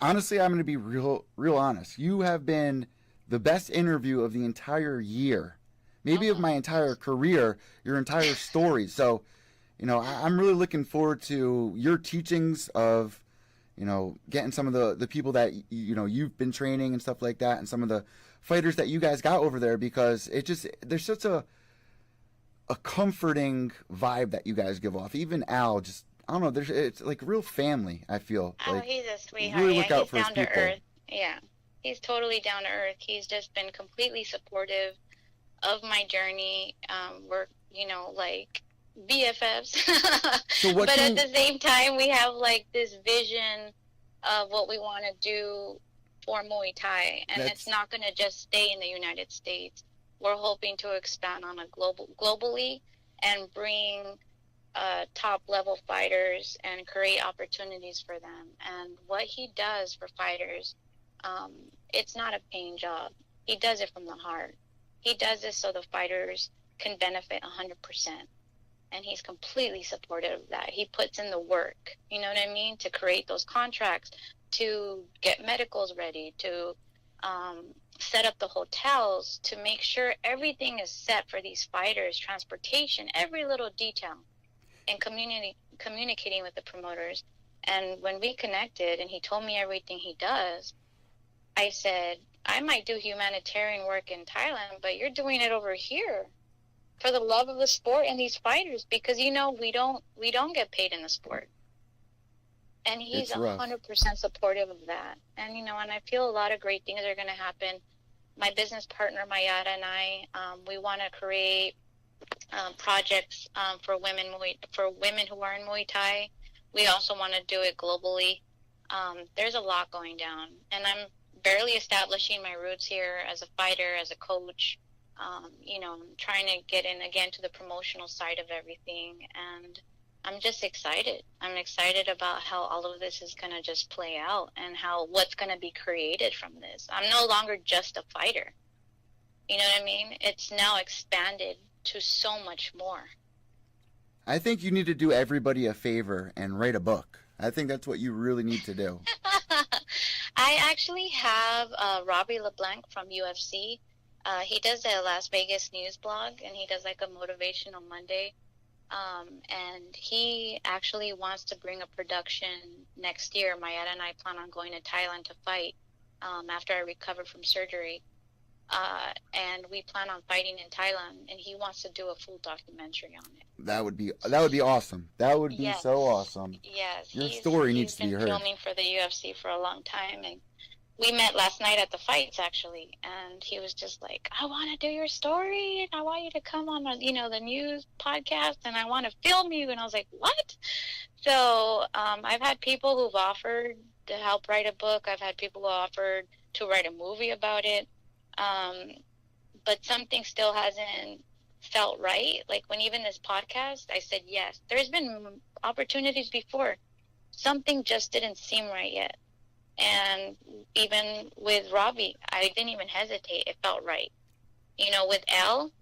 Honestly, I'm going to be real honest. You have been the best interview of the entire year, maybe of my entire career, your entire story. So, you know, I'm really looking forward to your teachings of, you know, getting some of the people that, you know, you've been training and stuff like that, and some of the fighters that you guys got over there, because there's such a comforting vibe that you guys give off. Even Al, just, I don't know, it's like real family, I feel. Oh, like, he's a sweetheart. really look out he's for his down to people. earth. Yeah, he's totally down to earth. He's just been completely supportive of my journey. We're, you know, like BFFs. But at the same time, we have like this vision of what we want to do for Muay Thai, and it's not going to just stay in the United States. We're hoping to expand on a globally and bring top level fighters and create opportunities for them. And what he does for fighters, it's not a paying job. He does it from the heart. He does this so the fighters can benefit 100%. And he's completely supportive of that. He puts in the work, you know what I mean, to create those contracts, to get medicals ready, to set up the hotels, to make sure everything is set for these fighters, transportation, every little detail, and communicating with the promoters. And when we connected and he told me everything he does, I said, I might do humanitarian work in Thailand, but you're doing it over here for the love of the sport and these fighters, because we don't get paid in the sport. And he's 100% supportive of that. And and I feel a lot of great things are going to happen. My business partner Mayada and I, we want to create projects for women who are in Muay Thai. We also want to do it globally. There's a lot going down, and I'm barely establishing my roots here as a fighter, as a coach. I'm trying to get in again to the promotional side of everything, and I'm just excited. I'm excited about how all of this is going to just play out, and what's going to be created from this. I'm no longer just a fighter. You know what I mean? It's now expanded to so much more. I think you need to do everybody a favor and write a book. I think that's what you really need to do. I actually have Robbie LeBlanc from UFC. He does a Las Vegas news blog, and he does like a motivational Monday. And he actually wants to bring a production next year. Mayada and I plan on going to Thailand to fight after I recover from surgery. And we plan on fighting in Thailand, and he wants to do a full documentary on it. That would be awesome. That would be so awesome. Yes. Your story needs to be heard. He's been filming for the UFC for a long time, and we met last night at the fights, actually, and he was just like, I want to do your story, and I want you to come on, the news podcast, and I want to film you. And I was like, what? So I've had people who've offered to help write a book. I've had people who offered to write a movie about it. But something still hasn't felt right. Like when even this podcast, I said yes. There's been opportunities before. Something just didn't seem right yet. And even with Robbie, I didn't even hesitate. It felt right. With L,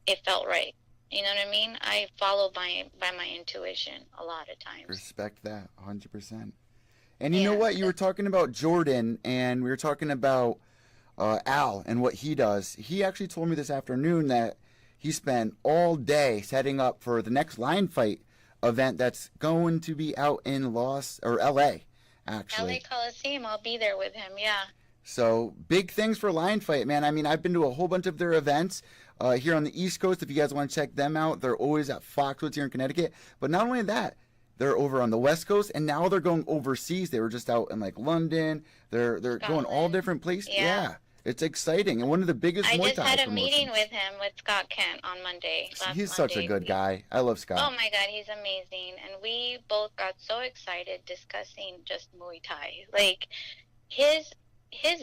it felt right. You know what I mean? I follow by my intuition a lot of times. Respect that, 100%. And you know what? You were talking about Jordan, and we were talking about Al and what he does. He actually told me this afternoon that he spent all day setting up for the next line fight event that's going to be out in LA. Actually, LA Coliseum. I'll be there with him. Yeah. So big things for Lion Fight, man. I mean, I've been to a whole bunch of their events here on the East Coast. If you guys want to check them out, they're always at Foxwoods here in Connecticut. But not only that, they're over on the West Coast, and now they're going overseas. They were just out in like London. They're going all different places. Yeah. It's exciting, and one of the biggest Muay Thai I just had a promotions. meeting with him, with Scott Kent, on Monday. He's such a good guy. I love Scott. Oh my God, he's amazing. And we both got so excited discussing just Muay Thai. Like, his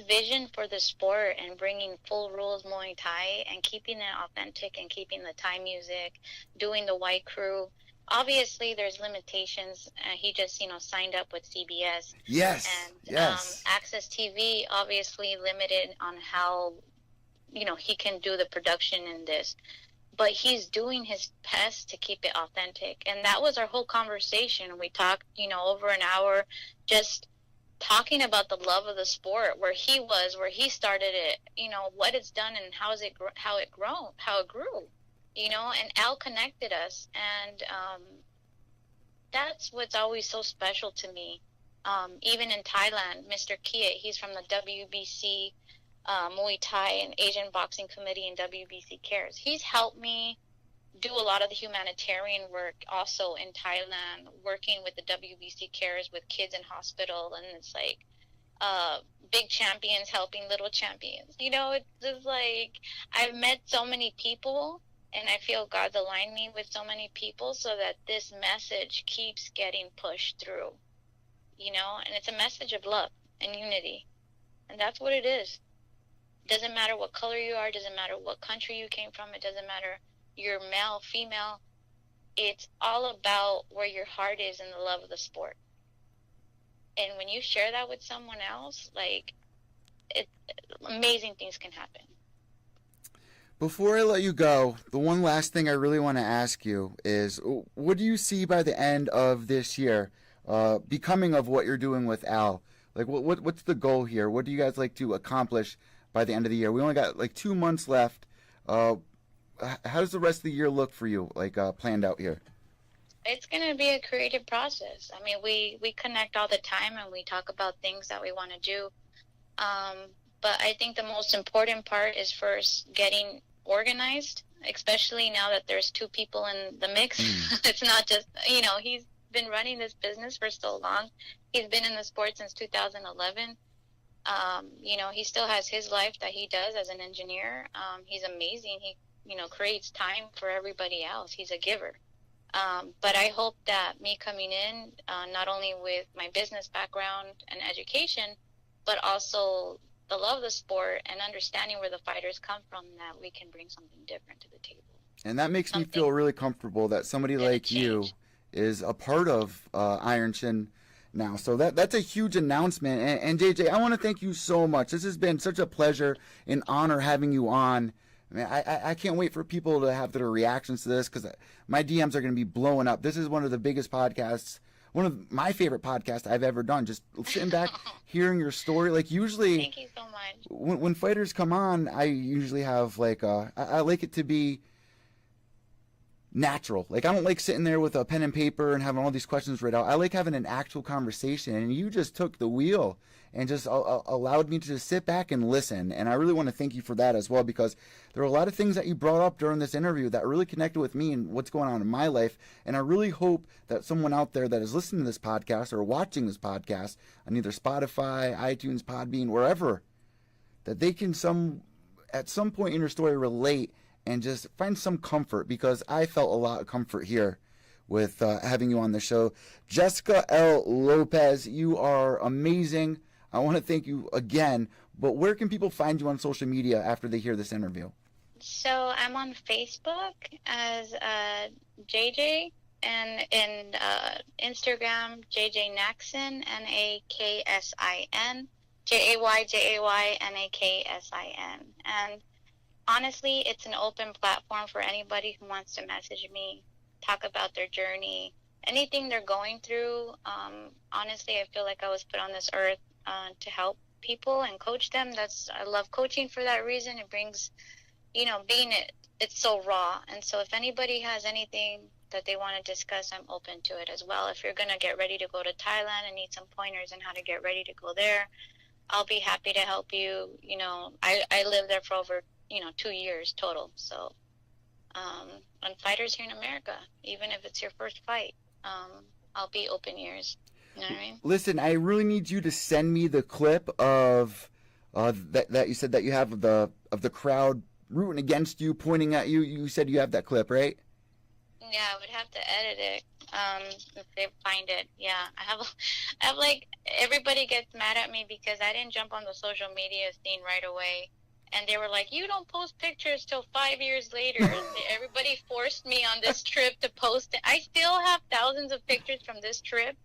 vision for the sport and bringing full rules Muay Thai and keeping it authentic and keeping the Thai music, doing the white crew. Obviously, there's limitations. He just, signed up with CBS. Yes. And Access TV obviously limited on how, he can do the production in this. But he's doing his best to keep it authentic. And that was our whole conversation. We talked, over an hour, just talking about the love of the sport, where he started it, what it's done and how it grew. And Al connected us, and that's what's always so special to me. Even in Thailand, Mr. Kiat, he's from the WBC Muay Thai and Asian Boxing Committee, and WBC Cares. He's helped me do a lot of the humanitarian work also in Thailand, working with the WBC Cares with kids in hospital, and it's like big champions helping little champions. It's just like I've met so many people. And I feel God's aligned me with so many people so that this message keeps getting pushed through, and it's a message of love and unity. And that's what it is. It doesn't matter what color you are. It doesn't matter what country you came from. It doesn't matter you're male, female. It's all about where your heart is in the love of the sport. And when you share that with someone else, amazing things can happen. Before I let you go, the one last thing I really want to ask you is, what do you see by the end of this year becoming of what you're doing with Al? Like, what's the goal here? What do you guys like to accomplish by the end of the year? We only got 2 months left. How does the rest of the year look for you, planned out here? It's going to be a creative process. I mean, we connect all the time, and we talk about things that we want to do. But I think the most important part is first getting organized, especially now that there's two people in the mix. It's not just, he's been running this business for so long. He's been in the sport since 2011. He still has his life that he does as an engineer. He's amazing. He, creates time for everybody else. He's a giver. But I hope that me coming in, not only with my business background and education, but also the love of the sport and understanding where the fighters come from, that we can bring something different to the table. And that makes me feel really comfortable that somebody like you is a part of Iron Chin now. So that's a huge announcement. And JJ, I want to thank you so much. This has been such a pleasure and honor having you on. I can't wait for people to have their reactions to this, because my DMs are going to be blowing up. This is one of the biggest podcasts, one of my favorite podcasts I've ever done. Just sitting back, hearing your story. Like, usually, thank you so much. When fighters come on, I usually have I like it to be natural. Like, I don't like sitting there with a pen and paper and having all these questions read out. I like having an actual conversation, and you just took the wheel and just allowed me to just sit back and listen. And I really want to thank you for that as well, because there are a lot of things that you brought up during this interview that really connected with me and what's going on in my life. And I really hope that someone out there that is listening to this podcast or watching this podcast on either Spotify, iTunes, Podbean, wherever, that they can at some point in your story relate and just find some comfort, because I felt a lot of comfort here with having you on the show. Jessika L. Lopez, you are amazing. I want to thank you again, but where can people find you on social media after they hear this interview? So I'm on Facebook as JJ, and in Instagram, JJ Naxin, Naksin, JayJayNaksin. And honestly, it's an open platform for anybody who wants to message me, talk about their journey, anything they're going through. Honestly, I feel like I was put on this earth to help people and coach them. I love coaching for that reason. It brings, it's so raw. And so if anybody has anything that they want to discuss, I'm open to it as well. If you're going to get ready to go to Thailand and need some pointers on how to get ready to go there, I'll be happy to help you. I lived there for over 2 years total. So, on fighters here in America, even if it's your first fight, I'll be open ears. You know what I mean? Listen, I really need you to send me the clip of that you said that you have of the crowd rooting against you, pointing at you. You said you have that clip, right? Yeah, I would have to edit it if they find it. Yeah, I have like, everybody gets mad at me because I didn't jump on the social media scene right away. And they were like, you don't post pictures till 5 years later. Everybody forced me on this trip to post it. I still have thousands of pictures from this trip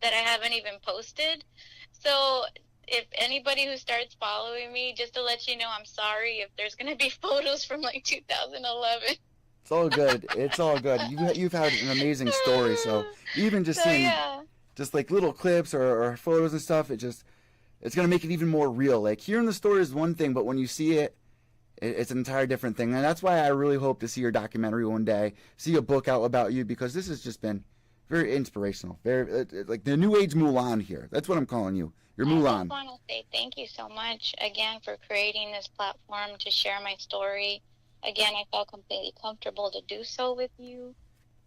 that I haven't even posted. So if anybody who starts following me, just to let you know, I'm sorry if there's going to be photos from like 2011. It's all good. It's all good. You've had an amazing story. So even just seeing just like little clips or photos and stuff, it's going to make it even more real. Like, hearing the story is one thing, but when you see it, it's an entire different thing. And that's why I really hope to see your documentary one day, see a book out about you, because this has just been very inspirational. Very like the new age Mulan here. That's what I'm calling you. You're Mulan. I just want to say thank you so much again for creating this platform to share my story. Again, I felt completely comfortable to do so with you.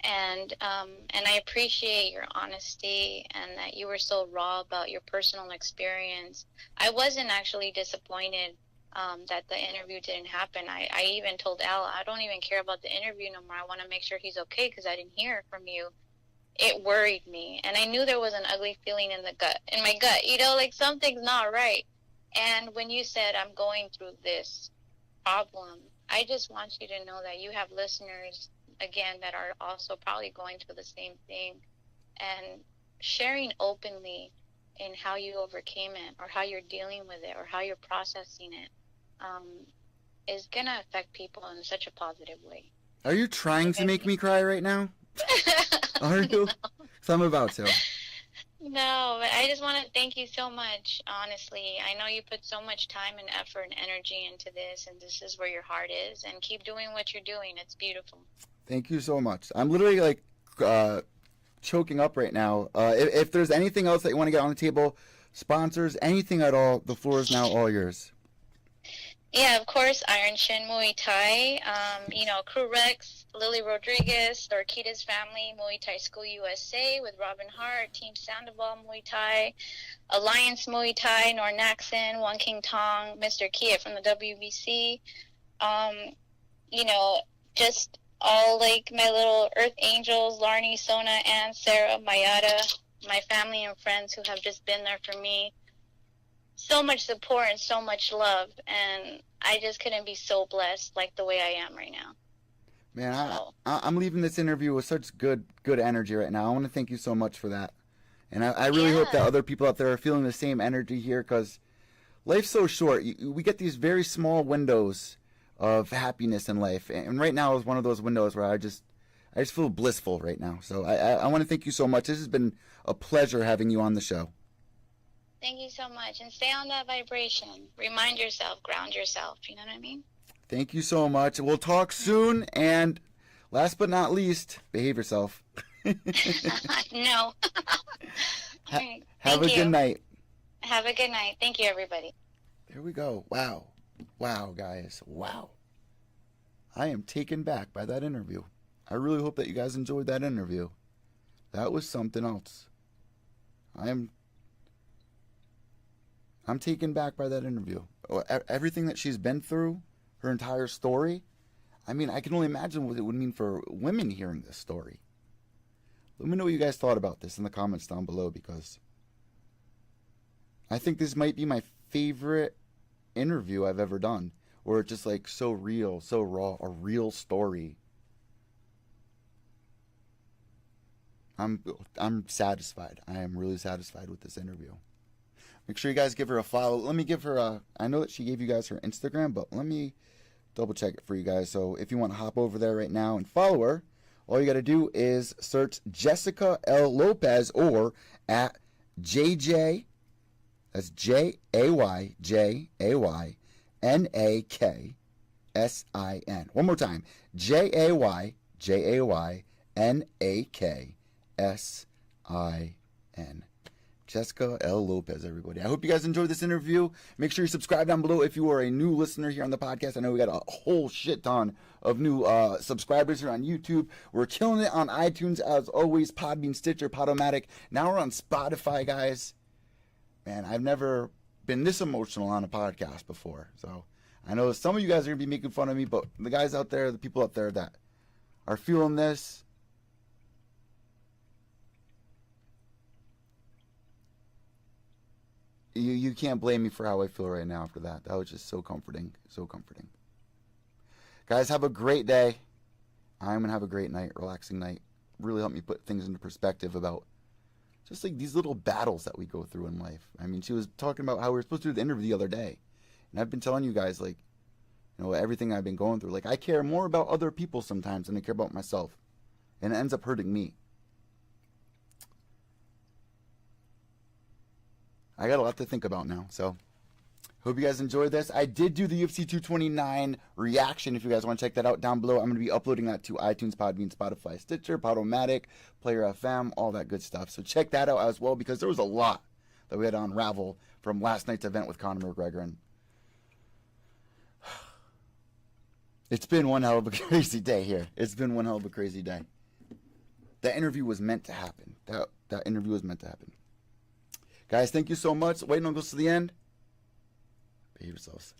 And I appreciate your honesty and that you were so raw about your personal experience. I wasn't actually disappointed that the interview didn't happen. I even told Al, I don't even care about the interview no more. I want to make sure he's okay because I didn't hear from you. It worried me. And I knew there was an ugly feeling in my gut, like something's not right. And when you said, I'm going through this problem, I just want you to know that you have listeners, again, that are also probably going through the same thing, and sharing openly in how you overcame it or how you're dealing with it or how you're processing it is going to affect people in such a positive way. Are you trying to make me cry right now? Are you? No. So I'm about to. No, but I just want to thank you so much, honestly. I know you put so much time and effort and energy into this, and this is where your heart is, and keep doing what you're doing. It's beautiful. Thank you so much. I'm literally like choking up right now. If there's anything else that you want to get on the table, sponsors, anything at all, the floor is now all yours. Yeah, of course, Iron Shin Muay Thai. Crew Rex, Lily Rodriguez, the Orquídez family, Muay Thai School USA with Robin Hart, Team Sandoval Muay Thai, Alliance Muay Thai, Nornaxon, One King Tong, Mr. Kia from the WBC. Um, just all like my little Earth Angels, Larnie, Sona, and Sarah, Mayada, my family and friends who have just been there for me. So much support and so much love, and I just couldn't be so blessed like the way I am right now. Man, I'm leaving this interview with such good energy right now. I want to thank you so much for that. And I really hope that other people out there are feeling the same energy here, because life's so short. We get these very small windows of happiness in life. And right now is one of those windows where I just feel blissful right now. So I want to thank you so much. This has been a pleasure having you on the show. Thank you so much. And stay on that vibration. Remind yourself, ground yourself. You know what I mean? Thank you so much. We'll talk soon. And last but not least, behave yourself. No. Have a good night. Have a good night. Thank you, everybody. There we go. Wow. Wow, guys. Wow. I am taken back by that interview. I really hope that you guys enjoyed that interview. That was something else. I'm taken back by that interview. Everything that she's been through, her entire story. I mean, I can only imagine what it would mean for women hearing this story. Let me know what you guys thought about this in the comments down below, because I think this might be my favorite interview I've ever done, where it's just like so real, so raw, a real story. I'm satisfied. I am really satisfied with this interview. Make sure you guys give her a follow. Let me give her I know that she gave you guys her Instagram, but let me double check it for you guys. So if you want to hop over there right now and follow her, all you got to do is search Jessika L. Lopez or at JJ, that's JayJayNaksin. One more time, JayJayNaksin. Jessika L. Lopez, everybody. I hope you guys enjoyed this interview. Make sure you subscribe down below if you are a new listener here on the podcast. I know we got a whole shit ton of new subscribers here on YouTube. We're killing it on iTunes, as always. Podbean, Stitcher, Podomatic. Now we're on Spotify, guys. Man, I've never been this emotional on a podcast before. So I know some of you guys are going to be making fun of me, but the guys out there, the people out there that are feeling this, you can't blame me for how I feel right now after that. That was just so comforting. So comforting. Guys, have a great day. I'm going to have a great night, relaxing night. Really helped me put things into perspective about just like these little battles that we go through in life. I mean, she was talking about how we were supposed to do the interview the other day. And I've been telling you guys, like, you know, everything I've been going through. Like, I care more about other people sometimes than I care about myself. And it ends up hurting me. I got a lot to think about now, so hope you guys enjoyed this. I did do the UFC 229 reaction. If you guys want to check that out down below, I'm going to be uploading that to iTunes, Podbean, Spotify, Stitcher, Podomatic, Player FM, all that good stuff. So check that out as well, because there was a lot that we had to unravel from last night's event with Conor McGregor. And it's been one hell of a crazy day here. It's been one hell of a crazy day. That interview was meant to happen. That interview was meant to happen. Guys, thank you so much. Waiting on this to the end. Behave yourselves.